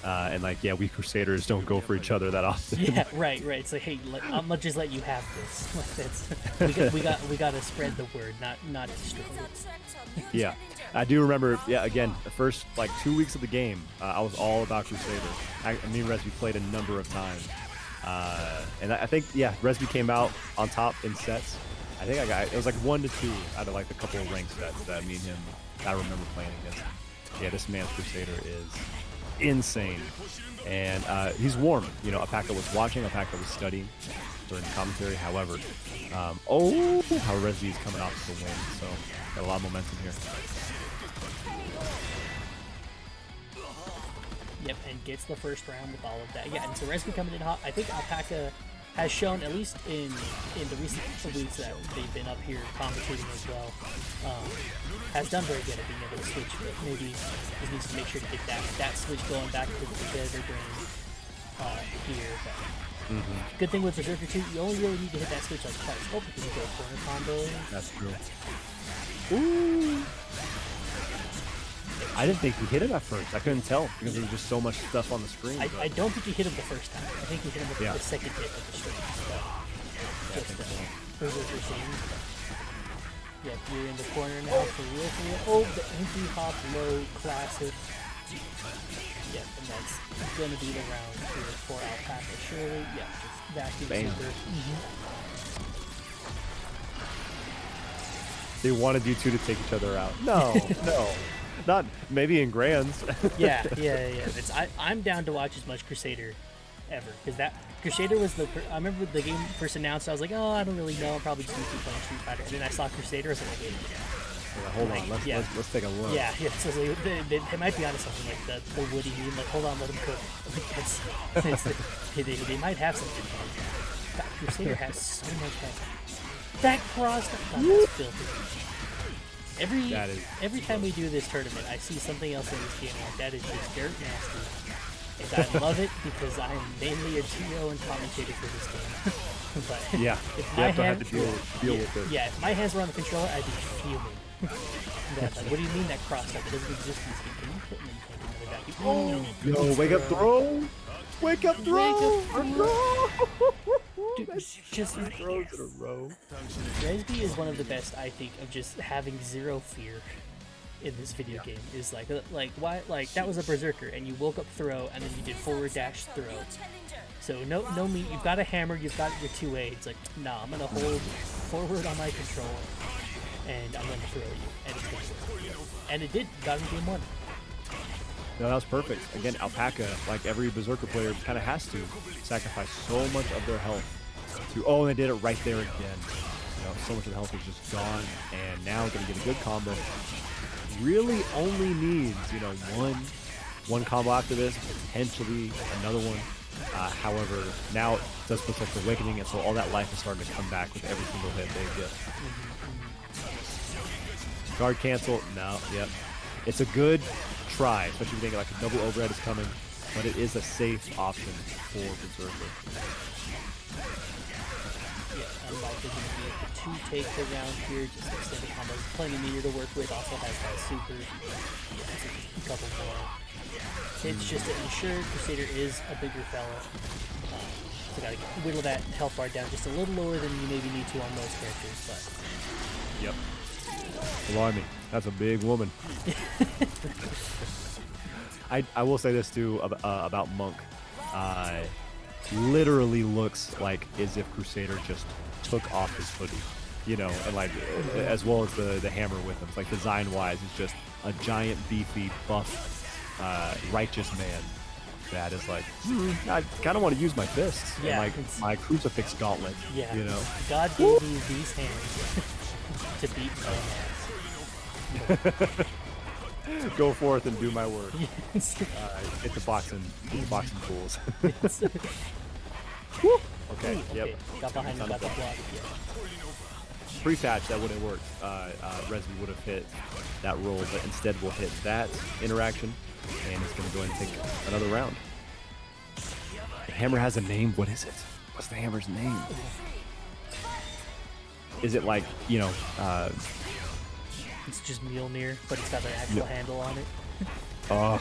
And like, yeah, we Crusaders don't go for each other that often. Yeah, right. It's like, hey, I'm gonna just let you have this. Like, that's we got to spread the word, not destroy it. Yeah, I do remember. Yeah, again, the first like 2 weeks of the game, I was all about Crusader. Me and Rezby played a number of times, and I think Rezby came out on top in sets. I think it was like 1-2 out of like a couple of ranked sets that me and him I remember playing against. Yeah, this man's Crusader is insane, and he's warm. You know, Alpaca was watching, Alpaca was studying during the commentary. However, how Rezby is coming off to the win, so got a lot of momentum here. Yep, and gets the first round with all of that. Yeah, and so Rezby coming in hot. I think Alpaca has shown, at least in the recent weeks that they've been up here commentating as well, has done very good at being able to switch, but maybe just needs to make sure to get that switch going back to the competitor brain here. But good thing with Berserker 2, you only really need to hit that switch like twice. Oh, because you go corner combo. That's true. Ooh. I didn't think he hit it at first. I couldn't tell because there was just so much stuff on the screen. I don't think he hit him the first time. I think he hit him with the second hit of the stream. Berserker scenes. Yep, you're in the corner now for real. Oh, the empty hop low classic. Yep, and that's gonna be the round here for Alpaca. Surely, yeah, just vacuum super. They wanted you two to take each other out. No, no. Not maybe in grands. yeah. I'm down to watch as much Crusader ever, because that Crusader was I remember the game first announced. I was like, oh, I don't really know. I'm probably just gonna keep playing Street Fighter. And then I saw Crusader. I was like, hold on, let's take a look. Yeah. So they might be onto something like the Woody meme. Like, hold on, let him cook. Like, they might have something. God, Crusader has so much health. That cross, that's filthy. Every time we do this tournament, I see something else in this game like that is just dirt nasty. And I love it because I am mainly a TO and commentator for this game. But Yeah, if you my have to hand, deal with it. yeah, if my hands were on the controller, I'd be fuming. Like, what do you mean that cross up? It doesn't exist in this game. Can you put me in another vacuum? Oh, Yo, wake up throw! Wake up throw! Dude, just Throws in a row. Rezby is one of the best, I think, of just having zero fear in this video game. Is like why, like that was a berserker and you woke up throw and then you did forward dash throw. So no meat. You've got a hammer. You've got your 2A. It's like nah, I'm gonna hold forward on my controller and I'm gonna throw you and it's gonna work. And it did. Got in game 1. No, that was perfect. Again, Alpaca, like every berserker player, kind of has to sacrifice so much of their health to. Oh, and they did it right there again. You know, so much of the health is just gone, and now gonna get a good combo. Really only needs, you know, one combo after this, potentially another one. However, now it does protect the awakening, and so all that life is starting to come back with every single hit they get. Guard cancel. No. Yep. It's a good try, especially if you think like a double overhead is coming, but it is a safe option for Berserker. Yeah, and Mike is going to be able to take the round here, just extended combos. Plenty meter to work with, also has that super. Yeah, a couple more hits just to ensure Crusader is a bigger fella. So gotta whittle that health bar down just a little lower than you maybe need to on most characters, but. Yep. Blimey, that's a big woman. I will say this too about Monk. Literally looks like as if Crusader just took off his hoodie, you know, and like as well as the hammer with him. It's like design-wise, it's just a giant, beefy, buff, righteous man that is like, I kind of want to use my fists and like my crucifix gauntlet. Yeah, you know, God gave me these hands to beat my ass. Go forth and do my work. Yes. Get the boxing pools. Yes. Okay. Yep. Got behind him, got the block. Yeah. Pre-patch that wouldn't work. Rezby would have hit that roll, but instead we'll hit that interaction, and it's going to go ahead and take another round. The hammer has a name. What is it? What's the hammer's name? Is it like, you know? It's just Mjolnir, but it's got the actual handle on it. Oh,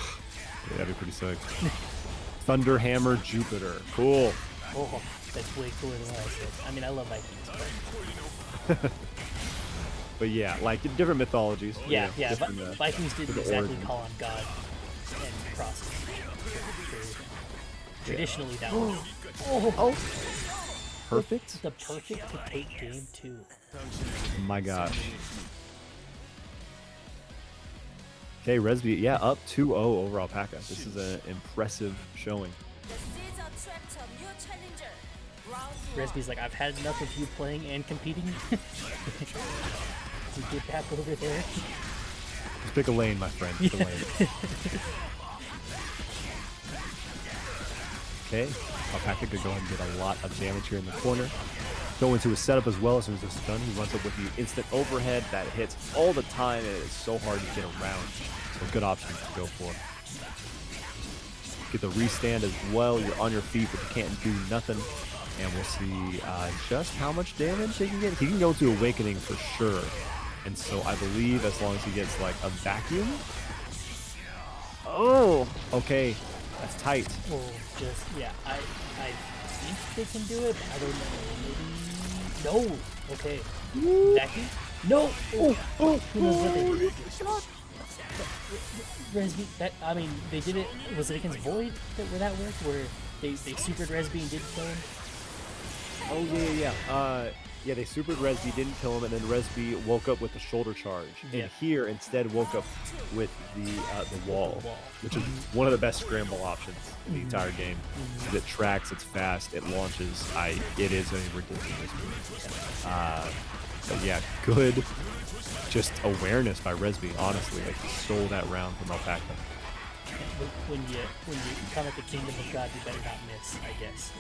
yeah, that'd be pretty sick. Thunder Hammer Jupiter. Cool. Oh, that's way cooler than what I said. I mean, I love Vikings, but... But yeah, like different mythologies. Yeah, you know, yeah. different, Vikings didn't exactly origins. call on God and crosses. Traditionally, that was... Oh. Perfect. The perfect to take game 2. My gosh. Okay, Rezby, yeah, up 2-0 over Alpaca. This is an impressive showing. Rezby's like, I've had enough of you playing and competing. You get back over there. Just pick a lane, my friend. Pick a lane. Okay, Alpaca could go ahead and get a lot of damage here in the corner. Go into his setup as well. As soon as it's done, he runs up with the instant overhead that hits all the time, and it is so hard to get around. So good option to go for. Get the restand as well. You're on your feet, but you can't do nothing. And we'll see just how much damage he can get. He can go to Awakening for sure. And so I believe as long as he gets like a vacuum. Oh, okay. That's tight. Well, just, yeah, I think they can do it, but I don't know. Maybe. No. Okay. Vacuum? No. Oh. Who knows what they did? Rezby, I mean, they did it. Was it against Void where that worked? Where they supered Rezby and didn't kill him? Oh, yeah. Yeah, they supered Rezby, didn't kill him, and then Rezby woke up with the shoulder charge. Yeah. And here, instead, woke up with the wall, which is one of the best scramble options in the entire game. It tracks, it's fast, it launches. It is a ridiculous move. But yeah, good just awareness by Rezby, honestly. Like, he stole that round from Alpaca. When you come at the kingdom of God, you better not miss, I guess.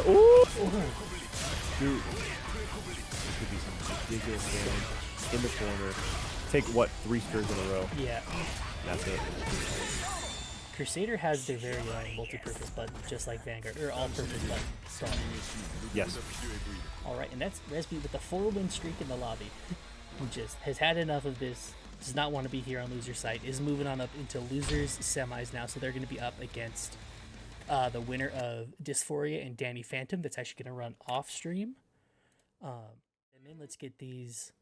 Ooh. Dude, this could be some ridiculous damage in the corner. Take what, 3 spears in a row? Yeah. That's it. Crusader has their very own multi-purpose button, just like Vanguard, or all-purpose button. Yes. All right, and that's Rezby with the 4-win streak in the lobby, who just has had enough of this, does not want to be here on loser side, is moving on up into losers semis now, so they're going to be up against the winner of Dysphoria and DaniPhantom. That's actually going to run off stream. And then let's get these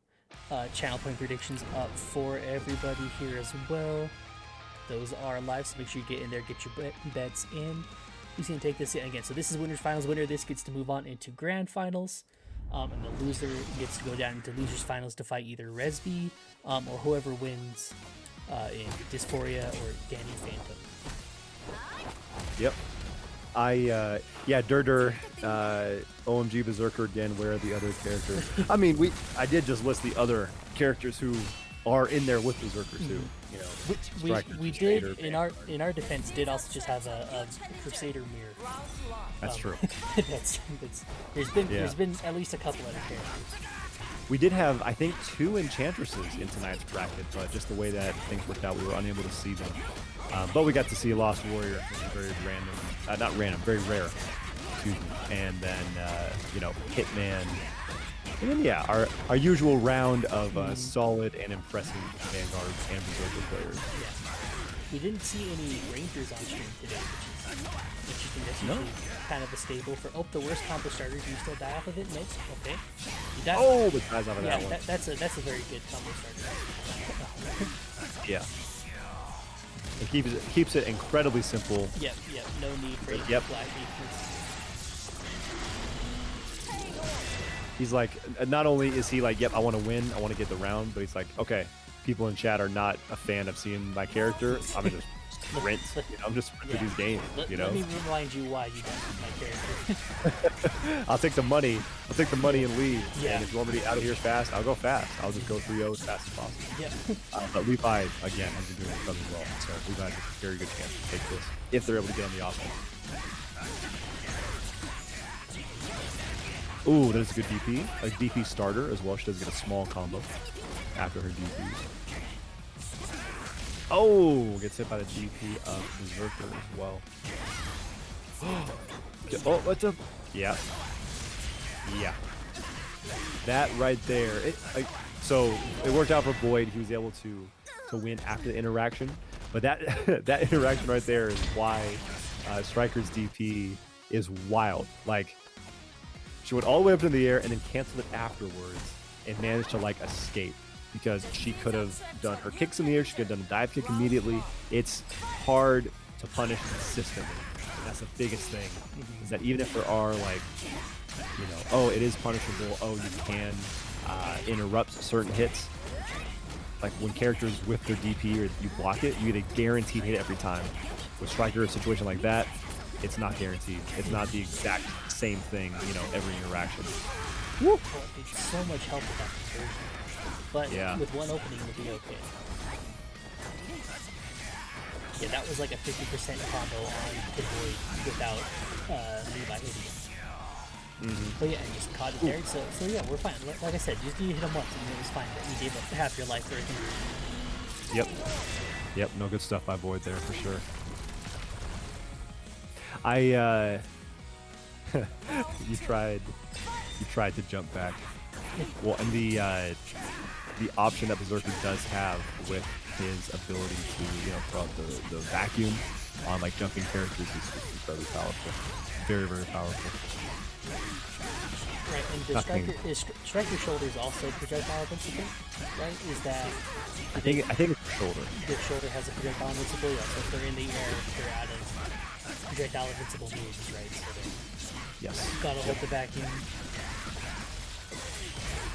channel point predictions up for everybody here as well. Those are live, so make sure you get in there, get your bets in. Who's going to take this in again? So this is winners finals. Winner of this gets to move on into grand finals, and the loser gets to go down into losers finals to fight either Rezby or whoever wins in Dysphoria or DaniPhantom. Yep. Yeah, Durdur, OMG Berserker again. Where are the other characters? I mean, I did just list the other characters who are in there with Berserker too. You know, we did in our defense did also just have a Crusader mirror. That's true. There's been at least a couple other characters. We did have, I think, 2 Enchantresses in tonight's bracket, but just the way that things worked out, we were unable to see them. But we got to see Lost Warrior, which is very random, not random, very rare. Excuse me. And then, you know, Hitman. And then, yeah, our usual round of solid and impressive Vanguard and Berserker players. Yeah. We didn't see any Rangers on stream today, which is interesting. That's usually kind of a staple for. Oh, the worst combo starter. Do you still die off of it? Nope. Okay. You die. Oh, the dies off of that one. That's a very good combo starter. Yeah. It keeps it incredibly simple. Yep. No need for any flag weakness. He's like, not only is he like, yep, I want to win, I want to get the round, but he's like, okay, people in chat are not a fan of seeing my character. I'm gonna just sprint. I'm just sprint through these games. Let me remind you why you don't like my character. I'll take the money. I'll take the money and leave. Yeah. And if you want me to get out of here fast, I'll go fast. I'll just go 3-0 as fast as possible. Yeah. But Levi, again, has been doing something well. So Levi has a very good chance to take this if they're able to get on the offense. Ooh, that is a good DP. A DP starter as well. She does get a small combo after her DP. Oh, gets hit by the DP of Berserker as well. Oh, what's up? Yeah. That right there. So it worked out for Void. He was able to win after the interaction. But that that interaction right there is why Striker's DP is wild. Like, she went all the way up in the air and then canceled it afterwards and managed to like escape because she could have done her kicks in the air. She could have done a dive kick immediately. It's hard to punish consistently. And that's the biggest thing, is that even if there are like, you know, oh, it is punishable. Oh, you can interrupt certain hits. Like when characters whip their DP or you block it, you get a guaranteed hit every time. With Striker, a situation like that, it's not guaranteed. It's not the exact same thing, you know, every interaction. Woo! Oh, it's so much help with that conversion. But with one opening, it'll be okay. Yeah, that was like a 50% combo on Void without Levi hitting him. But yeah, I just caught it there. So yeah, we're fine. Like I said, you hit him once and it was fine. But you gave up half your life for a conversion. Yep, no good stuff by Void there for sure. You tried to jump back. Well, and the option that Berserker does have with his ability to, you know, throw out the vacuum on like jumping characters is incredibly powerful. Very, very powerful. Right, and Striker shoulders also projectile invincible, right? Is that? I think it's the shoulder. The shoulder has a projectile invincible, yeah. So if they're in the air, they're out of projectile invincible moves, right? So yes. Gotta hold the vacuum.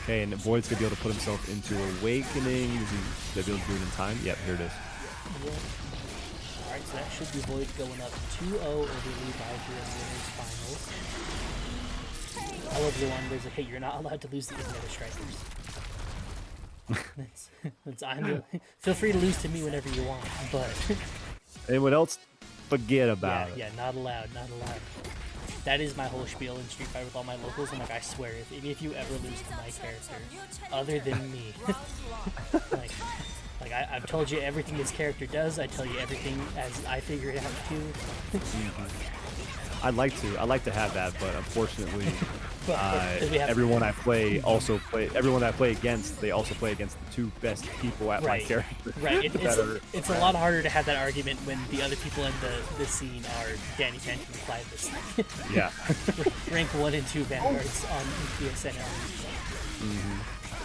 Okay, and Void's gonna be able to put himself into Awakening. Is he gonna be able to do it in time? Yep, here it is. Yeah. Alright, so that should be Void going up 2-0 over Levi here in winners finals. I love the one where's like, hey, you're not allowed to lose to any other strikers. Feel free to lose to me whenever you want, but anyone else, forget about it. Yeah, not allowed. That is my whole spiel in Street Fighter with all my locals. I'm like, I swear, if you ever lose to my character, other than me, like Like I've told you everything this character does. I tell you everything as I figure it out too. I'd like to have that, but unfortunately, everyone that I play against, they also play against the two best people at my character. Right. It's a lot harder to have that argument when the other people in the scene are DaniPhantom and Clivus. Yeah. Rank 1 and 2 vanguards on PSN.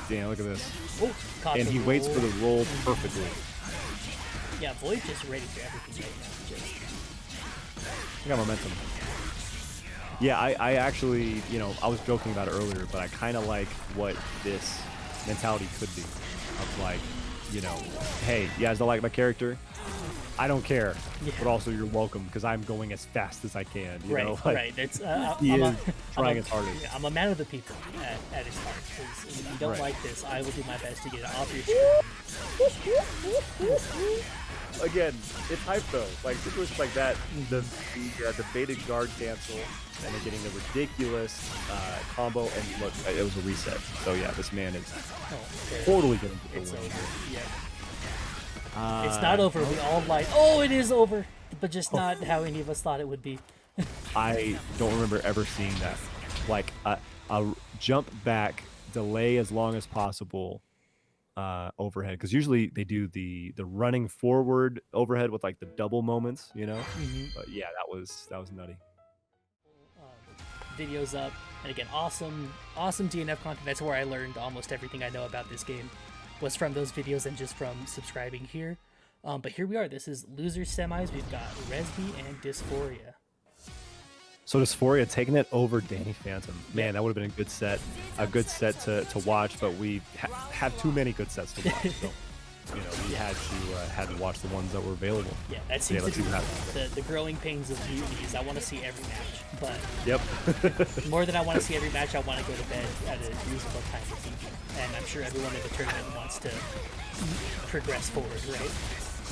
Damn, look at this. Oh, and he waits for the roll perfectly. Yeah, Void just ready for everything right now. I got momentum. Yeah, I actually, I was joking about it earlier, but I kind of like what this mentality could be. Of like, hey, you guys don't like my character? I don't care, but also you're welcome because I'm going as fast as I can. Right. It's, he is trying his hardest. I'm a man of the people at his heart. If you don't like this, I will do my best to get it off your screen. Again, it's hype though. Like situations like that, the baited guard cancel, and then getting the ridiculous combo, and look, it was a reset. So yeah, this man is totally going to get the win. Yeah. It's not over. We all like, oh, it is over, but just not how any of us thought it would be. I don't remember ever seeing that. Like a jump back, delay as long as possible overhead, because usually they do the running forward overhead with like the double moments, But yeah, that was nutty. Videos up, and again, awesome DNF content. That's where I learned almost everything I know about this game. Was from those videos and just from subscribing here. But here we are. This is losers semis. We've got Rezby and Dysphoria. So Dysphoria taking it over DaniPhantom. Man, that would have been a good set to watch, but we have too many good sets to watch. So, we had to watch the ones that were available. Yeah, that seems to be the growing pains of Mutiny is I want to see every match, but more than I want to see every match, I want to go to bed at a reasonable time this evening. And I'm sure everyone in the tournament wants to progress forward, right?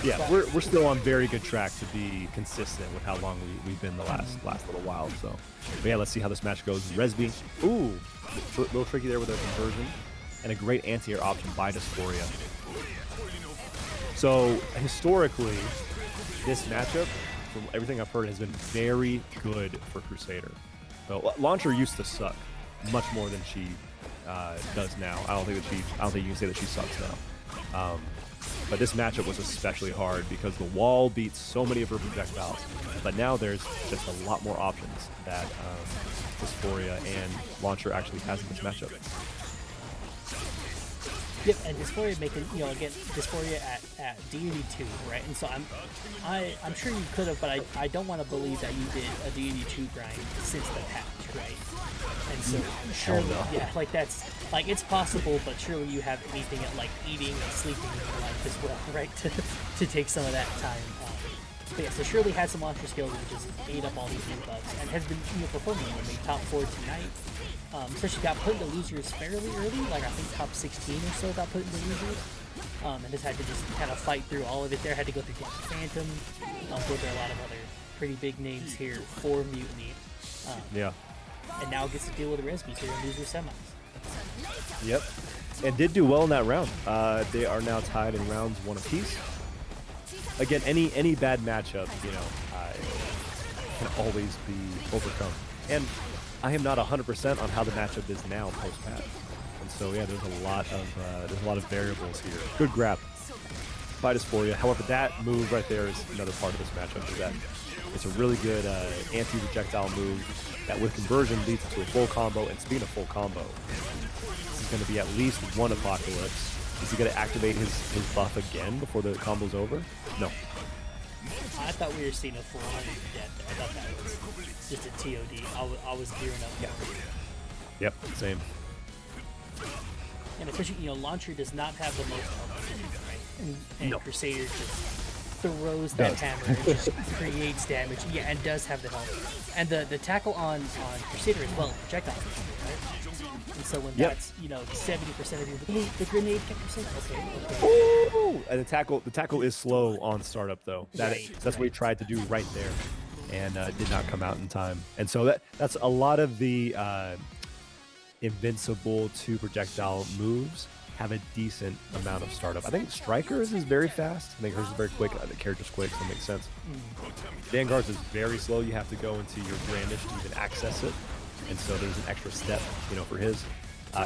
Yeah, but we're still on very good track to be consistent with how long we've been the last little while. So, but yeah, let's see how this match goes. Rezby, ooh, a little tricky there with a conversion, and a great anti-air option by Dysphoria. So historically, this matchup, from everything I've heard, has been very good for Crusader. So Launcher used to suck much more than she does now. I don't think you can say that she sucks now. But this matchup was especially hard because the wall beats so many of her projectiles. But now there's just a lot more options that Dysphoria and Launcher actually has in this matchup. Yep, and Dysphoria making, again, Dysphoria at deity 2, right? And so I'm sure you could have, but I don't want to believe that you did a deity 2 grind since the patch, right? And so surely, like that's, like it's possible, but surely you have anything at like eating and sleeping in your life as well, right? To take some of that time. But yeah, so surely had some launcher skills and just ate up all these new buffs and has been performing. Made top 4 tonight. So she got put into losers fairly early, like I think top 16 or so got put into losers. And just had to just kind of fight through all of it there. Had to go through DaniPhantom. There are a lot of other pretty big names here for Mutiny. And now gets to deal with Rezby here in loser semis. Yep. And did do well in that round. They are now tied in rounds 1 apiece. Again, any bad matchup, can always be overcome. And I am not 100% on how the matchup is now post-patch. And so yeah, there's a lot of variables here. Good grab by Dysphoria. However, that move right there is another part of this matchup. Is that it's a really good anti-projectile move that with conversion leads to a full combo. And speaking of full combo, this is going to be at least one Apocalypse. Is he going to activate his buff again before the combo's over? No. I thought we were seeing a full 100 death. I thought that was just a TOD. I was gearing up. Yep, same. And especially, Launcher does not have the most health, right? And no. Crusader just throws that hammer and just creates damage. Yeah, and does have the health. And the tackle on Crusader as well, projectile, right? And so when that's 70% of your the grenade kept you safe. Okay. Ooh! And the tackle is slow on startup though. That's what he tried to do right there, and did not come out in time. And so that's a lot of the invincible to projectile moves have a decent amount of startup. I think Striker's is very fast. I think hers is very quick. The character's quick, so it makes sense. Vanguard's is very slow. You have to go into your brandish to even access it, and so there's an extra step, you know, for his.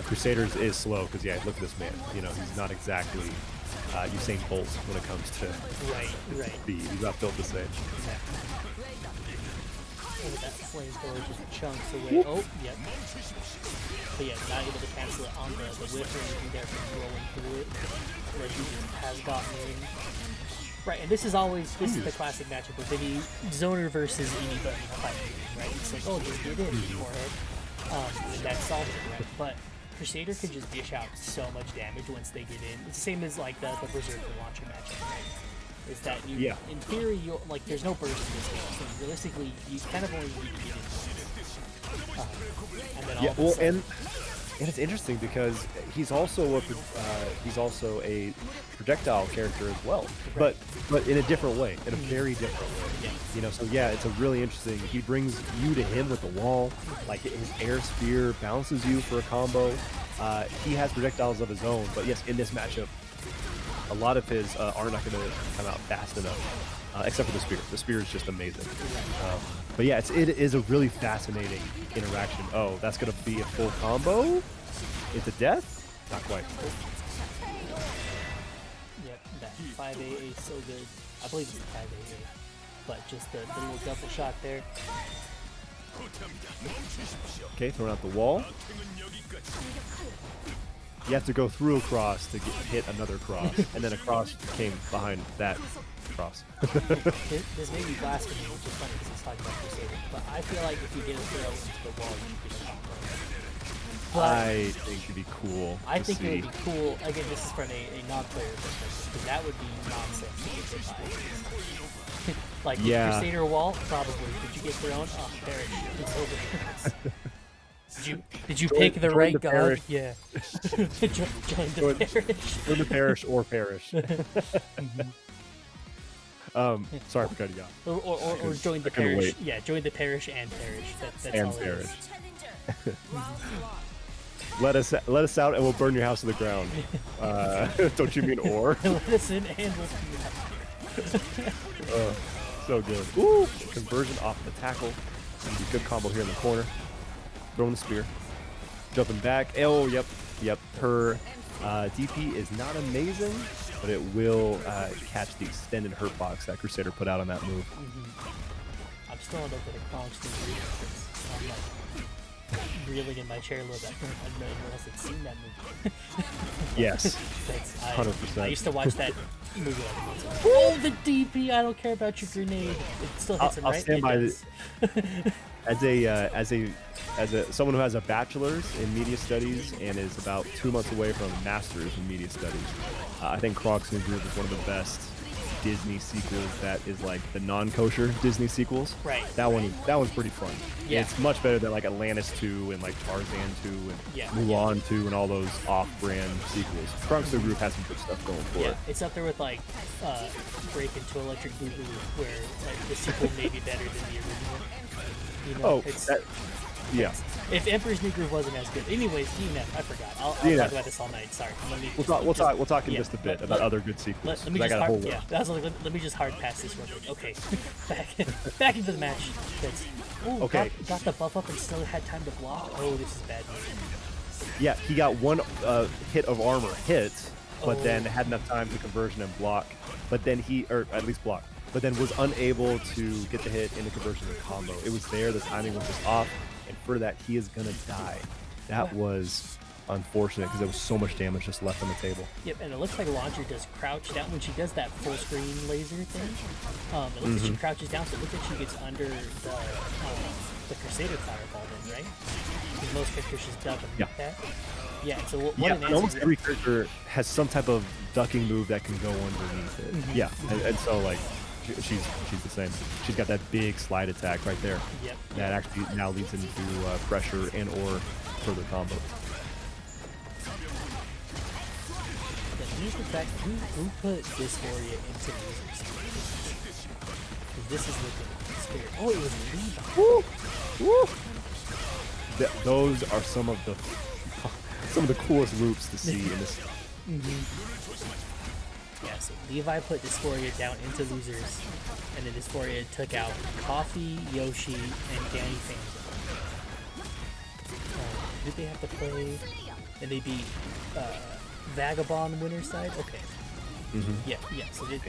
Crusader's is slow because, yeah, look at this man. You know, he's not exactly Usain Bolt when it comes to speed. He's not built the same. Oh, that flamethrower just chunks away. Oh, yep. But yeah, not able to cancel it on the whiff or anything there from rolling through it. Rezby has gotten in. Right, and this is the classic matchup with any zoner versus anybody fighting, right? It's like, oh, just get in beforehand. And that solves it, right? But Crusader can just dish out so much damage once they get in. It's the same as like the Berserker launcher matchup, right? Is that you, in theory, you'll, like, there's no burst in this game, so realistically, you kind of only need to get in. And then all of a sudden, and it's interesting because he's also a projectile character as well, but in a different way, in a very different way. Yeah. You know, so yeah, it's a really interesting. He brings you to him with the wall, like his air spear bounces you for a combo. He has projectiles of his own, but yes, in this matchup, a lot of his are not going to come out fast enough, except for the spear. The spear is just amazing. But yeah, it is a really fascinating interaction. Oh, that's going to be a full combo into death? Not quite. Yep, that 5AA is so good. I believe it's a 5AA, but just the little double shot there. Okay, throwing out the wall. You have to go through a cross to hit another cross, and then a cross came behind that cross. This may be blasphemy, which is funny because he's talking about Crusader, but I feel like if you get a throw into the wall, you get a combo. I think it'd be cool. I think it would be cool. Again, this is from a non-player perspective, because that would be nonsense to get hit by. Like, Crusader wall, probably. Did you get thrown? Oh, perish. It's over. Did you pick the right god? Parish. Yeah. Join the parish. Join the parish or perish. Sorry for cutting you off. Or join the parish. Yeah, join the parish and perish. That's and all perish. It is. Let us out and we'll burn your house to the ground. Don't you mean or? Let us in and we'll so good. Ooh, conversion off the tackle. Good combo here in the corner. Throwing the spear. Jumping back. Oh, yep. Her DP is not amazing, but it will catch the extended hurt box that Crusader put out on that move. I'm still on over the Kronk since I'm like reeling in my chair a little bit. I didn't know anyone else had seen that movie. Yes. 100%. I used to watch that movie like once. Oh, the DP! I don't care about your grenade. It still hits him, right? I'll stand by as someone who has a bachelor's in media studies and is about 2 months away from a master's in media studies. I think Kronk's New Groove is one of the best Disney sequels that is like the non-kosher Disney sequels. Right. That one's pretty fun. Yeah. It's much better than like Atlantis 2 and like Tarzan 2 and Mulan 2 and all those off-brand sequels. Kronk's New Groove has some good stuff going for it. It's up there with like Break into Electric Boogaloo, where like the sequel may be better than the original. You know, if Emperor's New Groove wasn't as good. Anyways, DNF, I forgot. I'll talk about this all night. Sorry. We'll talk in just a bit about other good sequels. Let me just hard pass this real quick. Okay, back into the match. Got the buff up and still had time to block. Oh, this is bad news. Yeah, he got one hit of armor hit, but then had enough time to conversion and block. But then or at least block. But then was unable to get the hit in the conversion and combo. It was there. The timing was just off. And for that, he is going to die. That was unfortunate because there was so much damage just left on the table. Yep, and it looks like Launcher does crouch down when she does that full screen laser thing. It looks like she crouches down, so it looks like she gets under the Crusader fireball then, right? Because most characters just duck underneath that. Yeah, so what an answer. Almost every character has some type of ducking move that can go underneath it. Yeah, and so like she's the same. She's got that big slide attack right there. Yep. That actually now leads into pressure and or further combo. Here's the fact, who put Dysphoria into music? Because this is looking scary. Oh, it was Levi. Woo! Those are some of the coolest loops to see in this Yeah, so Levi put Dysphoria down into losers, and then Dysphoria took out Coffee, Yoshi, and DaniPhantomPR. Who did they have to play? And they beat Vagabond winner side? Okay. Yeah, so they,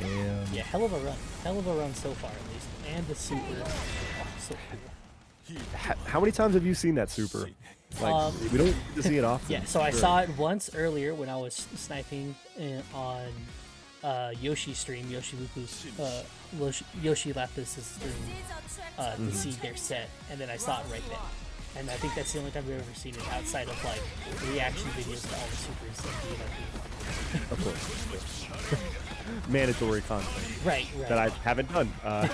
yeah, hell of a run so far at least, and the super, oh, so cool. How many times have you seen that super? Like, we don't get to see it often. Yeah, so I saw it once earlier when I was sniping on Yoshi's stream, Yoshicookies, Yoshi Lapis' stream, to see their set, and then I saw it right there. And I think that's the only time we've ever seen it outside of like reaction videos to all the supers of DNF. Of course. Mandatory content. Right. That I haven't done. I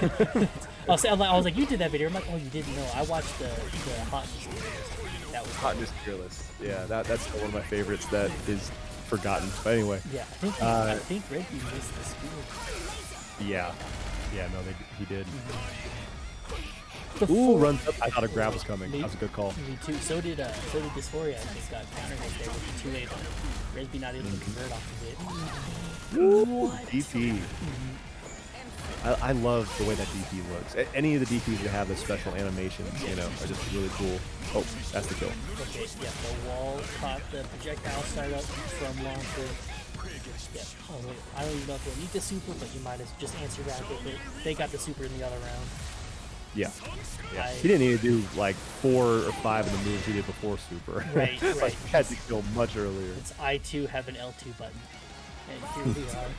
was like, you did that video. I'm like, oh, you didn't know. I watched the hotness tier list. That was hotness tier list. Yeah, that's one of my favorites that is forgotten. But anyway. Yeah, I think Rezby missed the spear. Yeah, no, he did. Ooh, runs up. I thought a grab was coming. That was a good call. Me too. So did Dysphoria. I think got countered right there with the 2A, but Rezby not able to convert off of it. Ooh, DP. I love the way that DP looks. Any of the DPs that have the special animations, you know, are just really cool. Oh, that's the kill. Okay, yeah, the wall caught the projectile startup from launcher. Yeah, I don't even know if you'll need the super, but you might have just answered that with it. They got the super in the other round. Yeah. He didn't need to do like 4 or 5 of the moves he did before super. Right. Like, he had to kill much earlier. It's I2 have an L2 button. And here we are.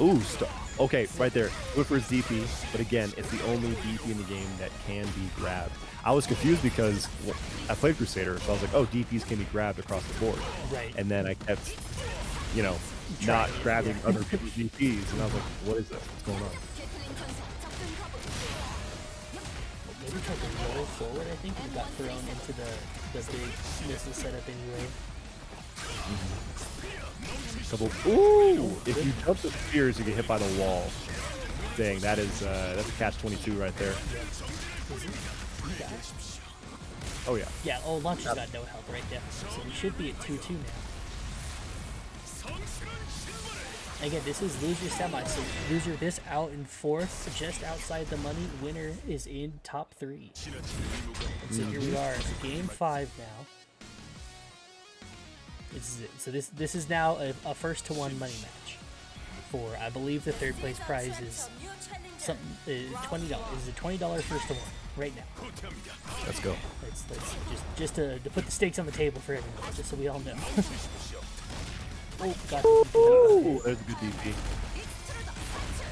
Ooh, okay, right there. Good for his DP, but again, it's the only DP in the game that can be grabbed. I was confused because I played Crusader, so I was like, oh, DPs can be grabbed across the board. Right. And then I kept, you know, not grabbing other people's DPs, and I was like, what is this? What's going on? Maybe tried to roll forward, I think, and got thrown into the big missile setup anyway. Ooh! If you jump the spears, you get hit by the wall. Dang, that's a catch-22 right there. Oh yeah. Yeah. Oh, Launcher's got no health right there, so we should be at 2-2 now. Again, this is loser semi, so loser this out in 4th, just outside the money. Winner is in top 3. And so here we are, game 5 now. So this is now a 1st-to-1 money match. For I believe the 3rd place prize is something $20. Is it $20 1st-to-1 right now? Let's go. Let's just to put the stakes on the table for everyone, just so we all know. Oh, got the DP. Ooh, there's a good DP.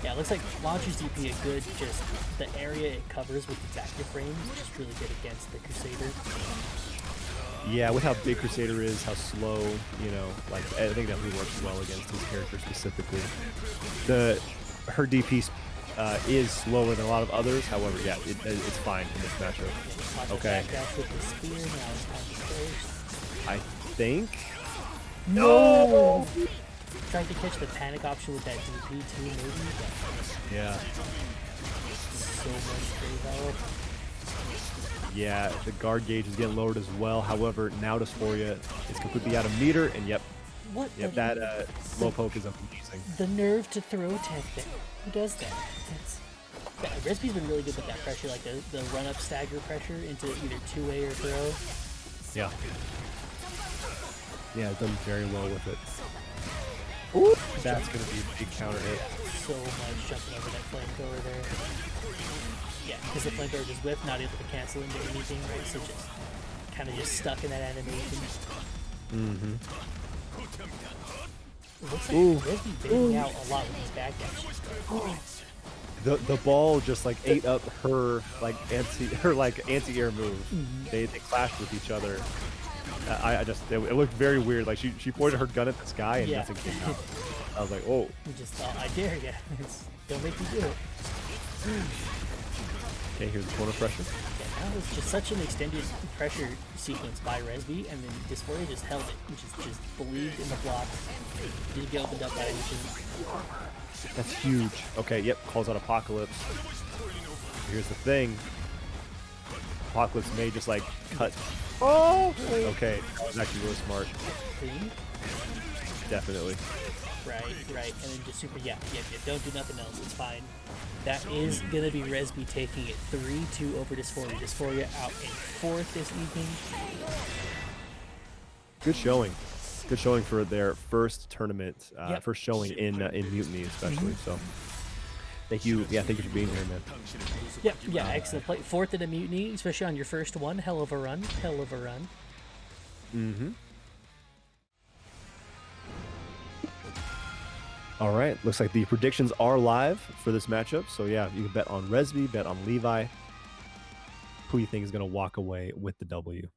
Yeah, it looks like Launcher's DP is good, just the area it covers with its active frames, which is really good against the Crusader. Yeah, with how big Crusader is, how slow, you know, like, I think that really works well against his character specifically. Her DP is slower than a lot of others, however, yeah, it's fine in this matchup. Okay. With the spear, now it's time to close. I think... No! Tried to catch the panic option with that DP too, maybe, but... Yeah. So much free health. Yeah, the guard gauge is getting lowered as well. However, now Dysphoria is completely out of meter, and yep, that low poke is amazing. The nerve to throw tech there. Who does that? Rezby's been really good with that pressure, like the run-up stagger pressure into either 2A or throw. Yeah. Yeah, it's done very well with it. Ooh, that's going to be a big counter hit. So much jumping over that flamethrower there. Yeah, because the flamethrower just whipped, not able to cancel into anything, right? So just kind of just stuck in that animation. Mm-hmm. It looks like Rezby baiting out a lot with these backdashes. The ball just like ate up her anti-air move. Mm-hmm. They clashed with each other. It looked very weird. Like she pointed her gun at the sky and nothing came out. I was like, oh. You just thought, I dare you. Don't make me do it. Okay, here's the corner pressure. Yeah, that was just such an extended pressure sequence by Rezby, and then Dysphoria just held it, and just believed in the blocks. Didn't get opened up by anything. That's huge. Okay, yep, calls out Apocalypse. Here's the thing. Apocalypse may just like cut. Oh, okay. That was actually really smart. See? Definitely. Right. And then just super, yeah. Don't do nothing else. It's fine. That is going to be Rezby taking it 3-2 over Dysphoria. Dysphoria out in fourth this evening. Good showing. Good showing for their first tournament, Yep. first showing in Mutiny especially. So thank you. Yeah, thank you for being here, man. Yeah, excellent play. Fourth in a Mutiny, especially on your first one. Hell of a run. Mm-hmm. All right, looks like the predictions are live for this matchup. So yeah, you can bet on Rezby, bet on Levi. Who you think is going to walk away with the W?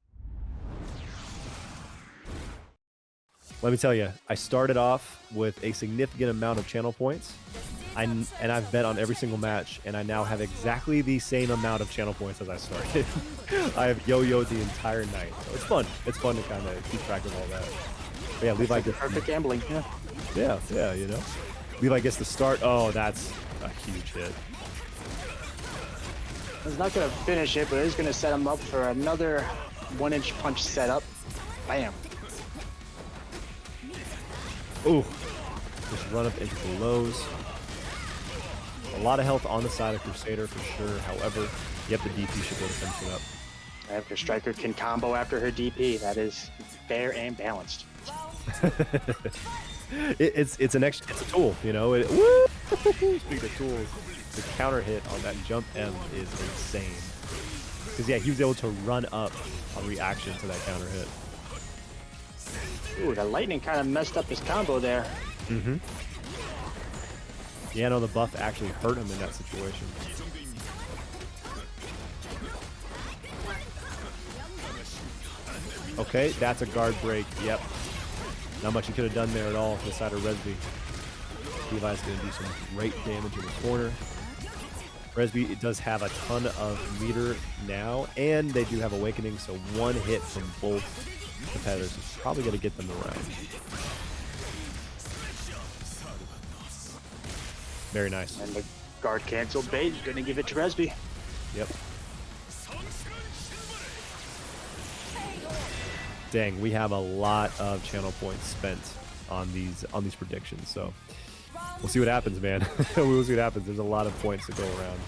Let me tell you, I started off with a significant amount of channel points. And I've bet on every single match, and I now have exactly the same amount of channel points as I started. I have yo-yoed the entire night. So it's fun. It's fun to kind of keep track of all that. But yeah, Levi gets perfect gambling. Yeah, you know. Levi gets the start. Oh, that's a huge hit. He's not going to finish it, but he's going to set him up for another 1-inch punch setup. Bam. Ooh. Just run up into the lows. A lot of health on the side of Crusader for sure. However, yep, the DP should go to finish it up. After Striker can combo after her DP, that is fair and balanced. it's a tool, you know. Speaking of tools, the counter hit on that jump M is insane. Because yeah, he was able to run up on reaction to that counter hit. Ooh, the lightning kind of messed up his combo there. Mm-hmm. Yeah, no, the buff actually hurt him in that situation. Okay, that's a guard break. Yep. Not much he could have done there at all to the side of Rezby. Levi's going to do some great damage in the corner. Rezby does have a ton of meter now, and they do have Awakening, so one hit from both competitors is probably going to get them around. Very nice. And the guard cancel bait is going to give it to Rezby. Yep. Dang, we have a lot of channel points spent on these predictions, so we'll see what happens, man. We'll see what happens. There's a lot of points to go around.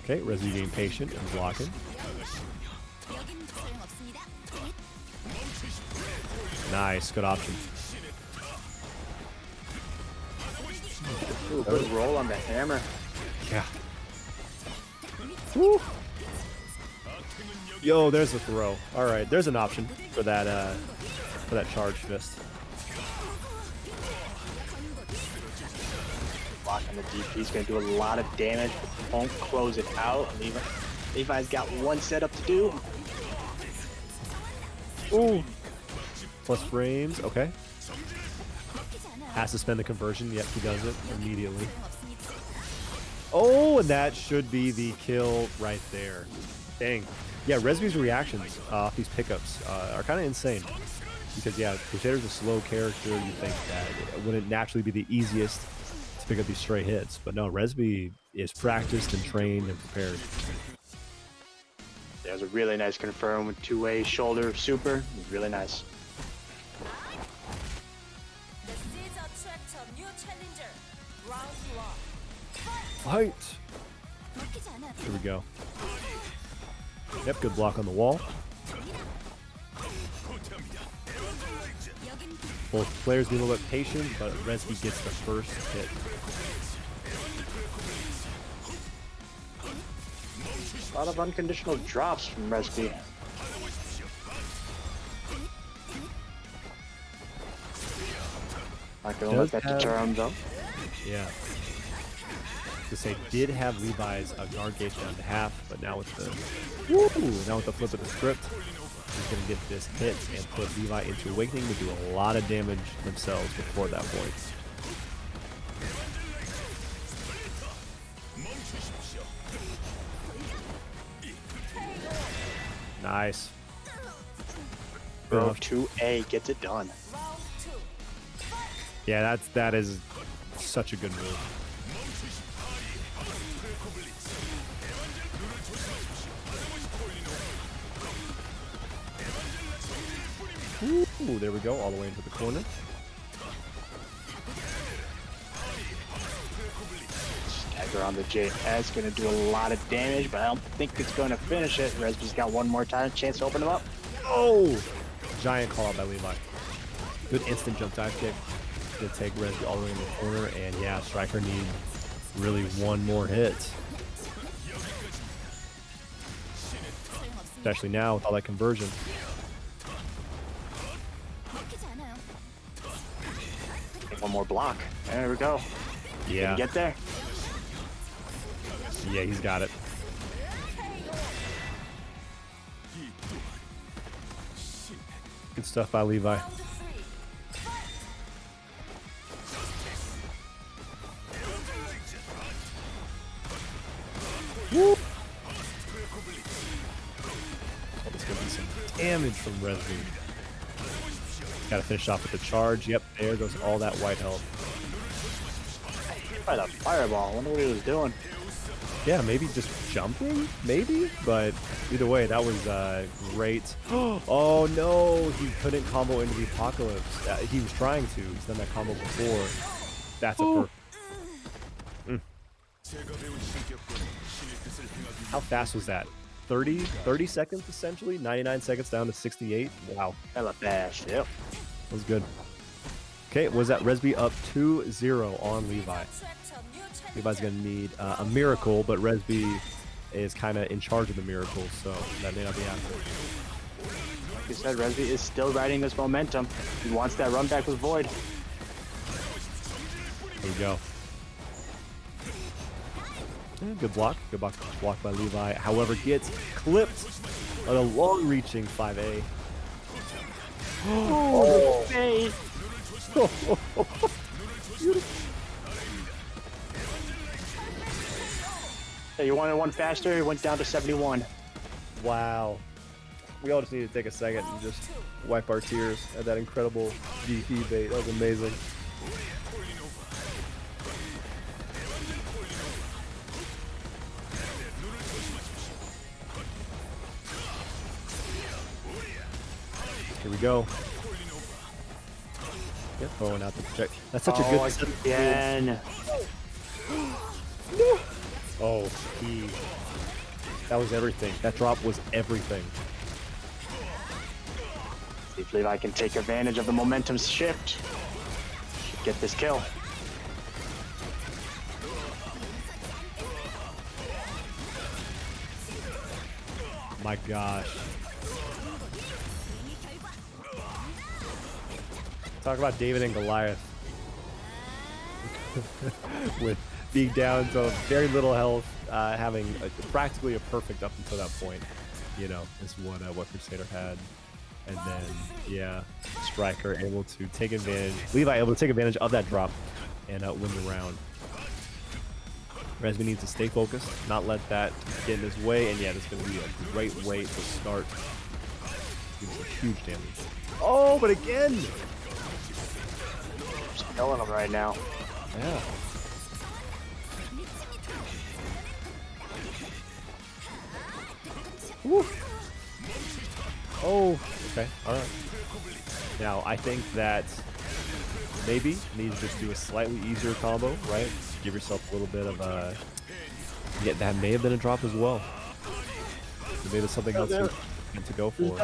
Okay, Rezby being patient and blocking. Nice, good option. Ooh, good roll on the hammer. Yeah. Woo. Yo, there's a throw. All right, there's an option for that charge fist. Blocking the DP is going to do a lot of damage, but won't close it out. Levi's got one setup to do. Ooh. Plus frames, okay. Has to spend the conversion, yep, he does it immediately. Oh, and that should be the kill right there. Dang. Yeah, Rezby's reactions off these pickups are kind of insane. Because, yeah, Crusader's a slow character. You think that it wouldn't naturally be the easiest to pick up these stray hits. But no, Rezby is practiced and trained and prepared. There's a really nice confirm with two-way shoulder super. Really nice. Fight! Here we go. Yep, good block on the wall. Both players being a little bit patient, but Rezby gets the first hit. A lot of unconditional drops from Rezby. Not gonna let that deter him though. Yeah. To say, did have Levi's guard gauge down to half, but now with the flip of the script, he's gonna get this hit and put Levi into Awakening to do a lot of damage themselves before that point. Nice. Bro, 2A gets it done. Yeah, that is such a good move. Ooh, there we go, all the way into the corner. Stagger on the JS, gonna do a lot of damage, but I don't think it's gonna finish it. Rezby's got one more chance to open him up. Oh! Giant call out by Levi. Good instant jump dive kick. Gonna take Rezby all the way in the corner, and yeah, Striker needs really one more hit. Especially now with all that conversion. One more block. There we go. Yeah. Get there. Yeah, he's got it. Good stuff by Levi. Woo! Oh, there's gonna be some damage from Rezby. Gotta finish off with the charge. Yep, there goes all that white health. By the fireball. I wonder what he was doing. Yeah, maybe just jumping, maybe? But either way, that was great. Oh no, he couldn't combo into the apocalypse. He was trying to. He's done that combo before. That's a perfect. How fast was that? 30 seconds essentially? 99 seconds down to 68? Wow. Hella fast, yep. That was good. Okay, was that Rezby up 2-0 on Levi? Levi's going to need a miracle, but Rezby is kind of in charge of the miracle, so that may not be happening. Like you said, Rezby is still riding this momentum. He wants that run back with Void. There we go. Yeah, good block. Good block by Levi. However, gets clipped on a long-reaching 5A. Oh, hey. Hey, you wanted one faster? It went down to 71. Wow. We all just need to take a second and just wipe our tears at that incredible DP bait. That was amazing. Here we go. Yep, throwing out the project. That's such a good set. Again. Oh, that was everything. That drop was everything. See if Levi can take advantage of the momentum shift. Should get this kill. My gosh. Talk about David and Goliath. With being down to very little health, having practically a perfect up until that point, you know, is what Crusader had. And then, yeah, Striker able to take advantage, Levi able to take advantage of that drop and win the round. Rezby needs to stay focused, not let that get in his way, and yeah, this is going to be a great way to start. Gives a huge damage. Oh, but again! Just killing him right now. Yeah. Woo. Oh, okay, all right. Now, I think that maybe needs to just do a slightly easier combo, right? Give yourself a little bit of a... Yeah, that may have been a drop as well. So maybe something else to go for.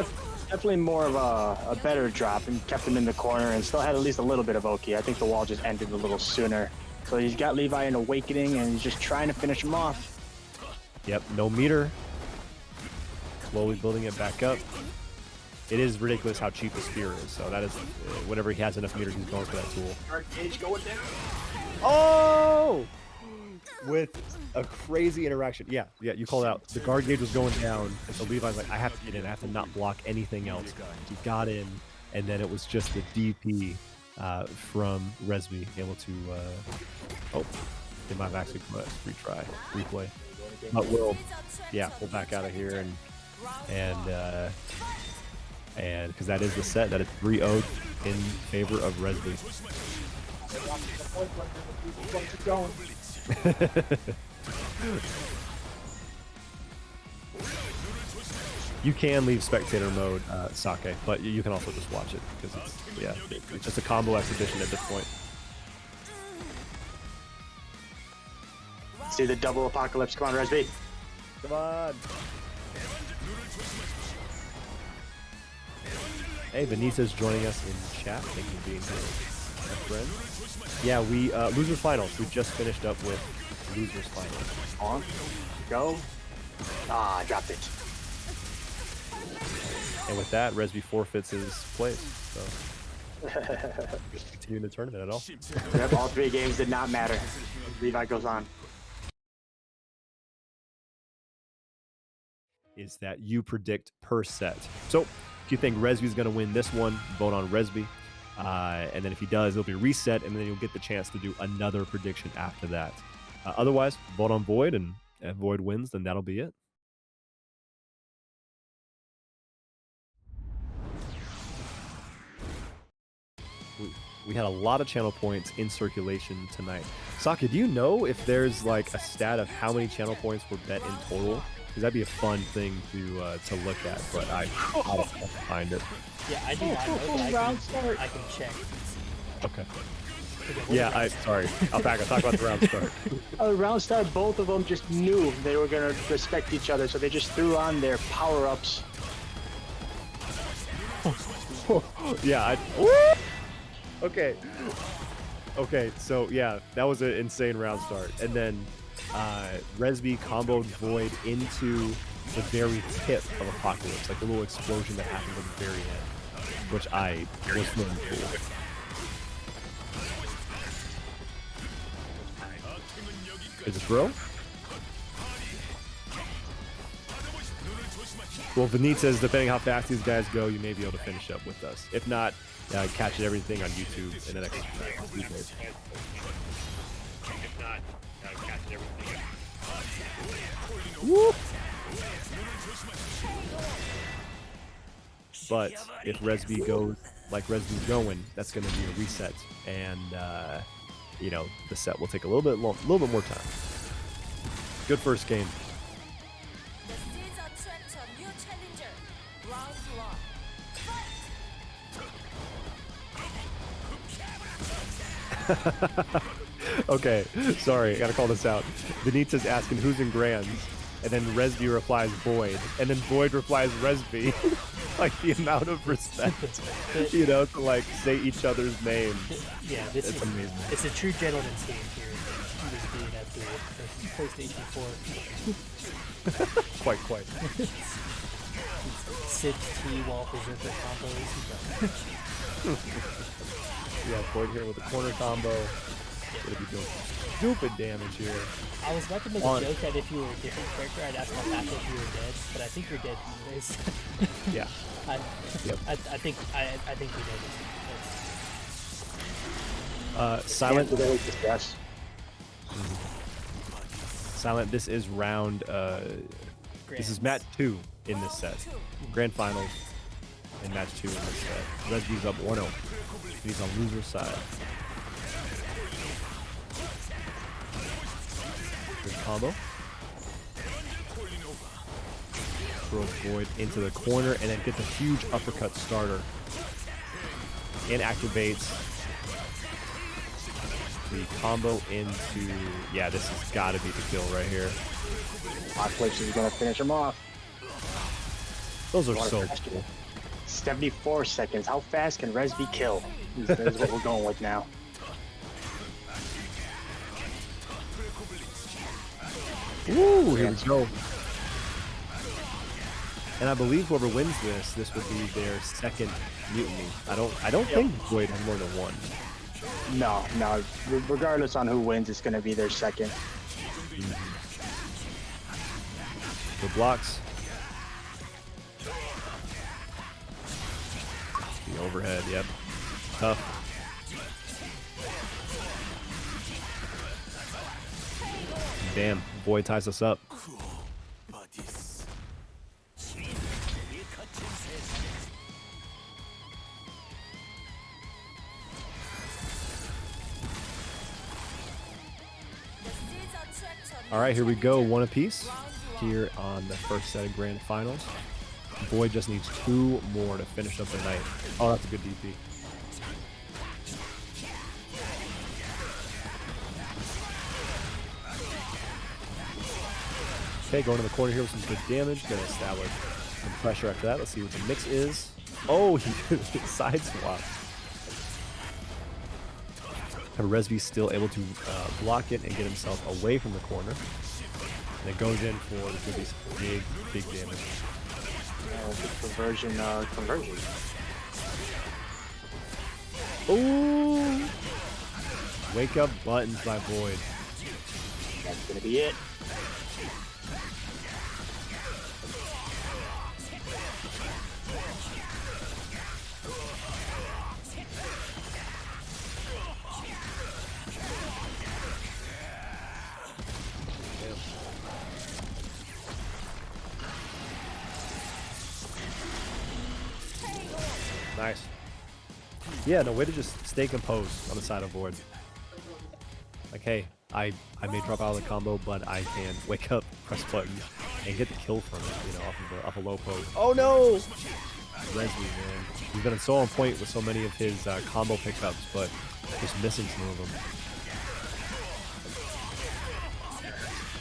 Definitely more of a better drop, and kept him in the corner and still had at least a little bit of Oki. I think the wall just ended a little sooner. So he's got Levi in Awakening, and he's just trying to finish him off. Yep, no meter. Slowly building it back up. It is ridiculous how cheap the spear is, so that is, whenever he has enough meters, he's going for that tool. Guard gauge going down. Oh! With a crazy interaction. Yeah, you called it out. The guard gauge was going down, and so Levi's like, I have to get in. I have to not block anything else. He got in, and then it was just the DP from Rezby able to... oh, they might have actually put replay. But we'll back out of here and because that is the set, that is 3-0 in favor of Rezby. Keep going. You can leave spectator mode, Sake, but you can also just watch it because it's just a combo exhibition at this point. See the double apocalypse. Come on, Rezby. Come on. Hey, Benita's joining us in chat. Thank you for being here, my friend. Yeah, we losers finals. We just finished up with losers finals. On, go. Ah, dropped it. And with that, Rezby forfeits his place. So continue the tournament at all. Yep, all 3 games did not matter. Levi goes on. Is that you predict per set. So if you think Rezby's going to win this one, vote on Rezby. And then if he does, it'll be reset, and then you'll get the chance to do another prediction after that. Otherwise, vote on Void, and if Void wins, then that'll be it. We had a lot of channel points in circulation tonight. Saki, do you know if there's like a stat of how many channel points were bet in total? Because that'd be a fun thing to look at, but I don't find it. Yeah, I do not know, but I can check and see. Okay. Yeah, sorry. I'll talk about the round start. Round start, both of them just knew they were going to respect each other, so they just threw on their power-ups. Yeah, Okay. Okay, so yeah, that was an insane round start. And then Rezby comboed Void into the very tip of Apocalypse, like the little explosion that happened at the very end, which I was really cool. Is it bro? Well, Vanita says, depending how fast these guys go, you may be able to finish up with us. If not, catch everything on YouTube in the next few days. Woo! But if Rezby goes like Rezby's going, that's going to be a reset, and you know, the set will take a little bit more time. Good first game. The seeds attract a new challenger. Round 1. Okay, sorry, I gotta call this out. Benita's asking who's in Grands, and then Rezby replies Void, and then Void replies Rezby. Like the amount of respect, you know, to like say each other's names. Yeah, it's amazing. It's a true gentleman's game here in this DNF Duel for PlayStation 4. Quite. 6T wall berserker combos. Yeah, Void here with the corner combo. Gonna be doing stupid damage here. I was about to make a joke that if you were a different character, I'd ask how fast if you were dead, but I think you're dead anyways. Yeah. I think we know this. Silent. Yes. Silent. This is round. This is match 2 in this set. Grand finals in match 2 in this set. Rezby's up 1-0. He's on loser side. Good combo. Throws Void into the corner and then gets a huge uppercut starter. And activates the combo into... Yeah, this has got to be the kill right here. Apocalypse is going to finish him off. Those are so cool. 74 seconds. How fast can Rezby kill? That is what we're going with now. Ooh, here we go. And I believe whoever wins this would be their second mutiny. I don't think Void has more than one. No. Regardless on who wins, it's going to be their second. The blocks. The overhead, yep. Tough. Damn, Void ties us up. All right, here we go. One apiece here on the first set of grand finals. Void just needs 2 more to finish up the night. Oh, that's a good DP. Okay, going to the corner here with some good damage. Gonna establish some pressure after that. Let's see what the mix is. Oh, he side swap. Rezby still able to block it and get himself away from the corner. And it goes in for these big damage. Conversion. Ooh! Wake up buttons by Void. That's gonna be it. Nice. Yeah, no way to just stay composed on the side of Void. Like, hey, I may drop out of the combo, but I can wake up, press button, and get the kill from it, you know, off a low post. Oh no! Rezby, man. He's been so on point with so many of his combo pickups, but just missing some of them.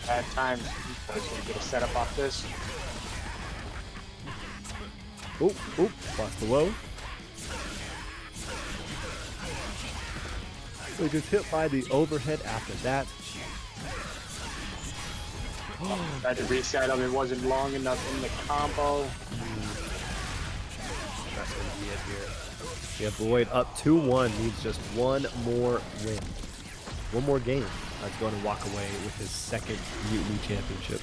At times, he's going to get a setup off this. Oop, lost the low. So he gets hit by the overhead after that. Tried to reset him, it wasn't long enough in the combo. That's going to be it here. Yeah, Void up 2-1, needs just one more win. One more game. That's going to walk away with his second Mutiny championship.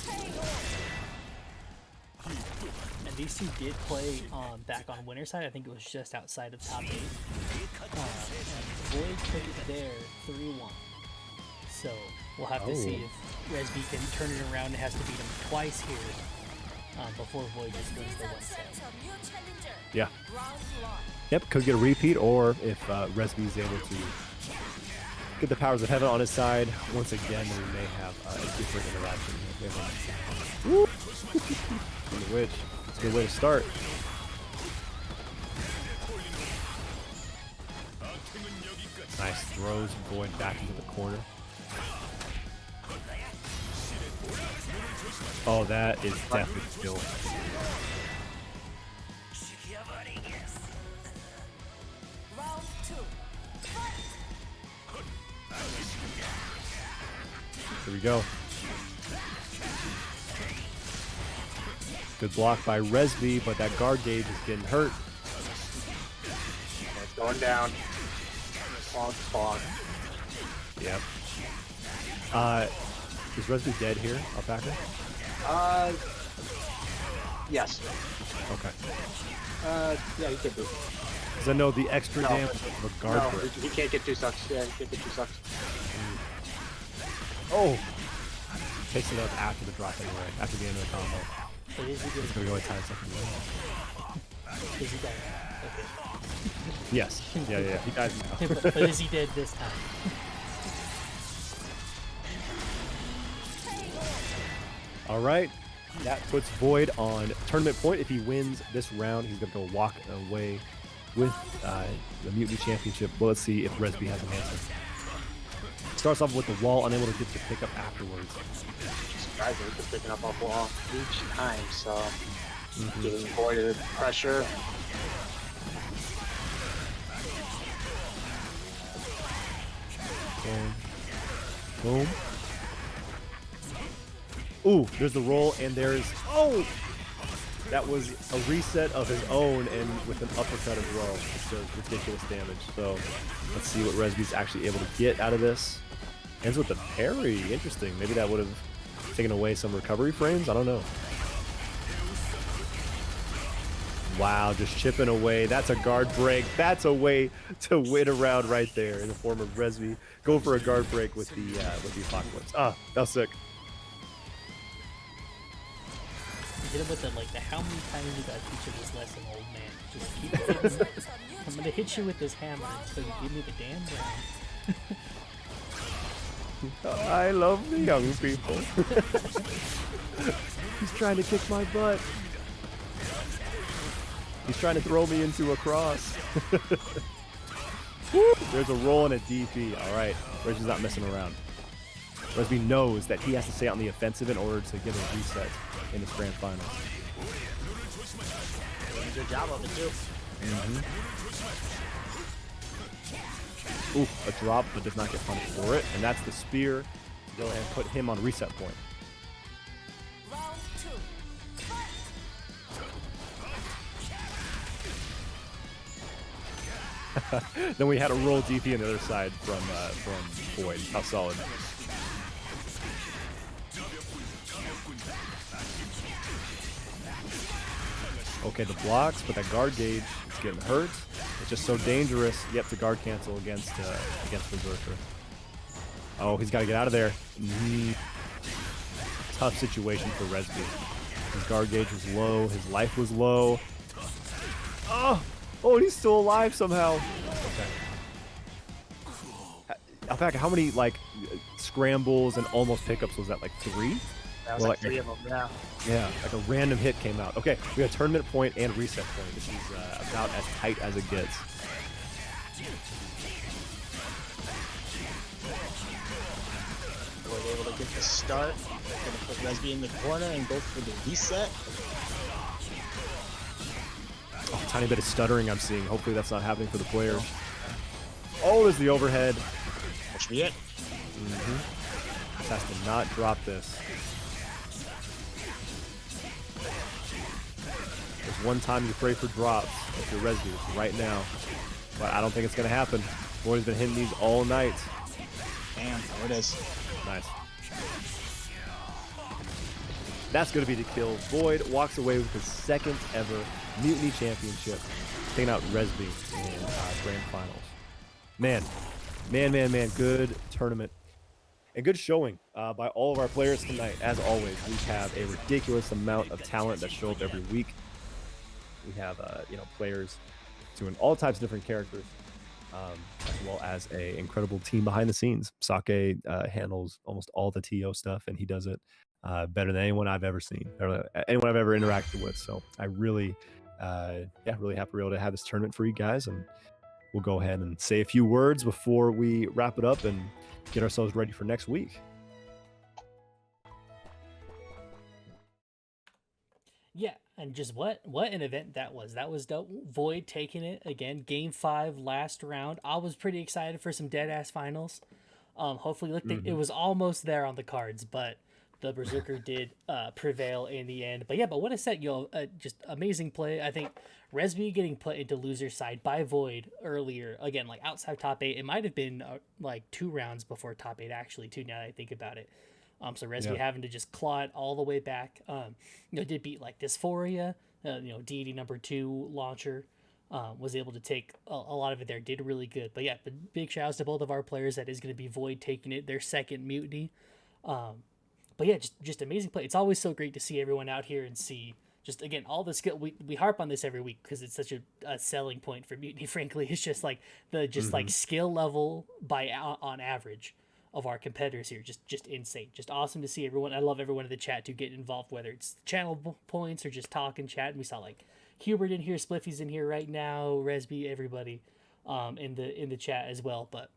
And these two did play back on winner's side. I think it was just outside of top 8. Void took it there 3-1. So we'll have to see if Rezby can turn it around and has to beat him twice here before Void just wins the one set. Yeah. Yep, could get a repeat, or if Rezby is able to get the powers of heaven on his side, once again, we may have a different interaction. Woo! Which, it's a good way to start. Nice throws Void back into the corner. Oh, that is definitely skill. Here we go. Good block by Rezby, but that guard gauge is getting hurt. It's going down. Fog. Yep. Is Rezby dead here, Alpaca? Yes. Okay. Yeah, he could be. Because I know the extra damage of a guard No, break. he can't get 2 sucks. Yeah, he can't get 2 sucks. Oh! Takes it up after the drop anyway, after the end of the combo. But is he It's going to go a 10 second win. Is he dead? Okay. Yes. Yeah. He died now. But is he dead this time? All right. That puts Void on tournament point. If he wins this round, he's going to go walk away with the Mutiny Championship. Well, let's see if Rezby has an answer. Starts off with the wall, unable to get the pickup afterwards. Surprising, just picking up off wall each time, so giving Void the pressure. Boom. Ooh, there's the roll, and there's... Oh! That was a reset of his own, and with an uppercut as well. It's does ridiculous damage. So let's see what Rezby's actually able to get out of this. Ends with the parry. Interesting. Maybe that would have taken away some recovery frames. I don't know. Wow, just chipping away. That's a guard break. That's a way to win a round right there in the form of Rezby. Go for a guard break with the Apocalypse. Ah, that was sick. Hit him with the how many times you gotta teach him this lesson, old man? Just keep hitting. I'm gonna hit you with this hammer until you give me the damn ground. I love the young people. He's trying to kick my butt. He's trying to throw me into a cross. There's a roll and a DP. All right, Rezby's not messing around. Rezby knows that he has to stay on the offensive in order to get a reset in this grand finals. Doing a good job of it too. Ooh, a drop, but does not get punished for it, and that's the spear. Go ahead and put him on reset point. Round 2. Fight! Then we had a roll DP on the other side from Void. How solid. Okay, the blocks, but that guard gauge is getting hurt. It's just so dangerous yet to guard cancel against Berserker. Oh, he's got to get out of there. Tough situation for Rezby. His guard gauge was low. His life was low. Oh, he's still alive somehow. Okay. Alpaca, how many like scrambles and almost pickups was that? Like 3? That was like 3 of them, yeah. Yeah, like a random hit came out. Okay, we got tournament point and reset point. This is about as tight as it gets. We're able to get the start. Gonna put Rezby in the corner and go for the reset. Oh, tiny bit of stuttering I'm seeing. Hopefully that's not happening for the players. Oh, there's the overhead. That should be it. Just has to not drop this. There's one time you pray for drops if you're Rezby, it's right now. But I don't think it's going to happen. Void's been hitting these all night. Damn, there it is. Nice. That's going to be the kill. Void walks away with his second ever Mutiny Championship, taking out Rezby in Grand Finals. Man. Good tournament. And good showing by all of our players tonight. As always, we have a ridiculous amount of talent that show up every week. We have, players doing all types of different characters, as well as a incredible team behind the scenes. Sake handles almost all the TO stuff, and he does it better than anyone I've ever seen, or anyone I've ever interacted with. So I really happy to be able to have this tournament for you guys, and we'll go ahead and say a few words before we wrap it up and get ourselves ready for next week. Yeah, and just what an event that was. That was dope. Void taking it again. Game 5, last round. I was pretty excited for some dead ass finals. Hopefully, it was almost there on the cards, but the Berserker did prevail in the end. But what a set, just amazing play. I think Rezby getting put into loser side by Void earlier, again, like outside top 8. It might have been like 2 rounds before top 8 actually too, now that I think about it. So Rezby having to just claw it all the way back. Did beat like Dysphoria, deity number 2 launcher. Was able to take a lot of it there. Did really good. But big shout outs to both of our players. That is going to be Void taking it, their second Mutiny. Just amazing play. It's always so great to see everyone out here and see just, again, all the skill. We harp on this every week because it's such a selling point for Mutiny, frankly. It's just like the like skill level on average of our competitors here. Just insane. Just awesome to see everyone. I love everyone in the chat to get involved, whether it's channel points or just talk and chat. And we saw like Hubert in here, Spliffy's in here right now, Rezby, everybody in the chat as well. But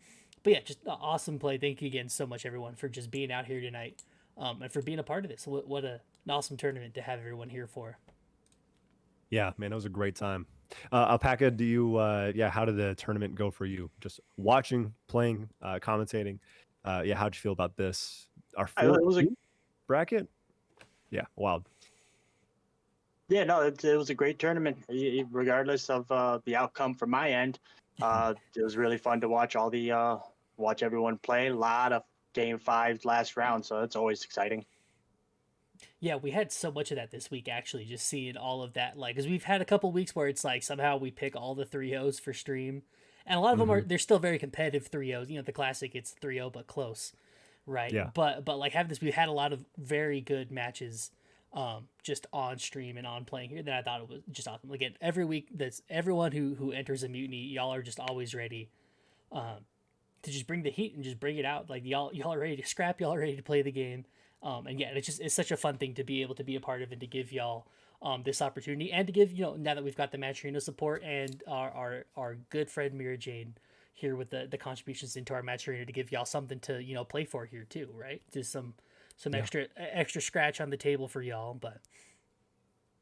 just awesome play. Thank you again so much, everyone, for just being out here tonight. And for being a part of this. What an awesome tournament to have everyone here for. Yeah, man, it was a great time. Alpaca, do you, how did the tournament go for you? Just watching, playing, commentating. How'd you feel about this? Our fourth bracket? Yeah, wild. Yeah, no, it was a great tournament, regardless of the outcome from my end. It was really fun to watch watch everyone play. A lot of Game 5 last round, so it's always exciting. Yeah, we had so much of that this week, actually, just seeing all of that. Like, because we've had a couple weeks where it's like somehow we pick all the 3-0s for stream. And a lot of them they're still very competitive 3-0s. The classic, it's 3-0, but close, right? Yeah. But like having this, we had a lot of very good matches just on stream and on playing here. Then I thought it was just awesome. Again, every week, that's everyone who enters a Mutiny, y'all are just always ready. to just bring the heat and just bring it out. Like y'all are ready to scrap, y'all are ready to play the game. And yeah, it's such a fun thing to be able to be a part of and to give y'all this opportunity, and to give, now that we've got the Match Arena support and our good friend Mira Jane here with the contributions into our Match Arena, to give y'all something to play for here too, right? Just some extra scratch on the table for y'all. But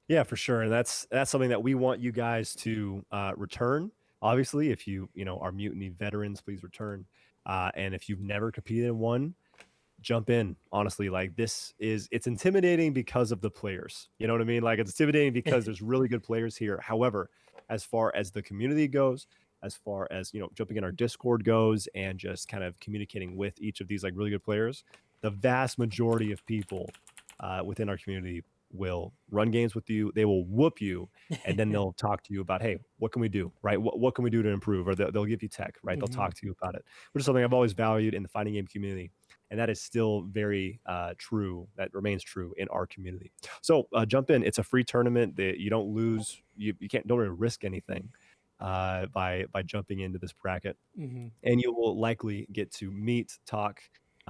yeah, for sure. And that's something that we want you guys to return. Obviously, if you are Mutiny veterans, please return. And if you've never competed in one, jump in. Honestly, like it's intimidating because of the players. You know what I mean? Like, it's intimidating because there's really good players here. However, as far as the community goes, as far as jumping in our Discord goes, and just kind of communicating with each of these like really good players, the vast majority of people within our community will run games with you. They will whoop you, and then they'll talk to you about, hey, what can we do, right? What can we do to improve? Or they'll give you tech, right? They'll talk to you about it, which is something I've always valued in the fighting game community. And that is still very true. That remains true in our community. So jump in. It's a free tournament that you don't lose. You don't really risk anything by jumping into this bracket. And you will likely get to meet, talk,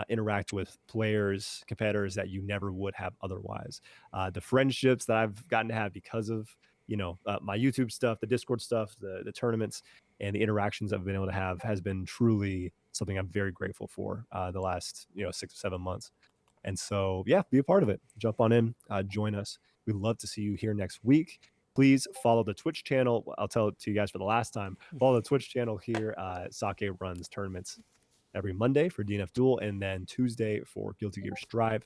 interact with players, competitors that you never would have otherwise. The friendships that I've gotten to have because of my YouTube stuff, the Discord stuff, the tournaments, and the interactions I've been able to have has been truly something I'm very grateful for the last 6 or 7 months. And so yeah, be a part of it. Jump on in, join us. We'd love to see you here next week. Please follow the Twitch channel. I'll tell it to you guys for the last time. Follow the Twitch channel here. Sake runs tournaments every Monday for DNF Duel, and then Tuesday for Guilty Gear Strive.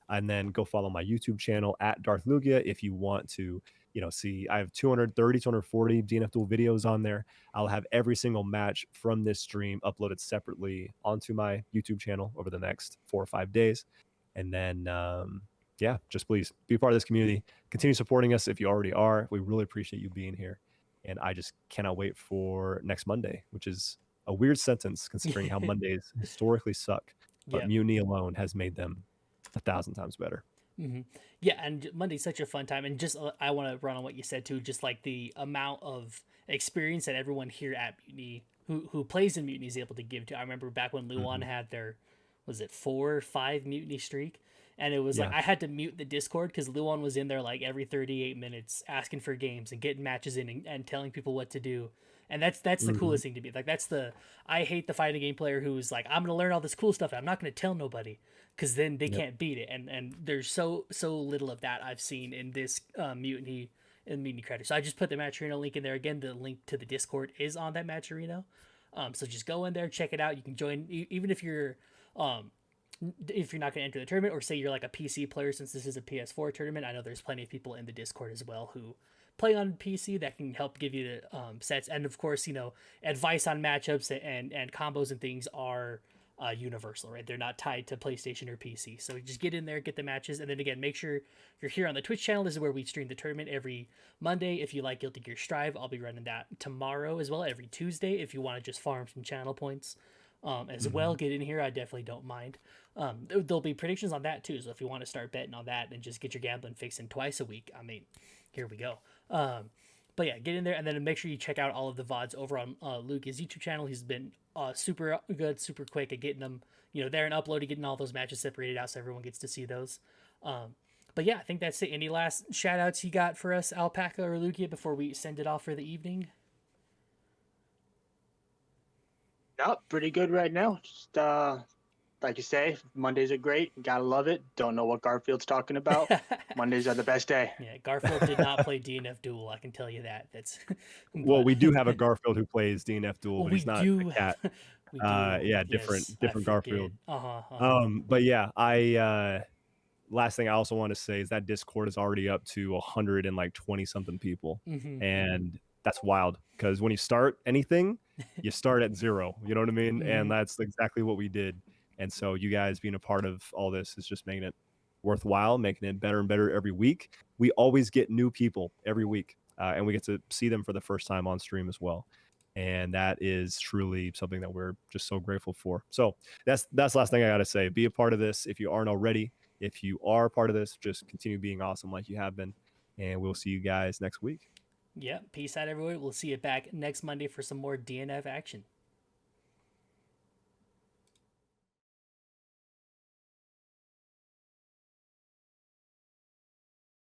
And then go follow my YouTube channel at Darth Lugia if you want to see. I have 230, 240 DNF Duel videos on there. I'll have every single match from this stream uploaded separately onto my YouTube channel over the next 4 or 5 days. And then, yeah, just please be part of this community. Continue supporting us if you already are. We really appreciate you being here. And I just cannot wait for next Monday, which is a weird sentence considering how Mondays historically suck. But Mutiny alone has made them 1,000 times better. Yeah, and Monday's such a fun time. And just I want to run on what you said too, just like the amount of experience that everyone here at Mutiny who plays in Mutiny is able to give to. I remember back when Luan had their, was it 4 or 5 Mutiny streak, and it was like I had to mute the Discord because Luan was in there like every 38 minutes asking for games and getting matches in and telling people what to do. And that's the coolest thing to me. Like, I hate the fighting game player who's like, I'm gonna learn all this cool stuff and I'm not gonna tell nobody, because then they can't beat it. And there's so little of that I've seen in this Mutiny credit. So I just put the Match Arena link in there again. The link to the Discord is on that Match Arena. So just go in there, check it out. You can join even if you're not gonna enter the tournament, or say you're like a PC player, since this is a PS4 tournament. I know there's plenty of people in the Discord as well who play on PC that can help give you the sets. And of course, advice on matchups and combos and things are universal, right? They're not tied to PlayStation or PC. So just get in there, get the matches, and then again, make sure you're here on the Twitch channel. This is where we stream the tournament every Monday. If you like Guilty Gear Strive, I'll be running that tomorrow as well, every Tuesday. If you want to just farm some channel points as well, get in here. I definitely don't mind. There'll be predictions on that too. So if you want to start betting on that and just get your gambling fix in twice a week, I mean, here we go. But yeah, get in there, and then make sure you check out all of the VODs over on Luke's YouTube channel. He's been super good, super quick at getting them, there and uploading, getting all those matches separated out so everyone gets to see those. But yeah, I think that's it. Any last shout outs you got for us, Alpaca or Lugia, before we send it off for the evening? No, pretty good right now. Just like you say, Mondays are great. Gotta love it. Don't know what Garfield's talking about. Mondays are the best day. Yeah, Garfield did not play DNF Duel. I can tell you that. That's well, we do have a Garfield who plays DNF Duel, well, but he's not a cat. Yeah, different Garfield. But yeah, last thing I also want to say is that Discord is already up to 120 something people, and that's wild, because when you start anything, you start at 0. You know what I mean? And that's exactly what we did. And so you guys being a part of all this is just making it worthwhile, making it better and better every week. We always get new people every week, and we get to see them for the first time on stream as well. And that is truly something that we're just so grateful for. So that's the last thing I got to say. Be a part of this if you aren't already. If you are a part of this, just continue being awesome like you have been. And we'll see you guys next week. Yeah, peace out, everyone. We'll see you back next Monday for some more DNF action.